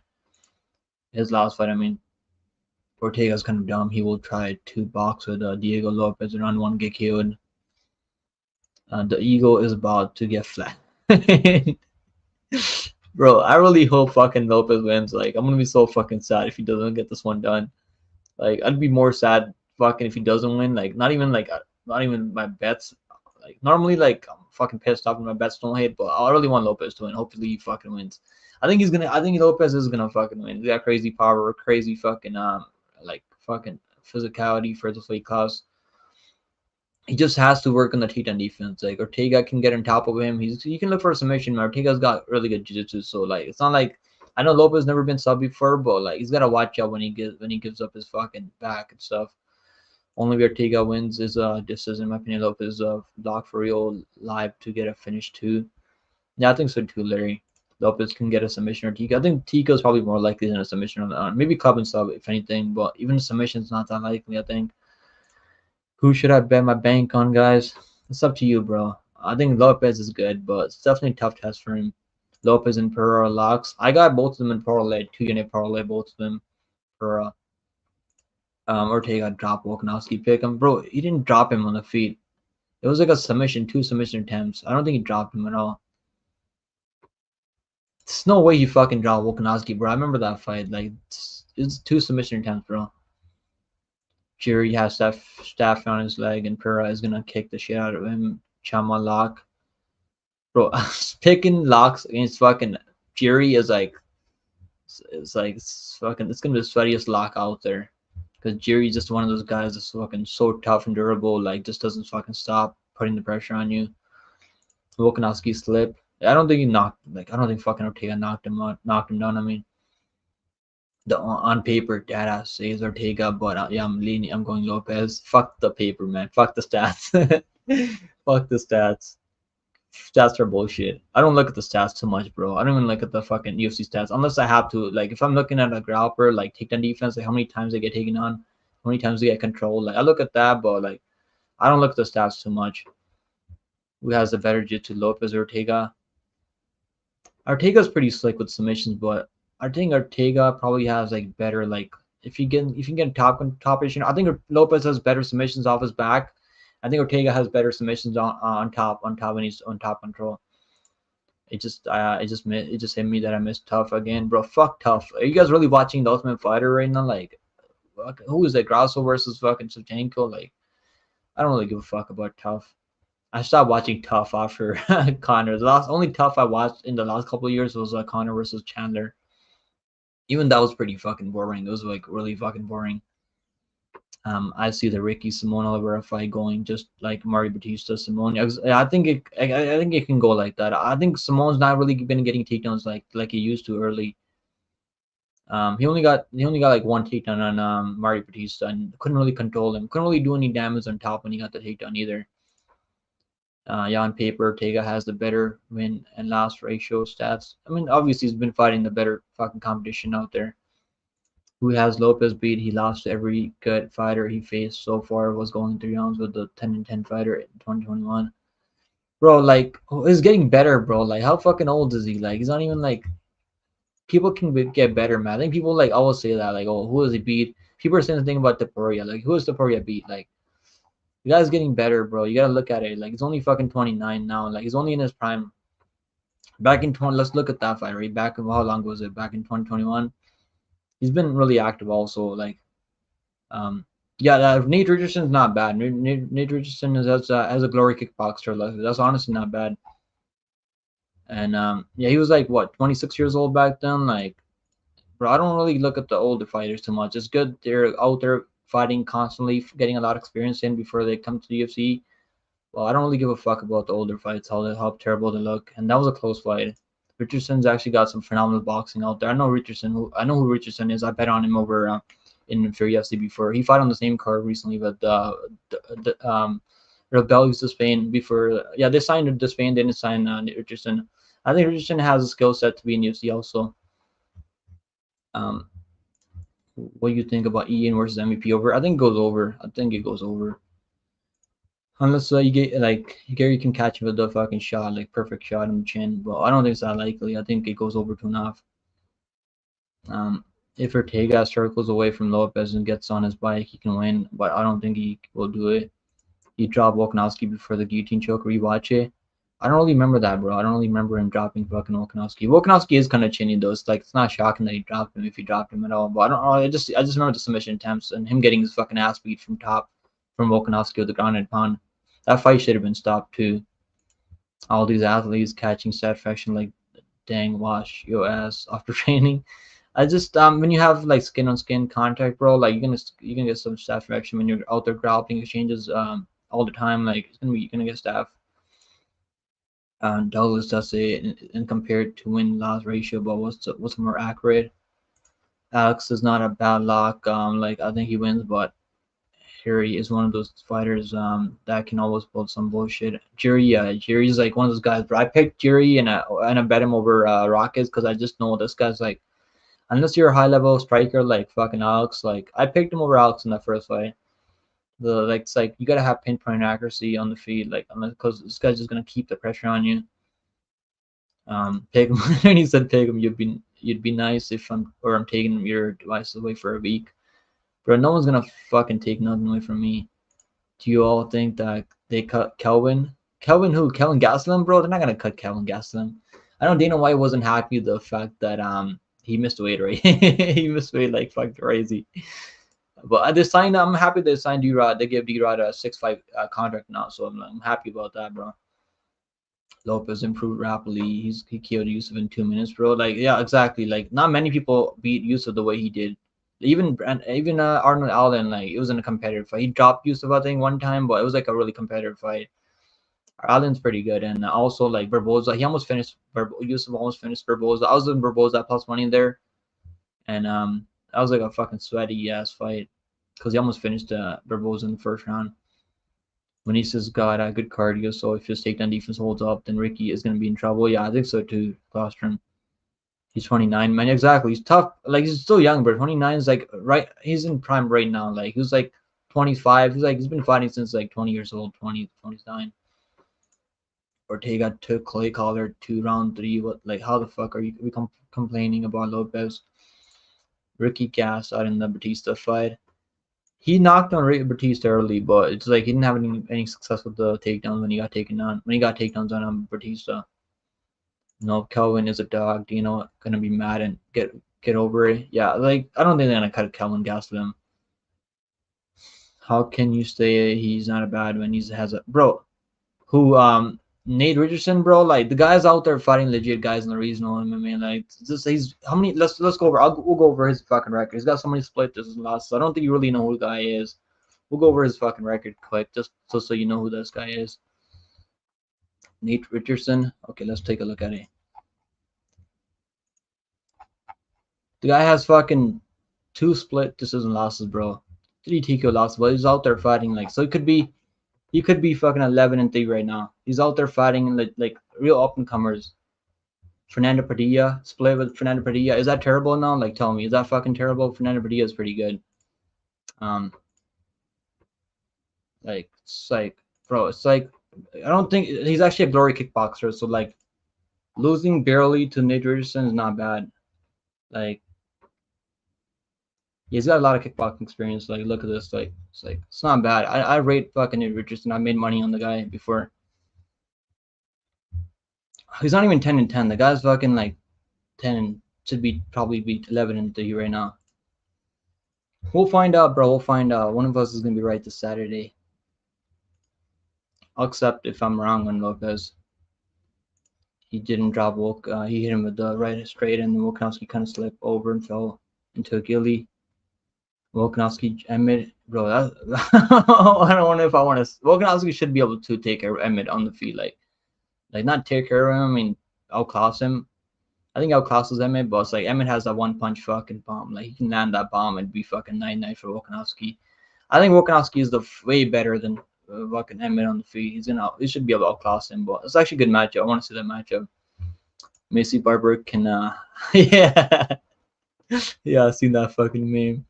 His last fight, I mean. Ortega's kind of dumb. He will try to box with Diego Lopez and run one, get killed. The ego is about to get flat. Bro, I really hope fucking Lopez wins. Like, I'm gonna be so fucking sad if he doesn't get this one done. Like, I'd be more sad fucking if he doesn't win. Like, not even my bets. Like, normally, like, I'm fucking pissed off when my bets don't hit, but I really want Lopez to win. Hopefully he fucking wins. I think Lopez is gonna fucking win. He's got crazy power, crazy fucking like fucking physicality for the weight class. He just has to work on the takedown defense. Like, Ortega can get on top of him. He can look for a submission. Ortega's got really good jiu-jitsu, so like it's not like I know Lopez never been sub before, but like he's gotta watch out when he gives up his fucking back and stuff. Only way Ortega wins is decision. In my opinion, Lopez lock for real live to get a finish too. Yeah, I think so too, Larry. Lopez can get a submission or Tika. I think Tika is probably more likely than a submission on the arm. Maybe club and sub, if anything, but even a submission is not that likely, I think. Who should I bet my bank on, guys? It's up to you, bro. I think Lopez is good, but it's definitely a tough test for him. Lopez and Pereira locks. I got both of them in parlay, 2-unit parlay, both of them. Pereira. Ortega dropped Volkanovski, pick him, bro. He didn't drop him on the feet. It was like a submission, 2 submission attempts. I don't think he dropped him at all. There's no way he fucking dropped Volkanovski, bro. I remember that fight. Like, it's 2 submission attempts, bro. Fury has staff on his leg, and Pereira is gonna kick the shit out of him. Chama lock, bro. Picking locks against fucking Fury is like, it's fucking. It's gonna be the sweatiest lock out there. Because Jerry's just one of those guys that's fucking so tough and durable, like just doesn't fucking stop putting the pressure on you. Volkanovski slip. I don't think he knocked. Like I don't think fucking Ortega knocked him out, knocked him down. I mean, the on paper data says Ortega, but yeah, I'm leaning. I'm going Lopez. Fuck the paper, man. Fuck the stats. Fuck the stats. Stats are bullshit. I don't look at the stats too much, bro. I don't even look at the fucking UFC stats unless I have to. Like if I'm looking at a grappler, like takedown defense, like how many times they get taken on, how many times they get controlled. Like I look at that, but like I don't look at the stats too much. Who has the better jiu-jitsu, Lopez or Ortega? Ortega's pretty slick with submissions, but I think Ortega probably has like better like if you get top position. I think Lopez has better submissions off his back. I think Ortega has better submissions on top when he's on top control. It just hit me that I missed Tough again, bro. Fuck Tough. Are you guys really watching The Ultimate Fighter right now? Like, who is it? Grasso versus fucking Shevchenko? Like, I don't really give a fuck about Tough. I stopped watching Tough after Connor. The only Tough I watched in the last couple of years was Connor versus Chandler. Even that was pretty fucking boring. It was like really fucking boring. I see the Ricky Simone Oliveira fight going just like Mario Batista Simone. I think I think it can go like that. I think Simone's not really been getting takedowns like he used to early. He only got like one takedown on Mario Batista and couldn't really control him. Couldn't really do any damage on top when he got the takedown either. Yeah, on paper, Ortega has the better win and loss ratio stats. I mean, obviously he's been fighting the better fucking competition out there. Who has Lopez beat? He lost to every good fighter he faced so far. Was going 3 rounds with the 10-10 fighter in 2021. Bro, like he's getting better, bro. Like how fucking old is he? Like he's not even like people can get better, man. I think people like always say that, like, oh, who does he beat? People are saying the thing about Taporia. Like, who is Taporia beat? Like, the guy's getting better, bro. You gotta look at it. Like, he's only fucking 29 now. Like, he's only in his prime. Back in 20, let's look at that fight, right? Back in how long was it? Back in 2021. He's been really active also. Like, yeah, Nate Richardson's not bad. Nate Richardson has a glory kickboxer. Like, that's honestly not bad. And yeah, he was like what 26 years old back then. Like, bro, I don't really look at the older fighters too much. It's good they're out there fighting constantly, getting a lot of experience in before they come to the UFC. Well, I don't really give a fuck about the older fights, how terrible they look. And that was a close fight. Richardson's actually got some phenomenal boxing out there. I know who Richardson is. I bet on him over in for UFC before. He fought on the same card recently, but Rebel to Spain before. Yeah, they signed to Spain. They didn't sign Richardson. I think Richardson has a skill set to be in UFC also. Um, what do you think about Ian versus MVP over? I think it goes over. I think it goes over. Unless you get like Gary can catch him with the fucking shot, like perfect shot in the chin. But I don't think it's that likely. I think it goes over 2.5. If Ortega circles away from Lopez and gets on his bike, he can win. But I don't think he will do it. He dropped Volkanovski before the guillotine choke. Rewatch it. I don't really remember that, bro. I don't really remember him dropping fucking Volkanovski. Volkanovski is kind of chinny though. It's not shocking that he dropped him if he dropped him at all. But I don't know. I just remember the submission attempts and him getting his fucking ass beat from top from Volkanovski with the ground and pound. That fight should have been stopped too. All these athletes catching satisfaction like, dang, wash your ass after training. I just when you have like skin on skin contact, bro, like you're gonna get some satisfaction when you're out there grappling exchanges all the time. Like you're gonna get staff. Douglas does say and compared to win loss ratio, but what's more accurate? Alex is not a bad lock. Like I think he wins, but Jerry is one of those fighters that can always pull some bullshit. Jerry's like one of those guys. Bro, I picked Jerry and I bet him over Rockets because I just know this guy's like, unless you're a high level striker like fucking Alex, like I picked him over Alex in that first fight. It's like you gotta have pinpoint accuracy on the feet, like because this guy's just gonna keep the pressure on you. Pick him. And he said pick him. You'd be nice if I'm taking your devices away for a week. Bro, no one's gonna fucking take nothing away from me. Do you all think that they cut Kelvin? Kelvin who? Kelvin Gastelum, bro? They're not gonna cut Kelvin Gastelum. I know Dana White wasn't happy with the fact that he missed weight, right? He missed weight like fucking crazy. But they signed. I'm happy they signed D-Rod. They gave D-Rod a 6-5 contract now, so I'm happy about that, bro. Lopez improved rapidly. He killed Yusuf in 2 minutes, bro. Like, yeah, exactly. Like, not many people beat Yusuf the way he did. Even Arnold Allen, like, it wasn't a competitive fight. He dropped Yusuf, I think, one time, but it was like a really competitive fight. Allen's pretty good, and also like Barboza, he almost finished. Yusuf almost finished Barboza. I was in Barboza plus money there, and that was like a fucking sweaty ass fight because he almost finished Barboza in the first round. Meneses got a good cardio, so if his takedown defense holds up, then Ricky is going to be in trouble. Yeah, I think so too. Klostrom. He's 29, man. Exactly. He's tough. Like, he's still young, but 29 is like right. He's in prime right now. Like, he was like 25. He's been fighting since like 20 years old, 20, 29. Ortega took Clay Collar to round 3. What? Like, how the fuck are you complaining about Lopez? Ricky gas out in the Batista fight. He knocked on Batista early, but it's like he didn't have any success with the takedowns when he got takedowns on Batista. No, Kelvin is a dog. Do you know gonna be mad and get over it? Yeah, like I don't think they're gonna cut Kelvin Gastelum. How can you say he's not a bad when he has a bro? Who Nate Richardson, bro? Like the guy's out there fighting legit guys in the regional MMA. Like just he's how many? Let's go over. We'll go over his fucking record. He's got so many split this and last. So I don't think you really know who the guy is. We'll go over his fucking record quick, just so you know who this guy is. Nate Richardson. Okay, let's take a look at it. The guy has fucking 2 split decision losses, bro. 3 TKO losses, but he's out there fighting like so. He could be fucking 11-3 right now. He's out there fighting like real up and comers. Fernando Padilla split with Fernando Padilla. Is that terrible now? Like, tell me, is that fucking terrible? Fernando Padilla is pretty good. Like it's like, bro, it's like I don't think he's actually a glory kickboxer. So like, losing barely to Nate Richardson is not bad. Like, he's got a lot of kickboxing experience. Like, look at this. Like, it's not bad. I rate fucking Nate Richardson. I made money on the guy before. He's not even 10-10. The guy's fucking like 10 and should be probably be 11-3 right now. We'll find out, bro. We'll find out. One of us is gonna be right this Saturday. I'll accept if I'm wrong on Lopez. He didn't drop he hit him with the right straight, and Volkanovski kind of slipped over and fell into a gilly. Volkanovski, Emmett, bro. I don't know if I want to. Volkanovski should be able to take care of Emmett on the feet, like not take care of him. I mean, outclass him. I think outclasses Emmett, but it's like Emmett has that one punch fucking bomb. Like he can land that bomb and be fucking 9-9 for Volkanovski. I think Volkanovski is the way better than fucking Emmett on the feet. He should be able to outclass him, but it's actually a good matchup. I want to see that matchup. Macy Barber can yeah. Yeah, I've seen that fucking meme.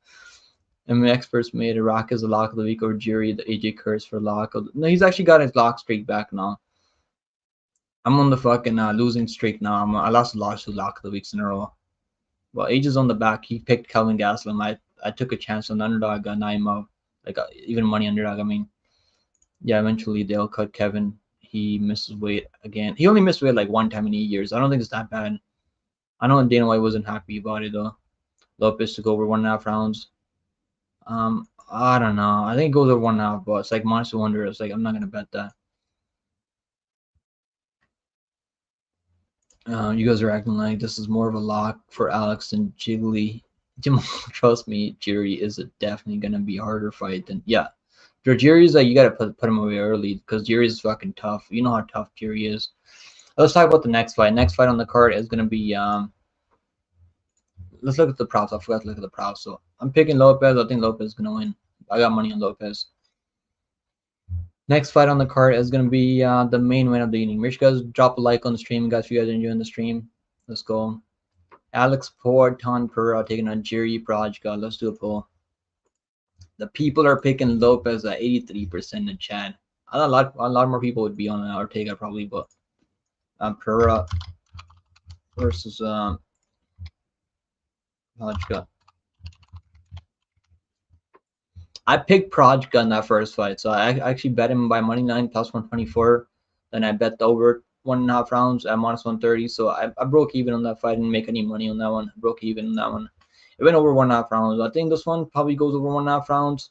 MMA experts made a Rock as a lock of the week or jury the AJ Curse for lock. No, he's actually got his lock streak back now. I'm on the fucking losing streak now. I lost 2 lock of the weeks in a row. Well, AJ is on the back. He picked Kelvin Gastelum. I took a chance on the underdog, got 9 out. Like even money underdog. I mean, yeah, eventually they'll cut Kevin. He misses weight again. He only missed weight like 1 time in 8 years. I don't think it's that bad. I know Dana White wasn't happy about it though. Lopez took over 1.5 rounds. I don't know. I think it goes over 1.5, but it's like Monster Wonder. It's like I'm not gonna bet that. You guys are acting like this is more of a lock for Alex than Jiggly. Trust me, Jerry is definitely gonna be a harder fight than Jerry's like you gotta put him away early because Jerry's fucking tough. You know how tough Jerry is. Let's talk about the next fight. Next fight on the card is gonna be let's look at the props. I forgot to look at the props. So I'm picking Lopez. I think Lopez is gonna win. I got money on Lopez. Next fight on the card is gonna be the main win of the evening. Make sure you guys drop a like on the stream, guys. If you guys are enjoying the stream, let's go. Alex Porton Pereira taking on Jerry Prajka. Let's do a poll. The people are picking Lopez at 83% in chat. A lot more people would be on Ortega probably, but Pereira versus Prajka. I picked Projka in that first fight, so I actually bet him by money line plus 124. Then I bet the over 1.5 rounds at minus 130. So I broke even on that fight. Didn't make any money on that one. I broke even on that one. It went over 1.5 rounds. I think this one probably goes over 1.5 rounds.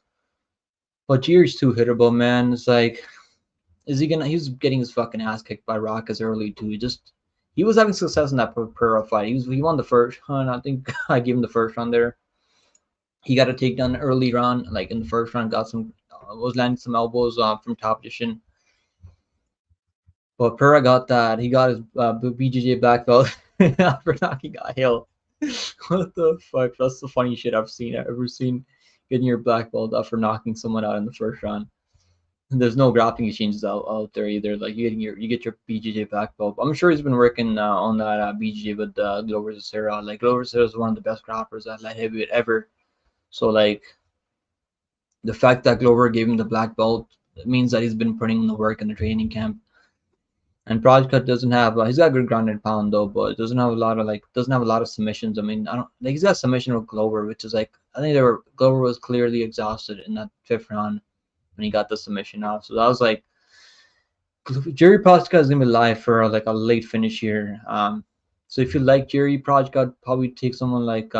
But Jiri's too hittable, man. It's like, is he gonna? He's getting his fucking ass kicked by Rockets early too. He was having success in that Pereira fight. He won the first round. I think I gave him the first round there. He got a takedown early round, like in the first round. Got some was landing some elbows from top position. But Pereira got that. He got his BJJ black belt after knocking out Hill. What the fuck? That's the funny shit I've ever seen. Getting your black belt after knocking someone out in the first round. And there's no grappling exchanges out there either. Like you get your BJJ black belt. I'm sure he's been working on that BJJ with Glover Teixeira. Like Glover Teixeira is one of the best grapplers at light heavyweight ever. So like the fact that Glover gave him the black belt means that he's been putting in the work in the training camp. And Projka doesn't have he's got a good ground and pound though, but doesn't have a lot of submissions. I mean, I don't like he's got submission with Glover, which is like I think Glover was clearly exhausted in that fifth round when he got the submission off. So that was like Jerry Projka is gonna be live for like a late finish here. So if you like Jerry Projka, probably take someone like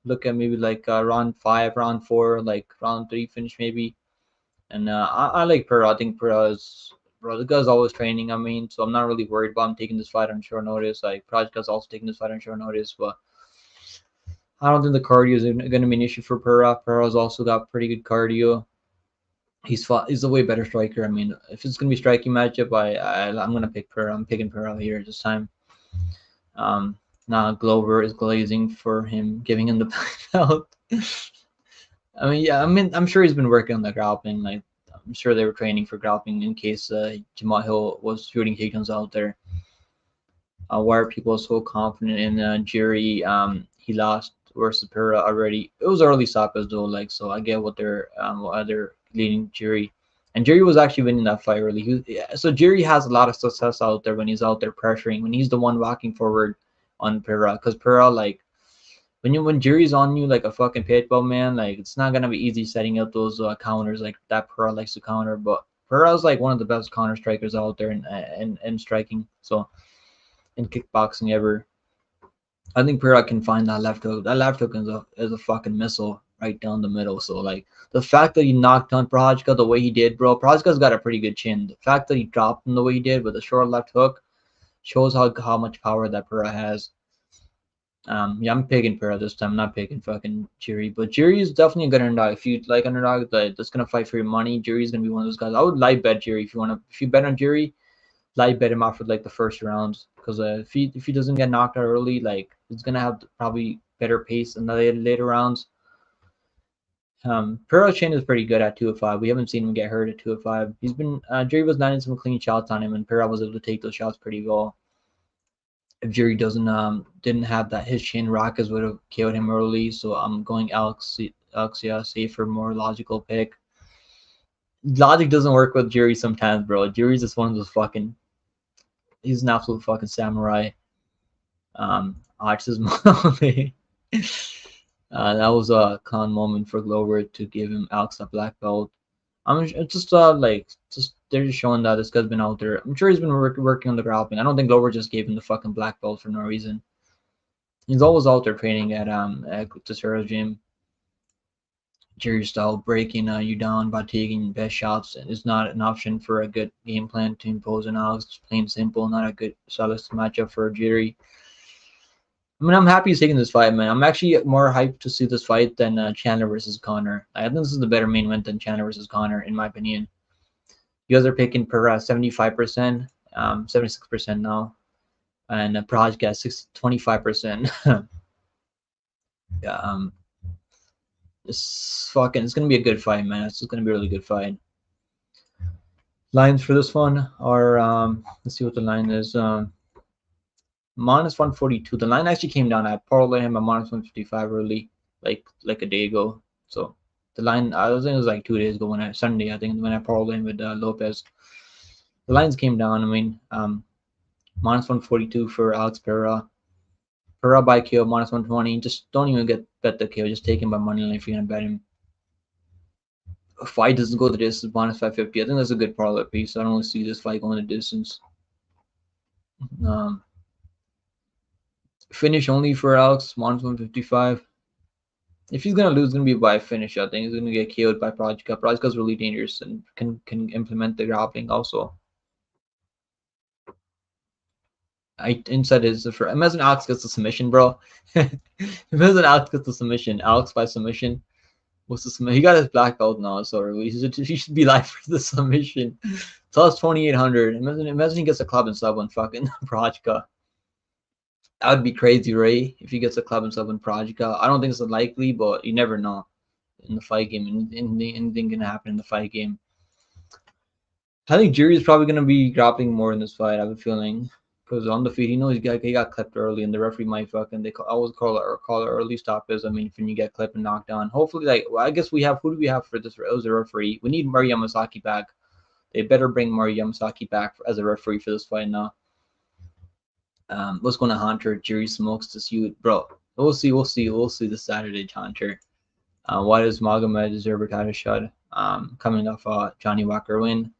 look at maybe like round 5, round 4, like round 3 finish maybe. And I like Pereira. I think Pereira is bro. The guy's always training. I mean, so I'm not really worried about him taking this fight on short notice. Like Projka's also taking this fight on short notice, but I don't think the cardio is going to be an issue for Pereira. Pereira's also got pretty good cardio. He's a way better striker. I mean, if it's gonna be striking matchup, I'm gonna pick Pereira. I'm picking Pereira here this time. Now Glover is glazing for him, giving him the black belt. I mean, yeah, I mean, I'm sure he's been working on the grappling. Like, I'm sure they were training for grappling in case Jamal Hill was shooting takedowns out there. Why are people so confident in Jerry? He lost versus Pereira already. It was early stoppage though, like so. I get why they're leading Jerry, and Jerry was actually winning that fight early. So Jerry has a lot of success out there when he's out there pressuring, when he's the one walking forward on Pereira, because Pereira like when Jerry's on you like a fucking pitbull, man, like it's not gonna be easy setting up those counters like that Pereira likes to counter. But Pereira's like one of the best counter strikers out there in striking. So in kickboxing ever. I think Pereira can find that left hook. That left hook is a fucking missile right down the middle. So like the fact that he knocked on Projka the way he did, bro. Projka's got a pretty good chin. The fact that he dropped him the way he did with a short left hook shows how much power that Pereira has. Yeah, I'm picking Pereira this time. I'm not picking fucking Jiri, but Jiri is definitely a good underdog. If you like underdog that's gonna fight for your money, Jiri's gonna be one of those guys. I would live bet Jiri if you wanna. If you bet on Jiri, live bet him after like the first rounds because if he doesn't get knocked out early, like he's gonna have probably better pace in the later rounds. Pereira's chin is pretty good at 205. We haven't seen him get hurt at 205. He's been Jiri was landing some clean shots on him, and Pereira was able to take those shots pretty well. If Jiri didn't have that his chin, Rockets would have killed him early. So I'm going Alex, yeah, safer, more logical pick. Logic doesn't work with Jiri sometimes, bro. Jiri's just one of those fucking. He's an absolute fucking samurai. Arches Molly. That was a con moment for Glover to give him Alex a black belt. I'm just they're just showing that this guy's been out there. I'm sure he's been working on the grappling. I don't think Glover just gave him the fucking black belt for no reason. He's always out there training at Teixeira's gym. Jerry style breaking you down by taking best shots is not an option for a good game plan to impose on Alex. It's plain simple, not a good stylistic matchup for Jerry. I mean, I'm happy he's taking this fight, man. I'm actually more hyped to see this fight than Chandler versus Connor. I think this is the better main event than Chandler versus Connor, in my opinion. You guys are picking per 75%, 76% now, and Projka 25%. Yeah, it's gonna be a good fight, man. It's gonna be a really good fight. Lines for this one are let's see what the line is. Minus 142. The line actually came down. I parlayed him at minus 155 early, like a day ago. So the line, I think it was like 2 days ago Sunday, I think, when I parlayed him with Lopez. The lines came down. I mean, minus 142 for Alex Pereira. Pereira by KO minus 120. Just don't even bet the KO. Just take him by money line if you're gonna bet him. a fight doesn't go the distance, minus 550. I think that's a good parlay piece. I don't really see this fight going the distance. Finish only for Alex, minus 155. If he's gonna lose, it's gonna be by finish. I think he's gonna get killed by Prajka. Prajka's really dangerous and can implement the grappling also. Inside is for imagine Alex gets the submission, bro. Imagine Alex gets the submission. Alex by submission. What's the submission? He got his black belt now, so he should be live for the submission. Plus 2,800. Imagine he gets a club and sub on fucking Prajka. That would be crazy, right? If he gets a club and sub on Prajka. I don't think it's unlikely, but you never know in the fight game. Anything can happen in the fight game. I think Jury is probably gonna be grappling more in this fight. I have a feeling. Because on the feet, he knows he got clipped early, and the referee might fucking always call it early stoppage. I mean, when you get clipped and knocked down, hopefully, like well, I guess who do we have for this? It was a referee. We need Mari Yamasaki back. They better bring Mari Yamasaki back as a referee for this fight now. What's going to Hunter? Jerry smokes to see, bro. We'll see this Saturday, Hunter. Why does Magomed deserve a title shot? Coming off a Johnny Walker win.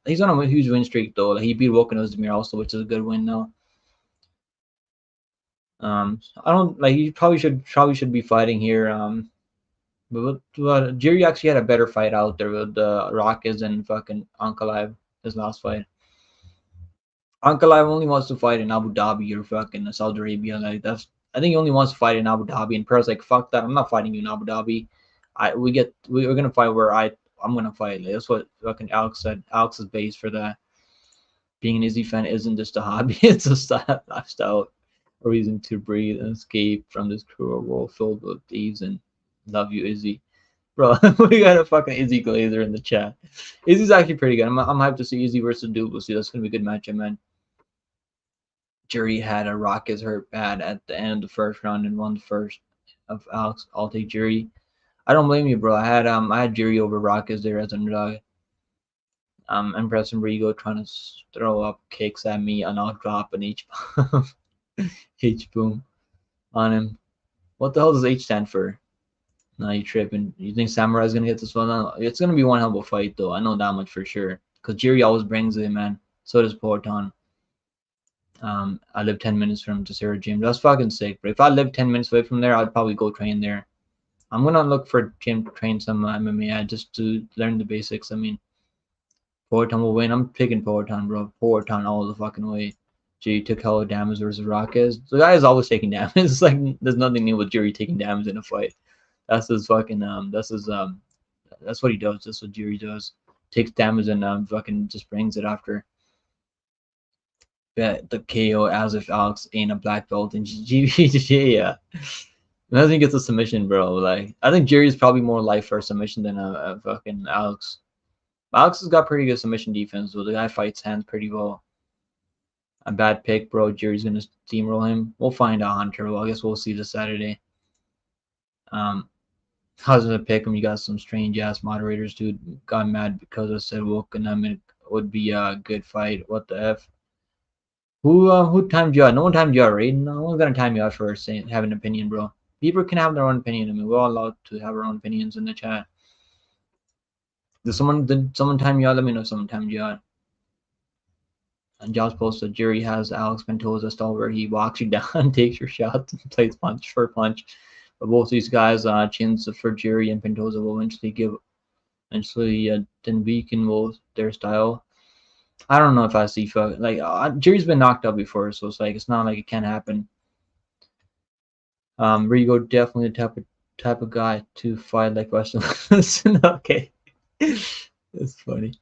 He's on a huge win streak though. Like, he beat Woken Ozdemir also, which is a good win now. I don't like. He probably should be fighting here. But Jerry actually had a better fight out there with Rockets and fucking Ankalaev his last fight. Ankalaev only wants to fight in Abu Dhabi or fucking Saudi Arabia. Like I think he only wants to fight in Abu Dhabi. And Per's like, fuck that. I'm not fighting you in Abu Dhabi. We're gonna fight where I'm gonna fight. Like, that's what fucking Alex said. Alex's base for that. Being an Izzy fan isn't just a hobby; it's a lifestyle, a reason to breathe and escape from this cruel world filled with thieves. And love you, Izzy, bro. We got a fucking Izzy Glazer in the chat. Izzy's actually pretty good. I'm hyped to see Izzy versus Duke. We'll see. That's gonna be a good matchup, man. Jury had a Rockets hurt bad at the end of the first round and won the first of Alex. I'll take Jury. I don't blame you, bro. I had Jury over Rockets there as underdog. Empress and Rigo trying to throw up kicks at me, and I'll drop an H bomb, H boom on him. What the hell does H stand for? No, you tripping. You think Samurai's gonna get this one? No, it's gonna be one hell of a fight, though. I know that much for sure. Cause Jury always brings it, man. So does Porton. I live 10 minutes from Tessera Gym. That's fucking sick. But if I live 10 minutes away from there, I'd probably go train there. I'm gonna look for a gym to train some MMA just to learn the basics. I mean, Porton will win. I'm picking Porton, bro. Porton all the fucking way. Jury took hella damage versus Rockets. The guy is always taking damage. It's like there's nothing new with Jury taking damage in a fight. That's his fucking that's what he does. That's what Jury does. Takes damage and fucking just brings it after. Bet the KO as if Alex ain't a black belt in GBJ. Yeah. I think it's a submission, bro. Like I think Jerry's probably more life for a submission than a fucking Alex. Alex has got pretty good submission defense, so the guy fights hands pretty well. A bad pick, bro. Jerry's gonna steamroll him. We'll find out, Hunter. Well, I guess we'll see this Saturday. How's gonna pick him? You got some strange ass moderators, dude. Got mad because I said Woken. I mean, it would be a good fight. What the f? Who timed you out? No one timed you out, right? No one's gonna time you out for saying have an opinion, bro. People can have their own opinion. I mean, we're all allowed to have our own opinions in the chat. Did someone time you out? Let me know if someone timed you out. And Josh posted Jerry has Alex Pentoza style where he walks you down, takes your shots, and plays punch for punch. But both these guys, chins for Jerry and Pentoza will eventually then weaken both their style. I don't know if I see Jerry's been knocked out before, so it's not like it can't happen. Rigo definitely the type of guy to fight like Western. Okay, that's funny.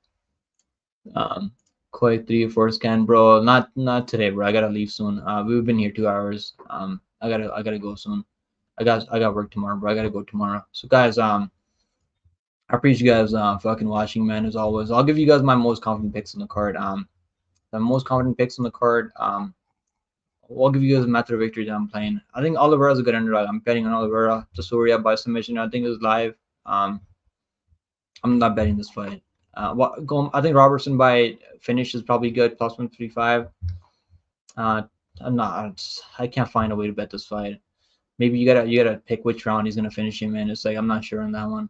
Quite 3 or 4 scan, bro. Not today, bro. I gotta leave soon. We've been here 2 hours. I gotta go soon. I got work tomorrow, bro. I gotta go tomorrow. So guys, I appreciate you guys fucking watching, man. As always, I'll give you guys my most confident picks on the card. The most confident picks on the card. I'll give you guys a method of victory that I'm playing. I think Oliveira's a good underdog. I'm betting on Oliveira to Soria by submission. I think it's live. I'm not betting this fight. I think Robertson by finish is probably good, plus 135. I can't find a way to bet this fight. Maybe you gotta pick which round he's gonna finish him in. It's like I'm not sure on that one.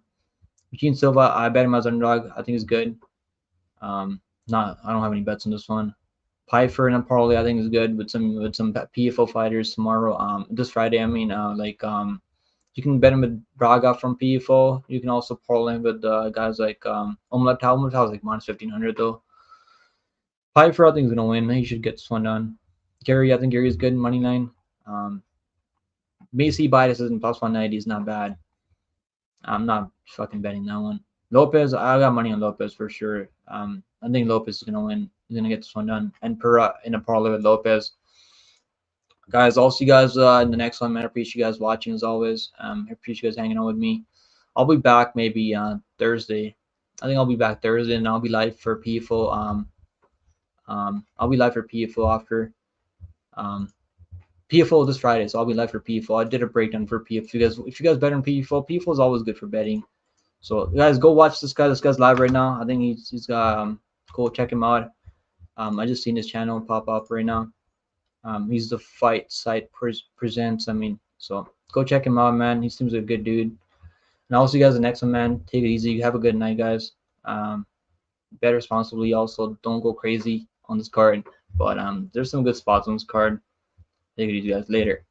Eugene Silva, I bet him as underdog. I think he's good. I don't have any bets on this one. Pfeiffer in a parlay, I think is good with some PFO fighters tomorrow. This Friday, I mean, you can bet him with Braga from PFO. You can also parlay him with guys like Omlatau. Omlatau is like minus 1500 though. Pfeiffer, I think is gonna win. He should get this one done. Gary, I think Gary's good in money line. Macy Bias isn't plus 190 is not bad. I'm not fucking betting that one. Lopez, I got money on Lopez for sure. I think Lopez is gonna win. He's gonna get this one done. And Pura in a parlay with Lopez. Guys, I'll see you guys in the next one, man. I appreciate you guys watching as always. I appreciate you guys hanging out with me. I'll be back maybe Thursday. I think I'll be back Thursday, and I'll be live for PFO. I'll be live for PFO after PFO this Friday, so I'll be live for PFO. I did a breakdown for PFO. If you guys bet on PFO is always good for betting. So guys, go watch this guy. This guy's live right now. I think he's got go check him out. I just seen his channel pop up right now. He's the Fight Site Presents. I mean, so go check him out, man. He seems like a good dude. And I'll see you guys the next one, man. Take it easy. Have a good night, guys. Bet responsibly. Also, don't go crazy on this card. But there's some good spots on this card. Take it easy, guys. Later.